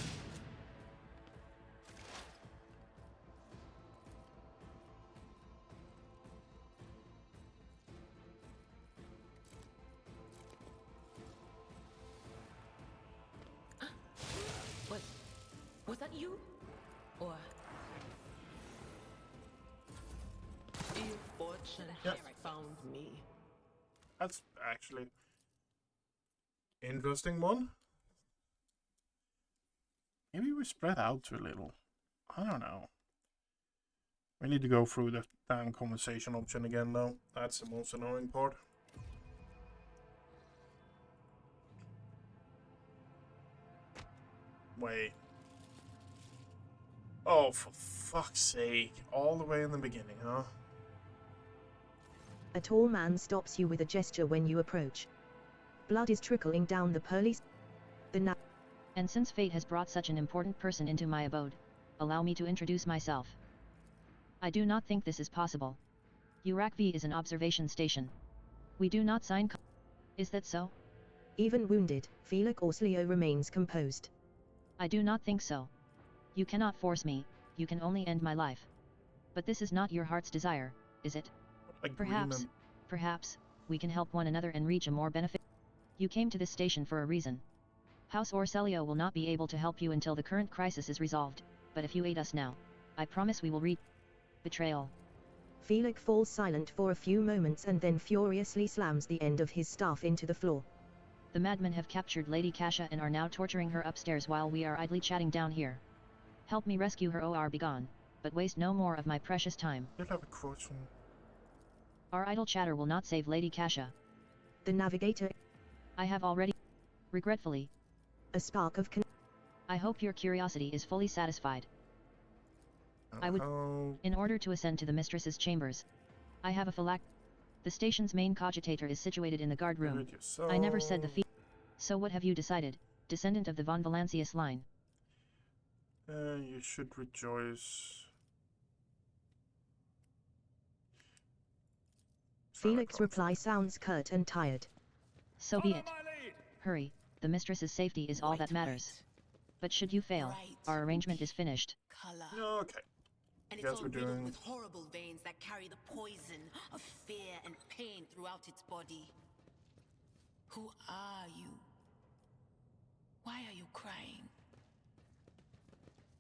Was that you? Or ill fortune has found me. That's actually interesting one. Maybe we spread out too little. I don't know. We need to go through the damn conversation option again though. That's the most annoying part. Wait. Oh, for fuck's sake. All the way in the beginning, huh? A tall man stops you with a gesture when you approach. Blood is trickling down the pearly. And since fate has brought such an important person into my abode, allow me to introduce myself. I do not think this is possible. Urak V is an observation station. We do not sign. Is that so? Even wounded, Felix Orslio remains composed. I do not think so. You cannot force me, you can only end my life. But this is not your heart's desire, is it? Perhaps, we can help one another and reach a more benefit. You came to this station for a reason. House Orselio will not be able to help you until the current crisis is resolved, but if you aid us now, I promise we will reach betrayal. Felix falls silent for a few moments and then furiously slams the end of his staff into the floor. The madmen have captured Lady Kasha and are now torturing her upstairs while we are idly chatting down here. Help me rescue her or be gone, but waste no more of my precious time. You'll have a question. Our idle chatter will not save Lady Kasha. The navigator. I have already. Regretfully. A spark of I hope your curiosity is fully satisfied. I would. In order to ascend to the mistress's chambers. I have a phylactery. The station's main cogitator is situated in the guard room. I never said the fee. So what have you decided, descendant of the von Valancius line? You should rejoice. Felix's reply sounds curt and tired. So be it. Hurry, the mistress's safety is all that matters. But should you fail, our arrangement is finished. Okay. And it's all riddled with horrible veins that carry the poison of fear and pain throughout its body. Who are you? Why are you crying?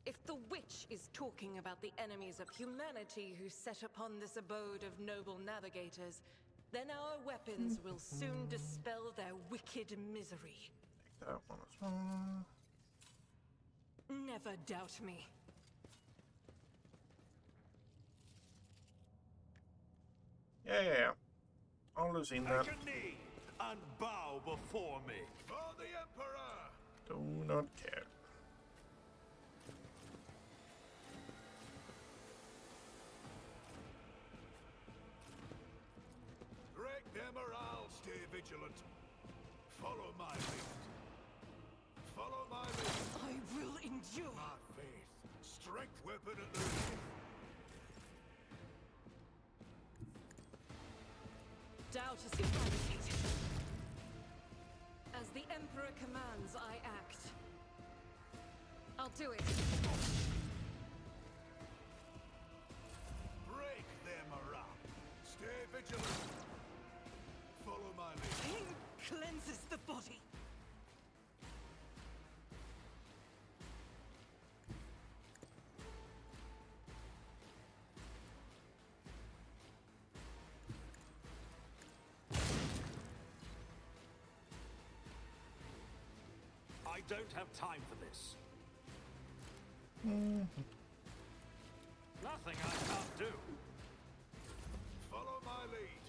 If the witch is talking about the enemies of humanity who set upon this abode of noble navigators, then our weapons will soon dispel their wicked misery. Take that one as well. Never doubt me. Yeah. I'll lose in that. Take a knee and bow before me. For the Emperor! Do not care. Break their morale, stay vigilant. Follow my lead. Follow my lead. I will endure. My faith. Strength weapon at the ready. Doubt is eradicated. As the Emperor commands, I act. I'll do it. Break their morale. Stay vigilant. Follow my lead. King cleanses the body. don't have time for this. Nothing I can't do. Follow my lead.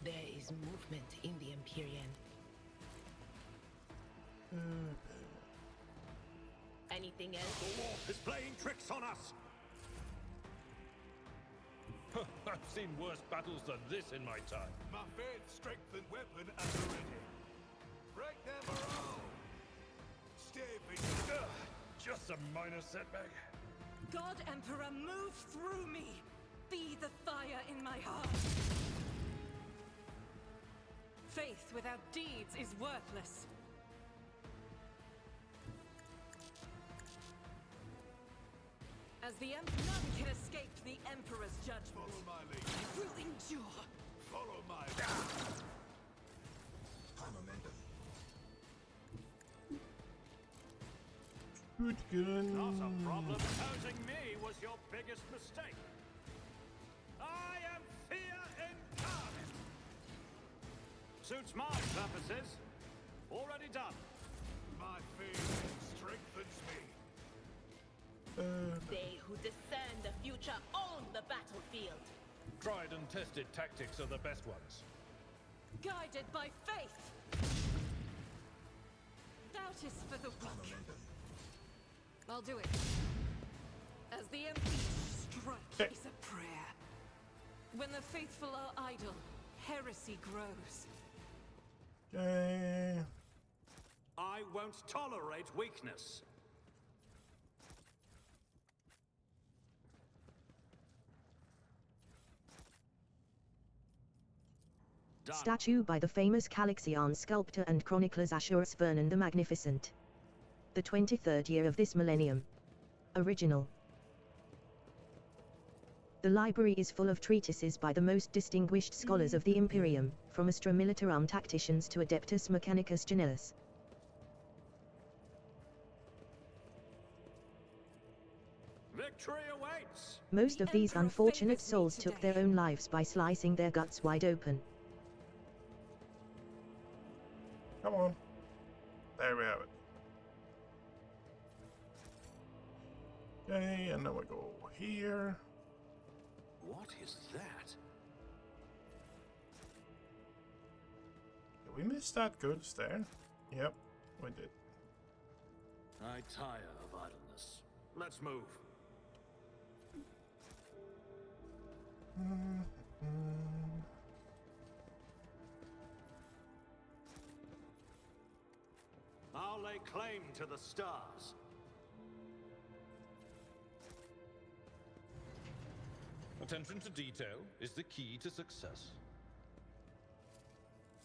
There is movement in the Empyrean. Anything else? The warp is playing tricks on us. I've seen worse battles than this in my time. My faith, strength, and weapon at the ready. Break their morale. Stay vigilant. Just a minor setback. God Emperor, move through me! Be the fire in my heart! Faith without deeds is worthless. As the none can escape the Emperor's judgment. Follow my lead. I will endure. Follow my lead. High momentum. Good gun. Not a problem. Opposing me was your biggest mistake. I am fear incarnate. Suits my purposes. Already done. My faith strengthens me. They who discern the future own the battlefield. Tried and tested tactics are the best ones. Guided by faith. Doubt is for the weak. I'll do it. As the empty strike is a prayer. When the faithful are idle, heresy grows. Okay. I won't tolerate weakness. Done. Statue by the famous Calixian sculptor and chronicler Ashurus Vernon the Magnificent. The 23rd year of this millennium. Original. The library is full of treatises by the most distinguished scholars of the Imperium, from Astra Militarum tacticians to Adeptus Mechanicus Genellus. Victory awaits. Most of these unfortunate souls took their own lives by slicing their guts wide open. Come on. There we have it. Okay, and then we go here. What is that? Did we miss that goods there? Yep, we did. I tire of idleness. Let's move. I'll lay claim to the stars. Attention to detail is the key to success.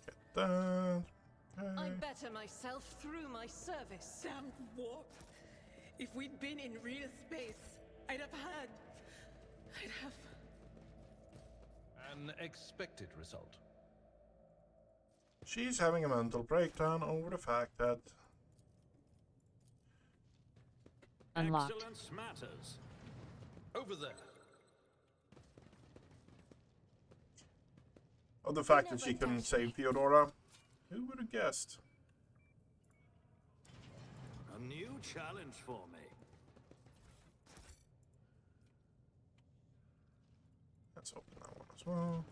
Get that. I better myself through my service. Damn warp. If we'd been in real space, I'd have. An expected result. She's having a mental breakdown over the fact that Unlocked. Excellence matters. Over there. of the fact that she couldn't save Theodora. Who would have guessed? A new challenge for me. Let's open that one as well.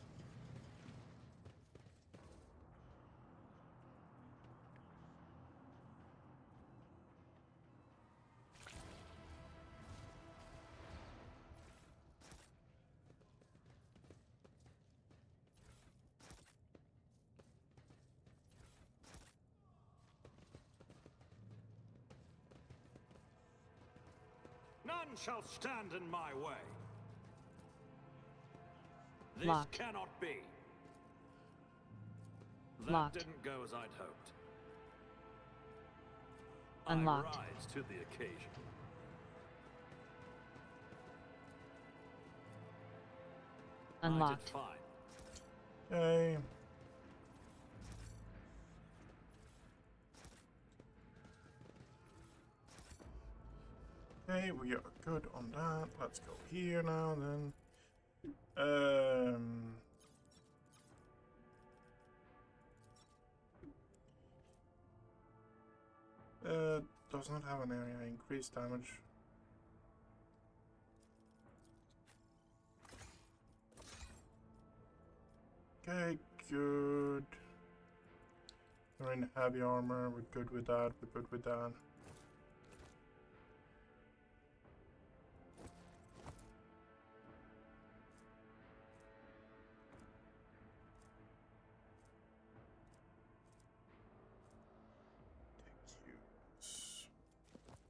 None shall stand in my way. This Locked. cannot be. That Locked. didn't go as I'd hoped. Unlocked. I rise to the occasion. Unlocked. I did fine. Okay. Okay, we are good on that. Let's go here now then. Does not have an area increased damage. Okay, good. We're in heavy armor, we're good with that, we're good with that.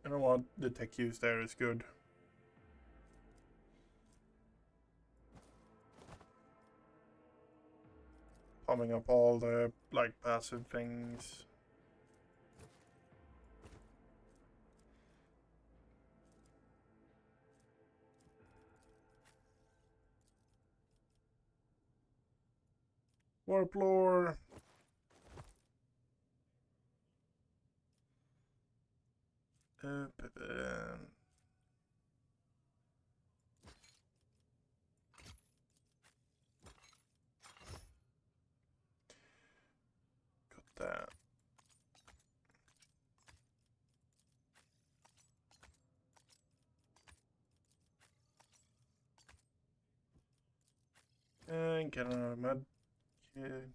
You know what? The tech use there is good. Pumping up all the like passive things. Warp lore. Got that. And get another med kit.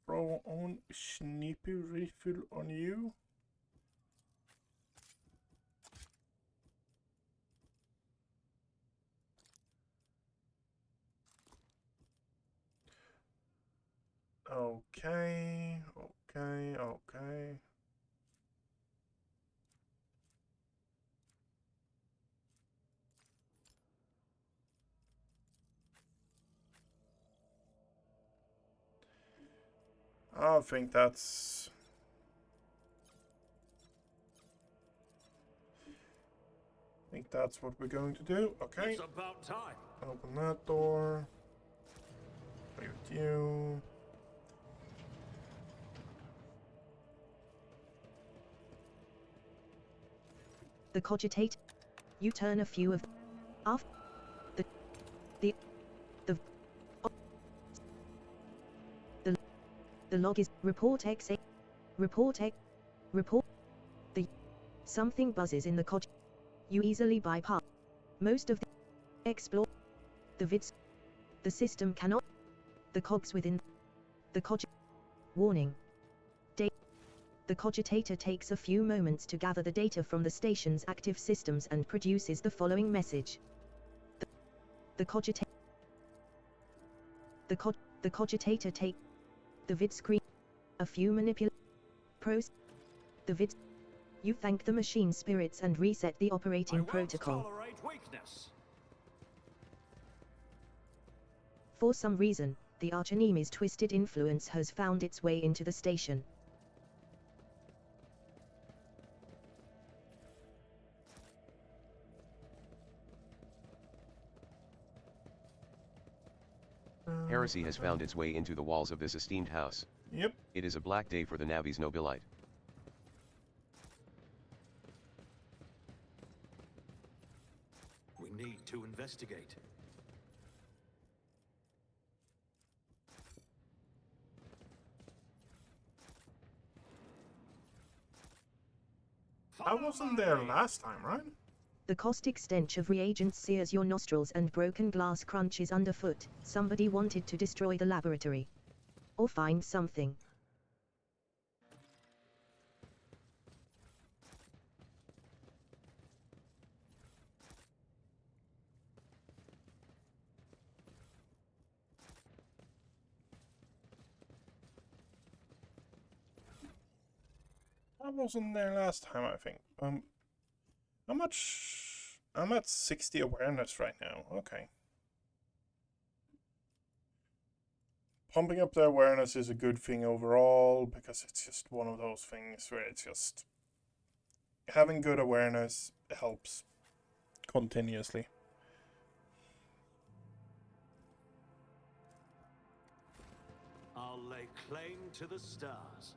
Throw on snippy refill on you. Okay, okay, okay. I think that's... I think that's what we're going to do. Okay. It's about time. Open that door. Play with you. The cogitate. You turn a few of after the the log is report XA report X report the something buzzes in the cog. You easily bypass most of the explore the vids. The system cannot the cogs within the cog warning. The cogitator takes a few moments to gather the data from the station's active systems and produces the following message. The cogitator take the vid screen. A few pros. The vid. You thank the machine spirits and reset the operating protocol. Tolerate weakness. For some reason, the archenemy's twisted influence has found its way into the station. Heresy has found its way into the walls of this esteemed house. Yep. It is a black day for the Navi's nobilite. We need to investigate. I wasn't there last time, right? The caustic stench of reagents sears your nostrils and broken glass crunches underfoot. Somebody wanted to destroy the laboratory. Or find something. I wasn't there last time, I think. How much? I'm at 60 awareness right now. Okay. Pumping up the awareness is a good thing overall, because it's just one of those things where it's just... Having good awareness helps continuously. I'll lay claim to the stars.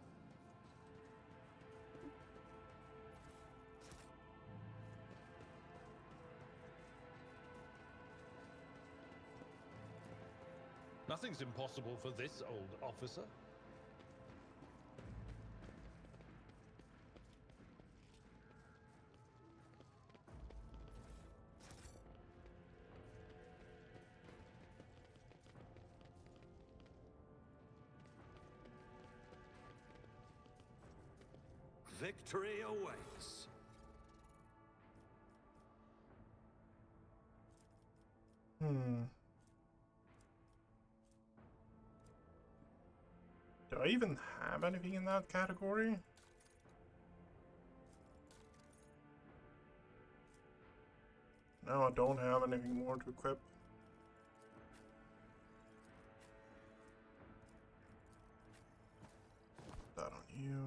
Nothing's impossible for this old officer. Victory awaits. Do I even have anything in that category? No, I don't have anything more to equip. Put that on you.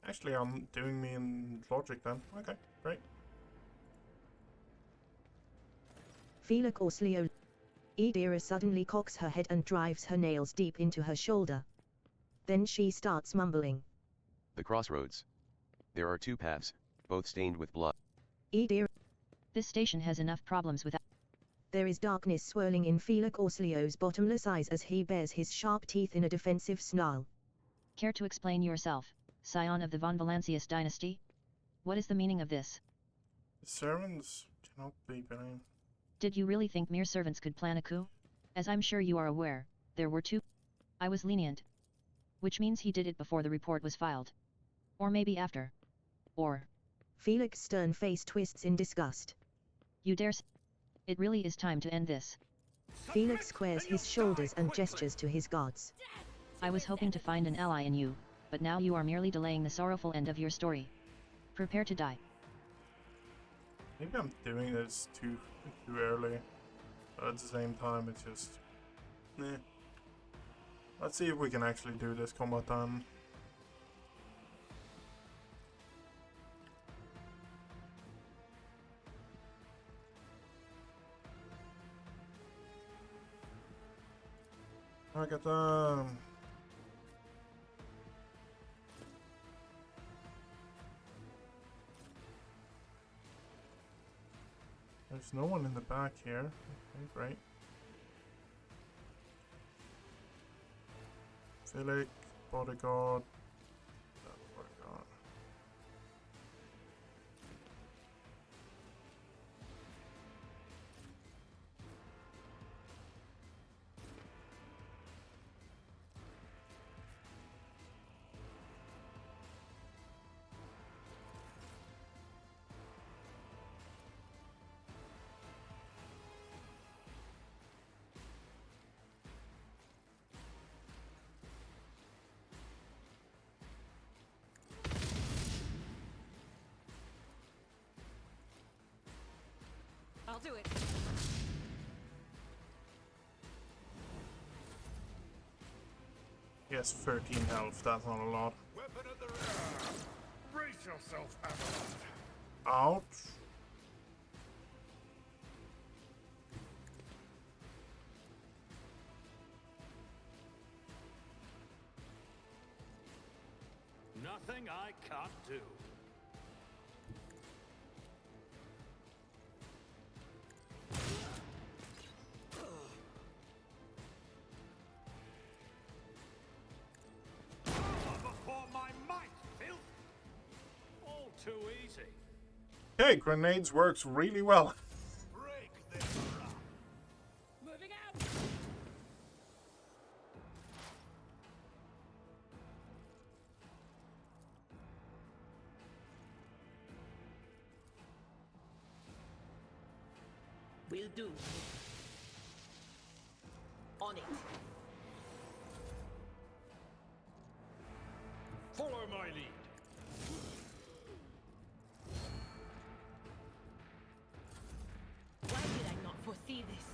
Actually, I'm doing me in logic then. Okay, great. Felix Orsleo. Idira suddenly cocks her head and drives her nails deep into her shoulder. Then she starts mumbling. The crossroads. There are two paths, both stained with blood. Idira. This station has enough problems without. There is darkness swirling in Felix Orsleo's bottomless eyes as he bares his sharp teeth in a defensive snarl. Care to explain yourself, scion of the von Valancius dynasty? What is the meaning of this? The servants cannot be believed. Did you really think mere servants could plan a coup? As I'm sure you are aware, there were two. I was lenient. Which means he did it before the report was filed. Or maybe after. Or. Felix's stern face twists in disgust. You dare say. It really is time to end this. Felix squares his shoulders and gestures to his guards. I was hoping to find an ally in you, but now you are merely delaying the sorrowful end of your story. Prepare to die. Maybe I'm doing this too early, but at the same time it's just... Meh. Let's see if we can actually do this combat then. I got them. There's no one in the back here. Okay, great. Felix, bodyguard. Bodyguard. I'll do it. He has 13 health, that's not a lot. Weapon at the rear. Brace yourself, Avalon. Ouch. Nothing I can't do. Before my might, filth. All too easy. Okay, grenades works really well. Break this up. Moving out. Will do. On it. Follow my lead. Why did I not foresee this?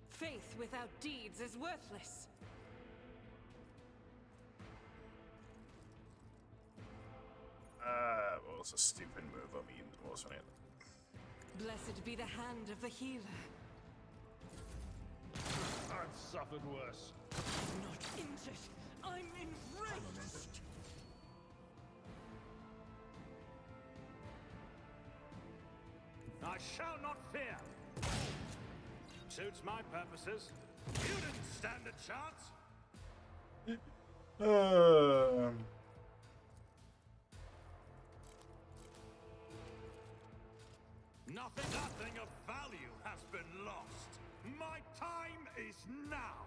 Faith without deeds is worthless. was a stupid move of me, wasn't it? Blessed be the hand of the healer. I've suffered worse. Not injured. I'm enraged. I shall not fear. Suits my purposes. You didn't stand a chance. Nothing of value has been lost. My time is now.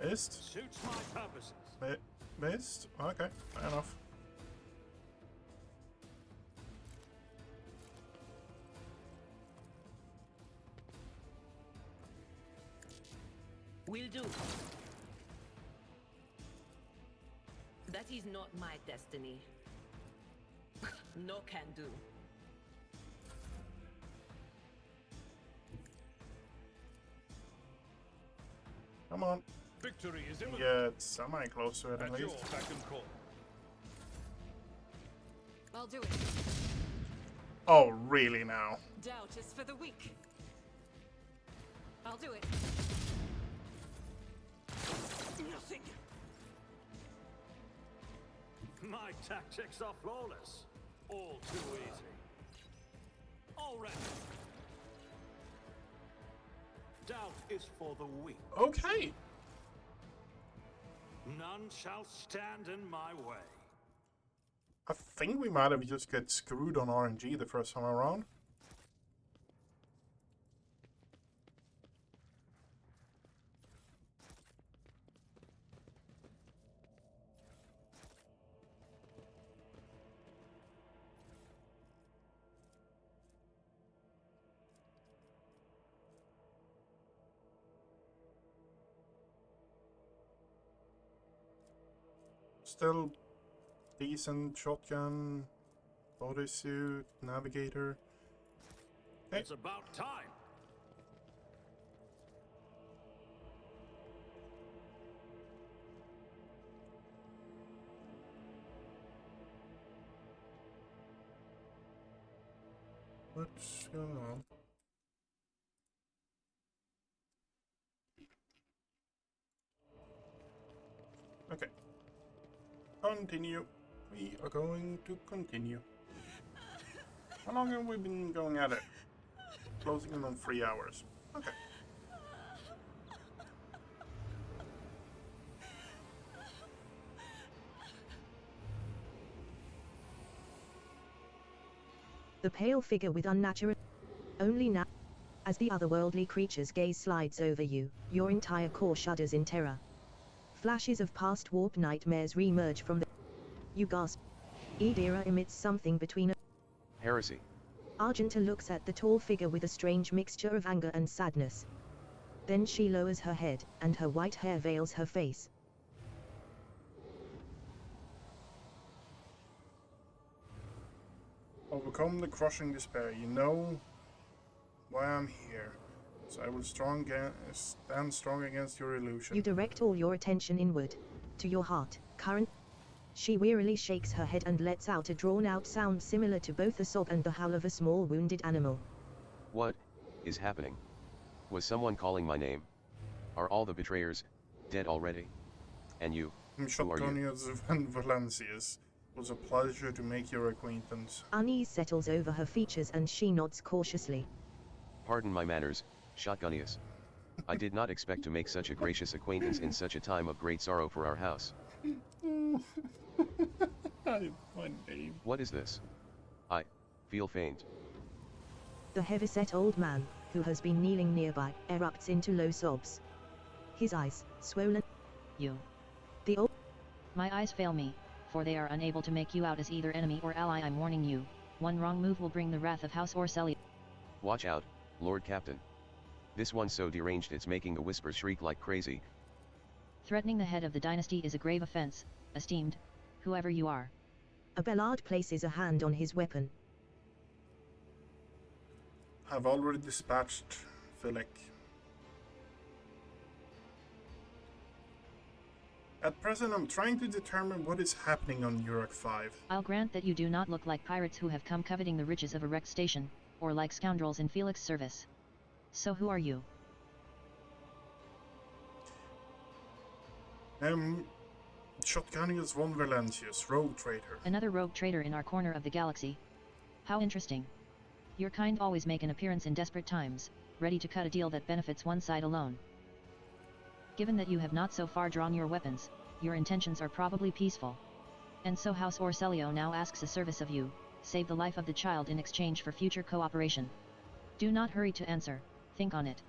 Missed? Suits my purposes. Missed? Okay, fair enough. Will do. That is not my destiny. No can do. Come on. Victory is imminent. Get semi-close to it at At your least. beck and call. I'll do it. Oh, really now? Doubt is for the weak. I'll do it. Nothing. My tactics are flawless. All too easy. Already. Doubt is for the weak. Okay. None shall stand in my way. I think we might have just got screwed on RNG the first time around. Still decent shotgun, bodysuit, navigator. Okay. It's about time. What's going on? Okay. Continue. We are going to continue. How long have we been going at it? Closing in on 3 hours. Okay. The pale figure with unnatural... Only now... As the otherworldly creature's gaze slides over you, your entire core shudders in terror. Flashes of past warp nightmares re-emerge from the... You gasp. Idira emits something between a... Heresy. Argenta looks at the tall figure with a strange mixture of anger and sadness. Then she lowers her head, and her white hair veils her face. Overcome the crushing despair. You know why I'm here. So I will stand strong against your illusion. You direct all your attention inward. To your heart, current... She wearily shakes her head and lets out a drawn-out sound similar to both a sob and the howl of a small wounded animal. What is happening? Was someone calling my name? Are all the betrayers dead already? And you? Who are you? Shotgonius and Valencius. It was a pleasure to make your acquaintance. Unease settles over her features and she nods cautiously. Pardon my manners, Shotgonius. I did not expect to make such a gracious acquaintance in such a time of great sorrow for our house. My name. What is this? I feel faint. The heavyset old man, who has been kneeling nearby, erupts into low sobs. His eyes, swollen. You. The old... My eyes fail me, for they are unable to make you out as either enemy or ally. I'm warning you, one wrong move will bring the wrath of House Orselli. Watch out, Lord Captain. This one's so deranged it's making the whispers shriek like crazy. Threatening the head of the dynasty is a grave offense, esteemed, whoever you are. Abelard places a hand on his weapon. I've already dispatched Philic. At present, I'm trying to determine what is happening on Yurak 5. I'll grant that you do not look like pirates who have come coveting the riches of a wrecked station, or like scoundrels in Felix's service. So who are you? Shotganius von Valentius, rogue trader. Another rogue trader in our corner of the galaxy. How interesting. Your kind always make an appearance in desperate times, ready to cut a deal that benefits one side alone. Given that you have not so far drawn your weapons, your intentions are probably peaceful. And so House Orselio now asks a service of you, save the life of the child in exchange for future cooperation. Do not hurry to answer, think on it.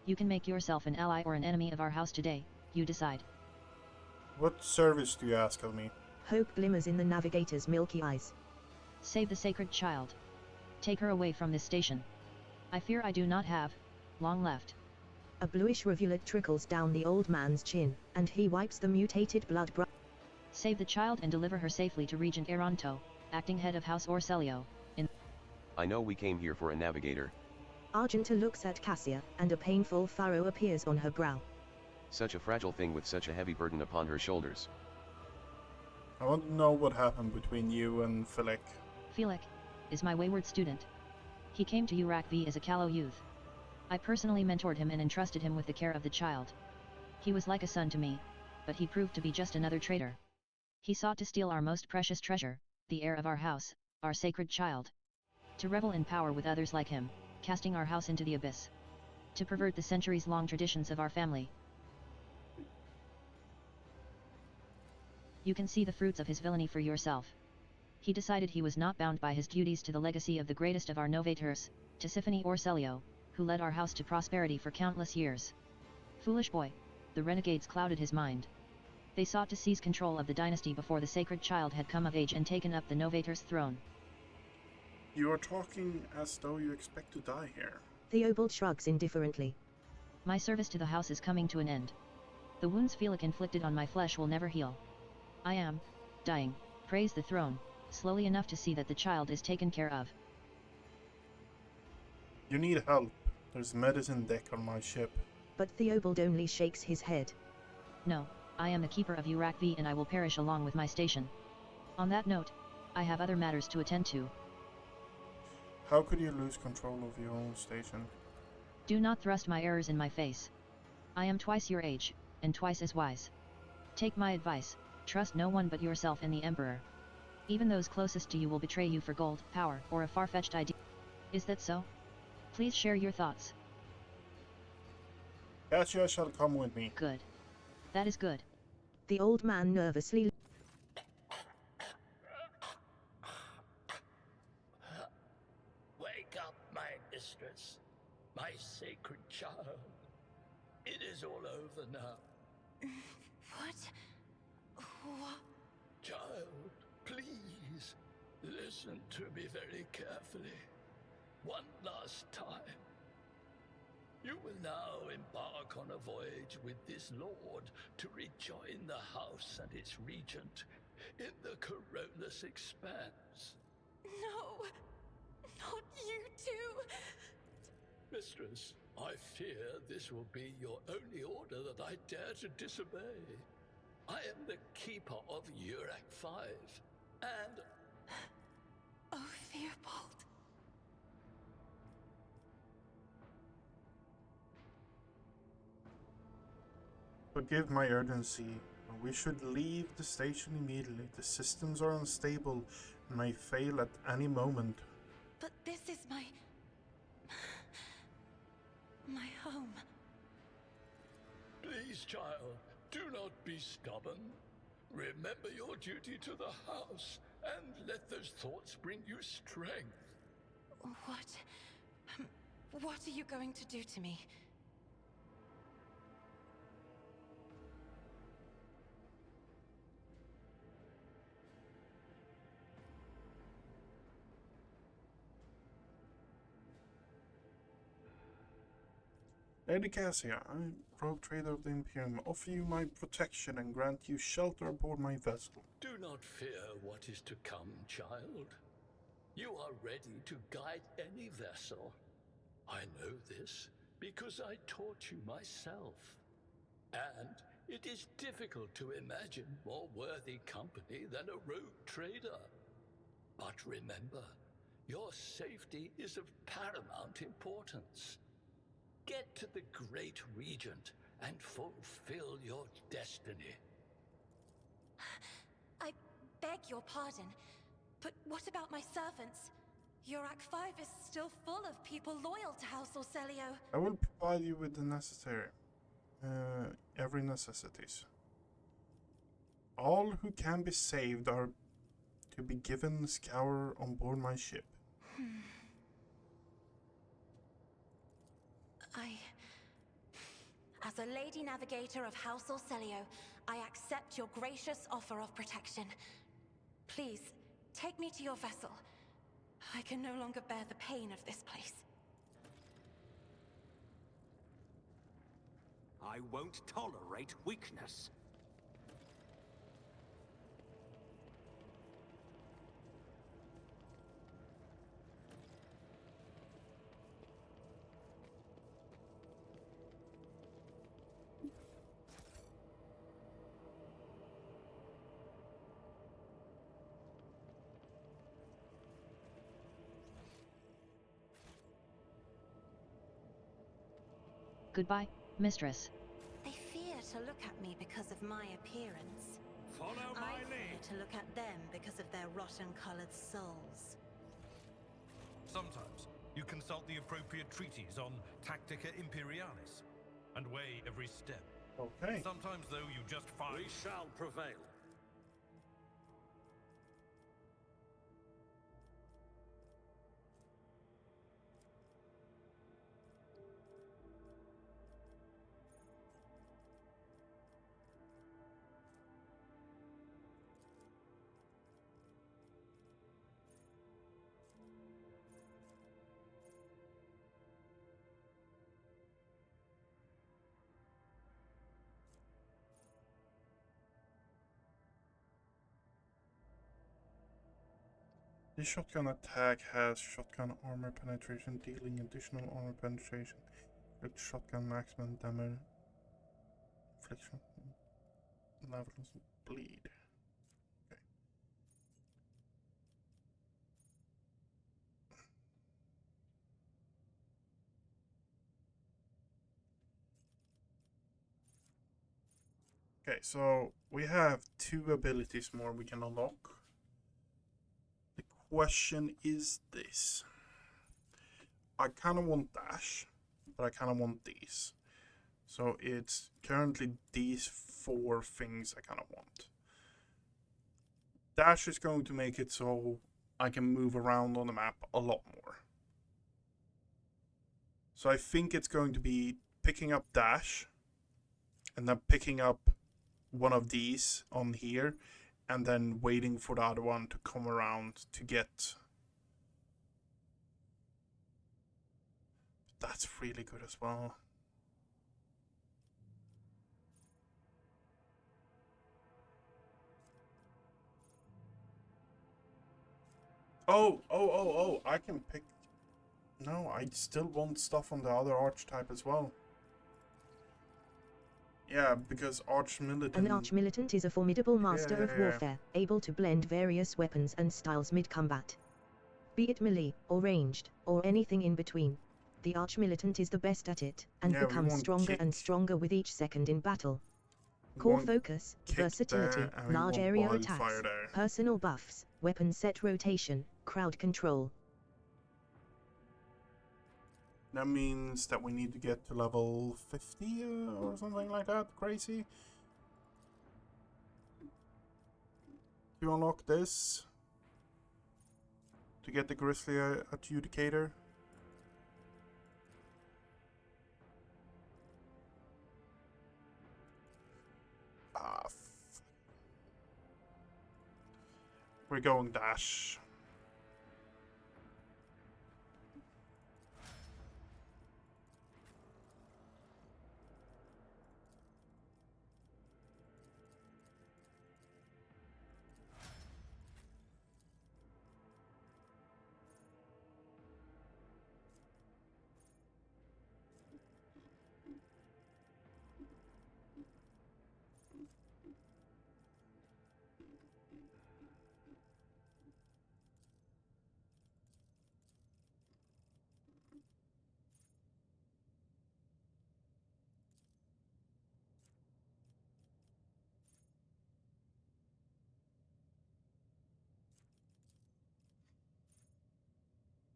You can make yourself an ally or an enemy of our house today, you decide. What service do you ask of me? Hope glimmers in the navigator's milky eyes. Save the sacred child. Take her away from this station. I fear I do not have long left. A bluish rivulet trickles down the old man's chin, and he wipes the mutated blood. Save the child and deliver her safely to Regent Eronto, acting head of House Orselio, in... I know we came here for a navigator. Argenta looks at Cassia, and a painful furrow appears on her brow. Such a fragile thing with such a heavy burden upon her shoulders. I want to know what happened between you and Felix. Felix is my wayward student. He came to Yurak V as a callow youth. I personally mentored him and entrusted him with the care of the child. He was like a son to me, but he proved to be just another traitor. He sought to steal our most precious treasure, the heir of our house, our sacred child. To revel in power with others like him, casting our house into the abyss. To pervert the centuries-long traditions of our family. You can see the fruits of his villainy for yourself. He decided he was not bound by his duties to the legacy of the greatest of our novators, Tisiphone Orselio, who led our house to prosperity for countless years. Foolish boy, the renegades clouded his mind. They sought to seize control of the dynasty before the sacred child had come of age and taken up the novator's throne. You are talking as though you expect to die here. Theobald shrugs indifferently. My service to the house is coming to an end. The wounds Felix inflicted on my flesh will never heal. I am dying, praise the throne, slowly enough to see that the child is taken care of. You need help. There's medicine deck on my ship. But Theobald only shakes his head. No, I am the keeper of Yurak V and I will perish along with my station. On that note, I have other matters to attend to. How could you lose control of your own station? Do not thrust my errors in my face. I am twice your age, and twice as wise. Take my advice, trust no one but yourself and the Emperor. Even those closest to you will betray you for gold, power, or a far-fetched idea. Is that so? Please share your thoughts. Cassia shall come with me. Good. That is good. The old man nervously... Wake up, my mistress, my sacred child. It is all over now. What? Child, please, listen to me very carefully. One last time. You will now embark on a voyage with this lord to rejoin the house and its regent in the Coronus Expanse. No! Not you too! Mistress, I fear this will be your only order that I dare to disobey. I am the keeper of Yurak 5, and... Oh, Theobald. Forgive my urgency, but we should leave the station immediately. The systems are unstable and may fail at any moment. But this is my home. Please, child, do not be stubborn. Remember your duty to the house, and let those thoughts bring you strength. What are you going to do to me? Lady Cassia, I, rogue trader of the Imperium, offer you my protection and grant you shelter aboard my vessel. Do not fear what is to come, child. You are ready to guide any vessel. I know this because I taught you myself. And It is difficult to imagine more worthy company than a rogue trader. But remember, your safety is of paramount importance. Get to the Great Regent and fulfill your destiny. I beg your pardon, but what about my servants? Your Act 5 is still full of people loyal to House Orselio. I will provide you with the necessary, every necessities. All who can be saved are to be given scour on board my ship. As a Lady Navigator of House Orselio, I accept your gracious offer of protection. Please, take me to your vessel. I can no longer bear the pain of this place. I won't tolerate weakness. Goodbye, mistress. They fear to look at me because of my appearance. Follow my I fear lead. to look at them because of their rotten-colored souls. Sometimes you consult the appropriate treatise on Tactica Imperialis and weigh every step. Okay. Sometimes, though, you just find... We shall prevail. The shotgun attack has shotgun armor penetration, dealing additional armor penetration. With shotgun maximum damage. Infliction. Levels bleed. Okay. Okay, so we have 2 abilities more we can unlock. The question is this. I kind of want dash, but I kind of want these. So it's currently these 4 things I kind of want. Dash is going to make it so I can move around on the map a lot more. So I think it's going to be picking up dash, and then picking up one of these on here, and then waiting for the other one to come around to get. That's really good as well. Oh, I can pick. No, I still want stuff on the other archetype as well. Yeah, because Arch-Militant... An Arch-Militant is a formidable master of warfare, able to blend various weapons and styles mid-combat. Be it melee, or ranged, or anything in between. The Arch-Militant is the best at it, and becomes stronger and stronger with each second in battle. Core focus, versatility, large area attacks, personal buffs, weapon set rotation, crowd control. That means that we need to get to level 50 or something like that. Crazy. To unlock this. To get the Grizzly Adjudicator. We're going dash.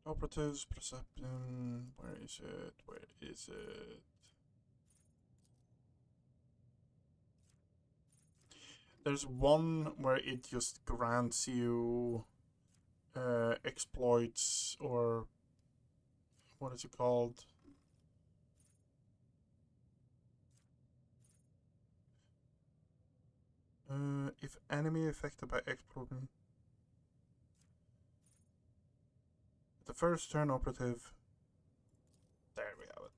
Operatives, Perception, where is it? Where is it? There's one where it just grants you exploits, or what is it called? If enemy affected by explosion. The first turn operative. There we have it.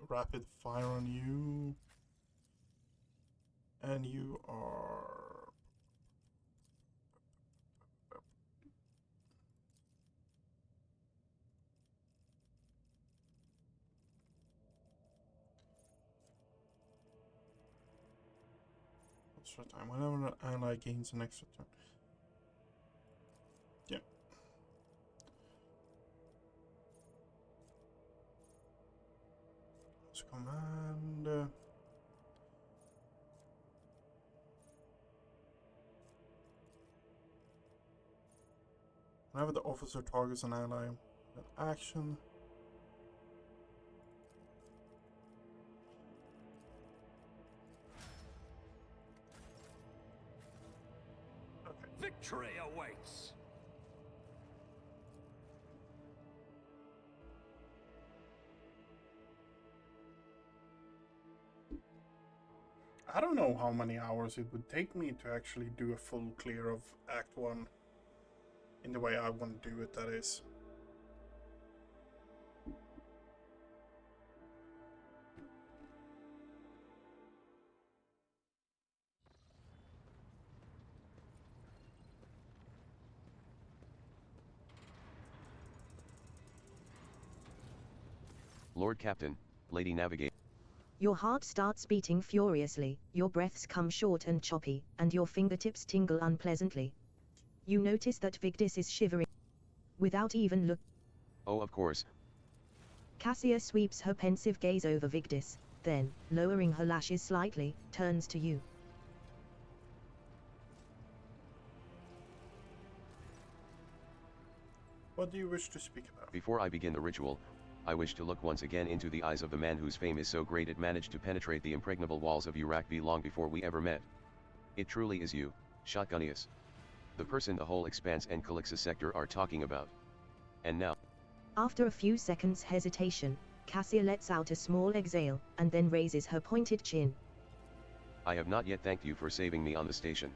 Rapid fire on you. And you are... extra time. Whenever an ally gains an extra turn. Yeah. Let's command. Whenever the officer targets an ally, an action. Victory awaits! I don't know how many hours it would take me to actually do a full clear of Act 1. In the way I want to do it, that is. Lord Captain, Lady Navigator. Your heart starts beating furiously, your breaths come short and choppy, and your fingertips tingle unpleasantly. You notice that Vigdis is shivering. Without even look. Oh, of course. Cassia sweeps her pensive gaze over Vigdis, then, lowering her lashes slightly, turns to you. What do you wish to speak about? Before I begin the ritual, I wish to look once again into the eyes of the man whose fame is so great it managed to penetrate the impregnable walls of Urakvi long before we ever met. It truly is you, Shotgunius. The person the whole Expanse and Calixus sector are talking about. And now. After a few seconds hesitation, Cassia lets out a small exhale, and then raises her pointed chin. I have not yet thanked you for saving me on the station.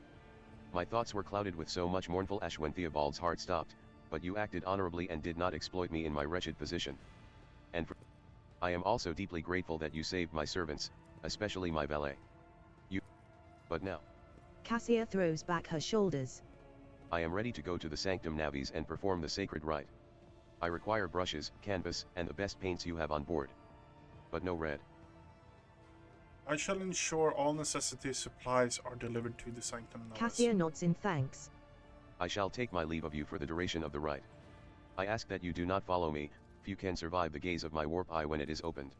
My thoughts were clouded with so much mournful ash when Theobald's heart stopped, but you acted honorably and did not exploit me in my wretched position. And I am also deeply grateful that you saved my servants, especially my valet. But now. Cassia throws back her shoulders. I am ready to go to the Sanctum Navis and perform the sacred rite. I require brushes, canvas, and the best paints you have on board. But no red. I shall ensure all necessity supplies are delivered to the Sanctum Navis. Cassia nods in thanks. I shall take my leave of you for the duration of the rite. I ask that you do not follow me, if you can survive the gaze of my warp eye when it is opened.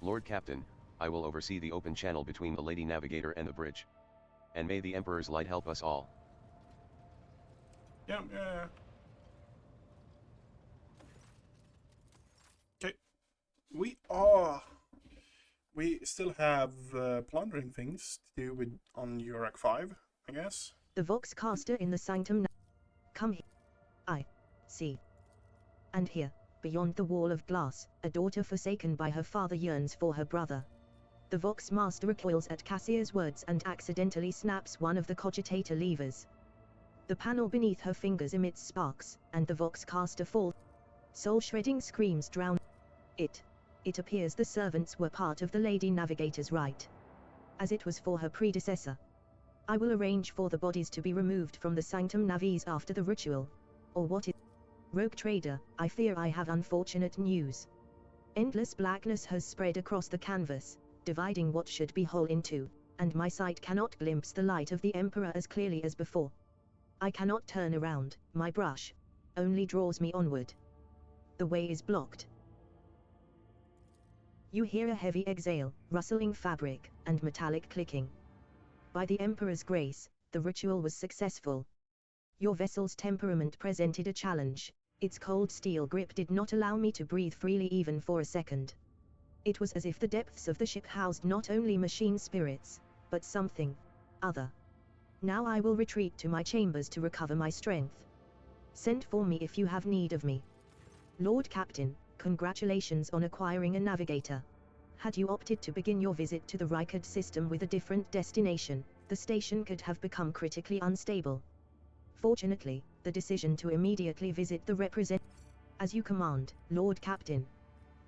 Lord Captain, I will oversee the open channel between the Lady Navigator and the bridge. And may the Emperor's light help us all. Yeah. Okay. We still have plundering things to do with on Urak 5, I guess. The Voxcaster in the Sanctum. Come here. I see. And here, beyond the wall of glass, a daughter forsaken by her father yearns for her brother. The Vox Master recoils at Cassia's words and accidentally snaps one of the cogitator levers. The panel beneath her fingers emits sparks, and the Voxcaster falls. Soul-shredding screams drown. It appears the servants were part of the Lady Navigator's rite. As it was for her predecessor. I will arrange for the bodies to be removed from the Sanctum Navis after the ritual. Or what is... Rogue Trader, I fear I have unfortunate news. Endless blackness has spread across the canvas, dividing what should be whole in two, and my sight cannot glimpse the light of the Emperor as clearly as before. I cannot turn around, my brush only draws me onward. The way is blocked. You hear a heavy exhale, rustling fabric, and metallic clicking. By the Emperor's grace, the ritual was successful. Your vessel's temperament presented a challenge. Its cold steel grip did not allow me to breathe freely even for a second. It was as if the depths of the ship housed not only machine spirits, but something other. Now I will retreat to my chambers to recover my strength. Send for me if you have need of me. Lord Captain, congratulations on acquiring a navigator. Had you opted to begin your visit to the Rykard system with a different destination, the station could have become critically unstable. Fortunately, the decision to immediately visit the As you command, Lord Captain.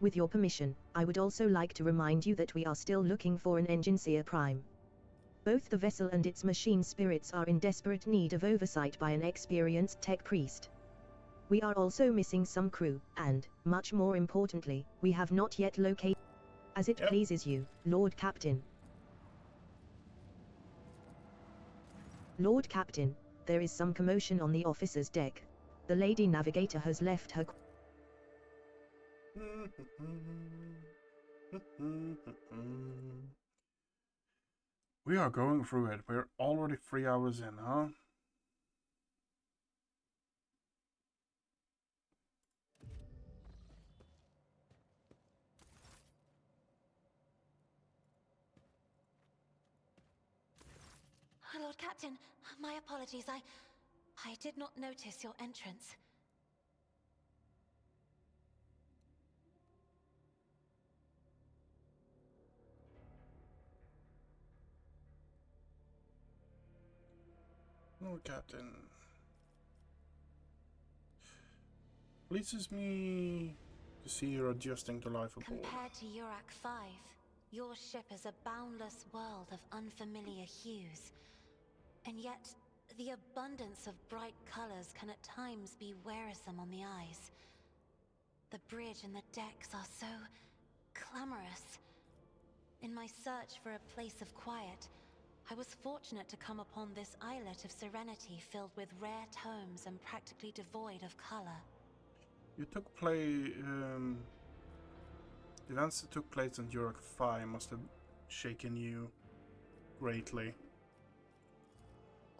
With your permission, I would also like to remind you that we are still looking for an Engineer Prime. Both the vessel and its machine spirits are in desperate need of oversight by an experienced tech priest. We are also missing some crew, and, much more importantly, we have not yet located. As it pleases you, Lord Captain. Lord Captain, there is some commotion on the officer's deck. The Lady Navigator has left her. We are going through it. We're already 3 hours in, huh? Lord Captain, my apologies. I did not notice your entrance. Lord Captain. Pleases me to see you're adjusting to life aboard. Compared to Urak 5, your ship is a boundless world of unfamiliar hues. And yet, the abundance of bright colors can at times be wearisome on the eyes. The bridge and the decks are so clamorous. In my search for a place of quiet, I was fortunate to come upon this islet of serenity filled with rare tomes and practically devoid of color. You took play. The events that took place in Urak 5 must have shaken you greatly.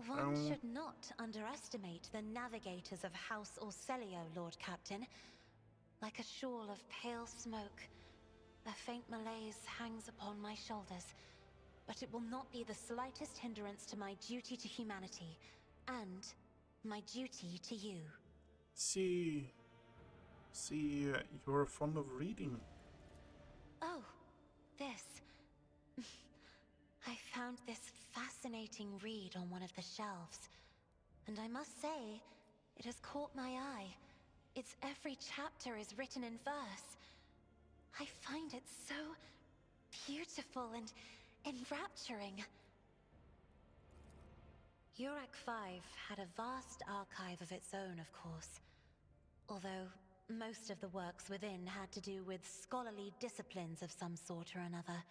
One should not underestimate the navigators of House Orselio, Lord Captain. Like a shawl of pale smoke, a faint malaise hangs upon my shoulders, but it will not be the slightest hindrance to my duty to humanity, and my duty to you. See, you're fond of reading. Oh, this. I found this fascinating read on one of the shelves, and I must say, it has caught my eye. Its every chapter is written in verse. I find it so beautiful and enrapturing. Urak 5 had a vast archive of its own, of course. Although most of the works within had to do with scholarly disciplines of some sort or another.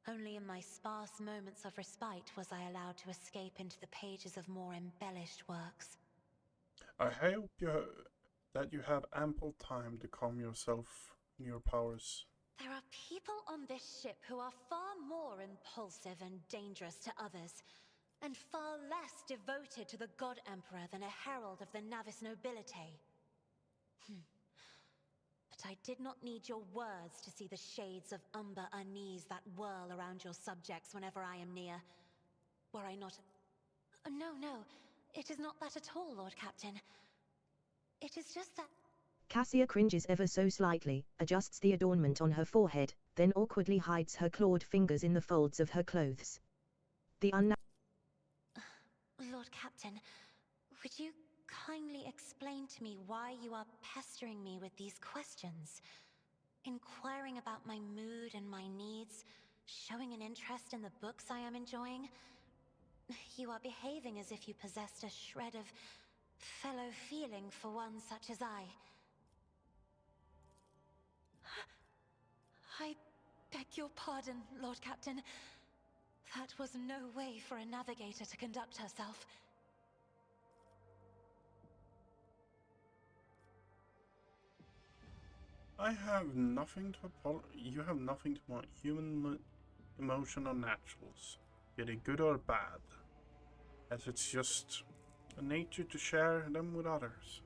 Only in my sparse moments of respite was I allowed to escape into the pages of more embellished works. I hope that you have ample time to calm yourself in your powers. There are people on this ship who are far more impulsive and dangerous to others, and far less devoted to the God Emperor than a herald of the Navis nobility. But I did not need your words to see the shades of umber unease that whirl around your subjects whenever I am near. Were I not... No, it is not that at all, Lord Captain. It is just that... Cassia cringes ever so slightly, adjusts the adornment on her forehead, then awkwardly hides her clawed fingers in the folds of her clothes. Lord Captain, would you kindly explain to me why you are pestering me with these questions? Inquiring about my mood and my needs, showing an interest in the books I am enjoying? You are behaving as if you possessed a shred of fellow feeling for one such as I. I beg your pardon, Lord Captain. That was no way for a navigator to conduct herself. I have nothing to you have nothing to want human emotion or naturals, be they good or bad, as it's just a nature to share them with others.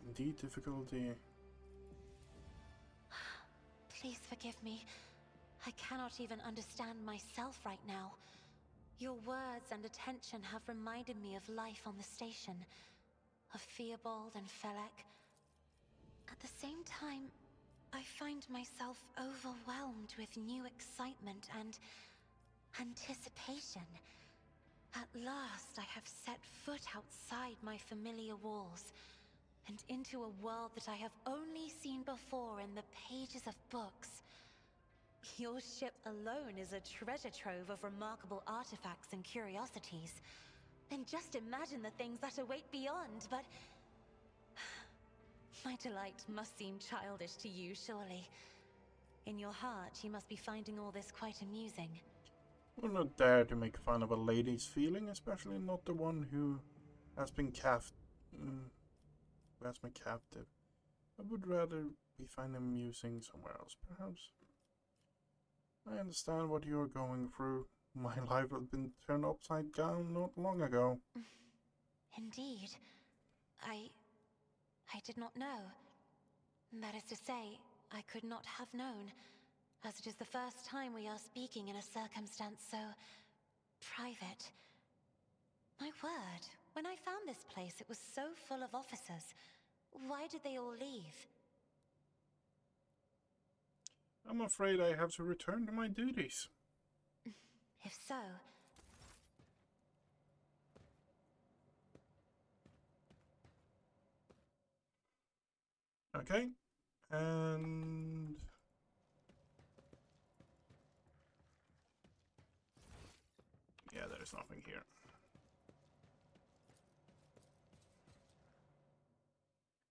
Indeed, difficulty. Please forgive me. I cannot even understand myself right now. Your words and attention have reminded me of life on the station, of Theobald and Felek. At the same time, I find myself overwhelmed with new excitement and anticipation. At last, I have set foot outside my familiar walls, and into a world that I have only seen before in the pages of books. Your ship alone is a treasure trove of remarkable artifacts and curiosities. And just imagine the things that await beyond, but... My delight must seem childish to you, surely. In your heart, you must be finding all this quite amusing. I will not dare to make fun of a lady's feeling, especially not the one who has been who has been captive. I would rather be finding amusing somewhere else, perhaps. I understand what you're going through. My life has been turned upside down not long ago. Indeed. I did not know. That is to say, I could not have known, as it is the first time we are speaking in a circumstance so... private. My word, when I found this place, it was so full of officers. Why did they all leave? I'm afraid I have to return to my duties. If so... Okay, and... yeah, there's nothing here.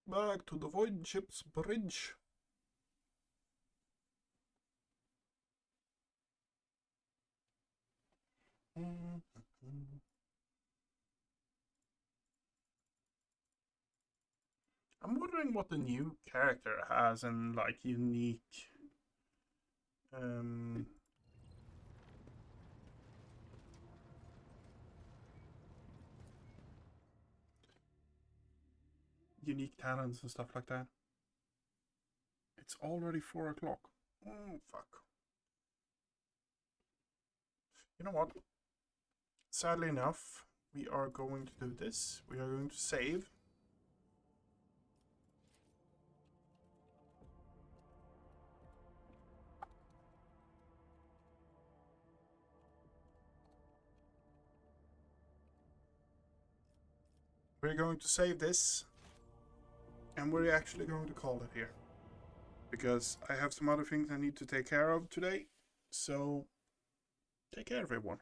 Back to the Void Ship's bridge. I'm wondering what the new character has and like unique unique talents and stuff like that. It's already 4 o'clock. Oh, fuck. You know what? Sadly enough, we are going to do this. We are going to save. We're going to save this. And we're actually going to call it here. Because I have some other things I need to take care of today. So, take care everyone.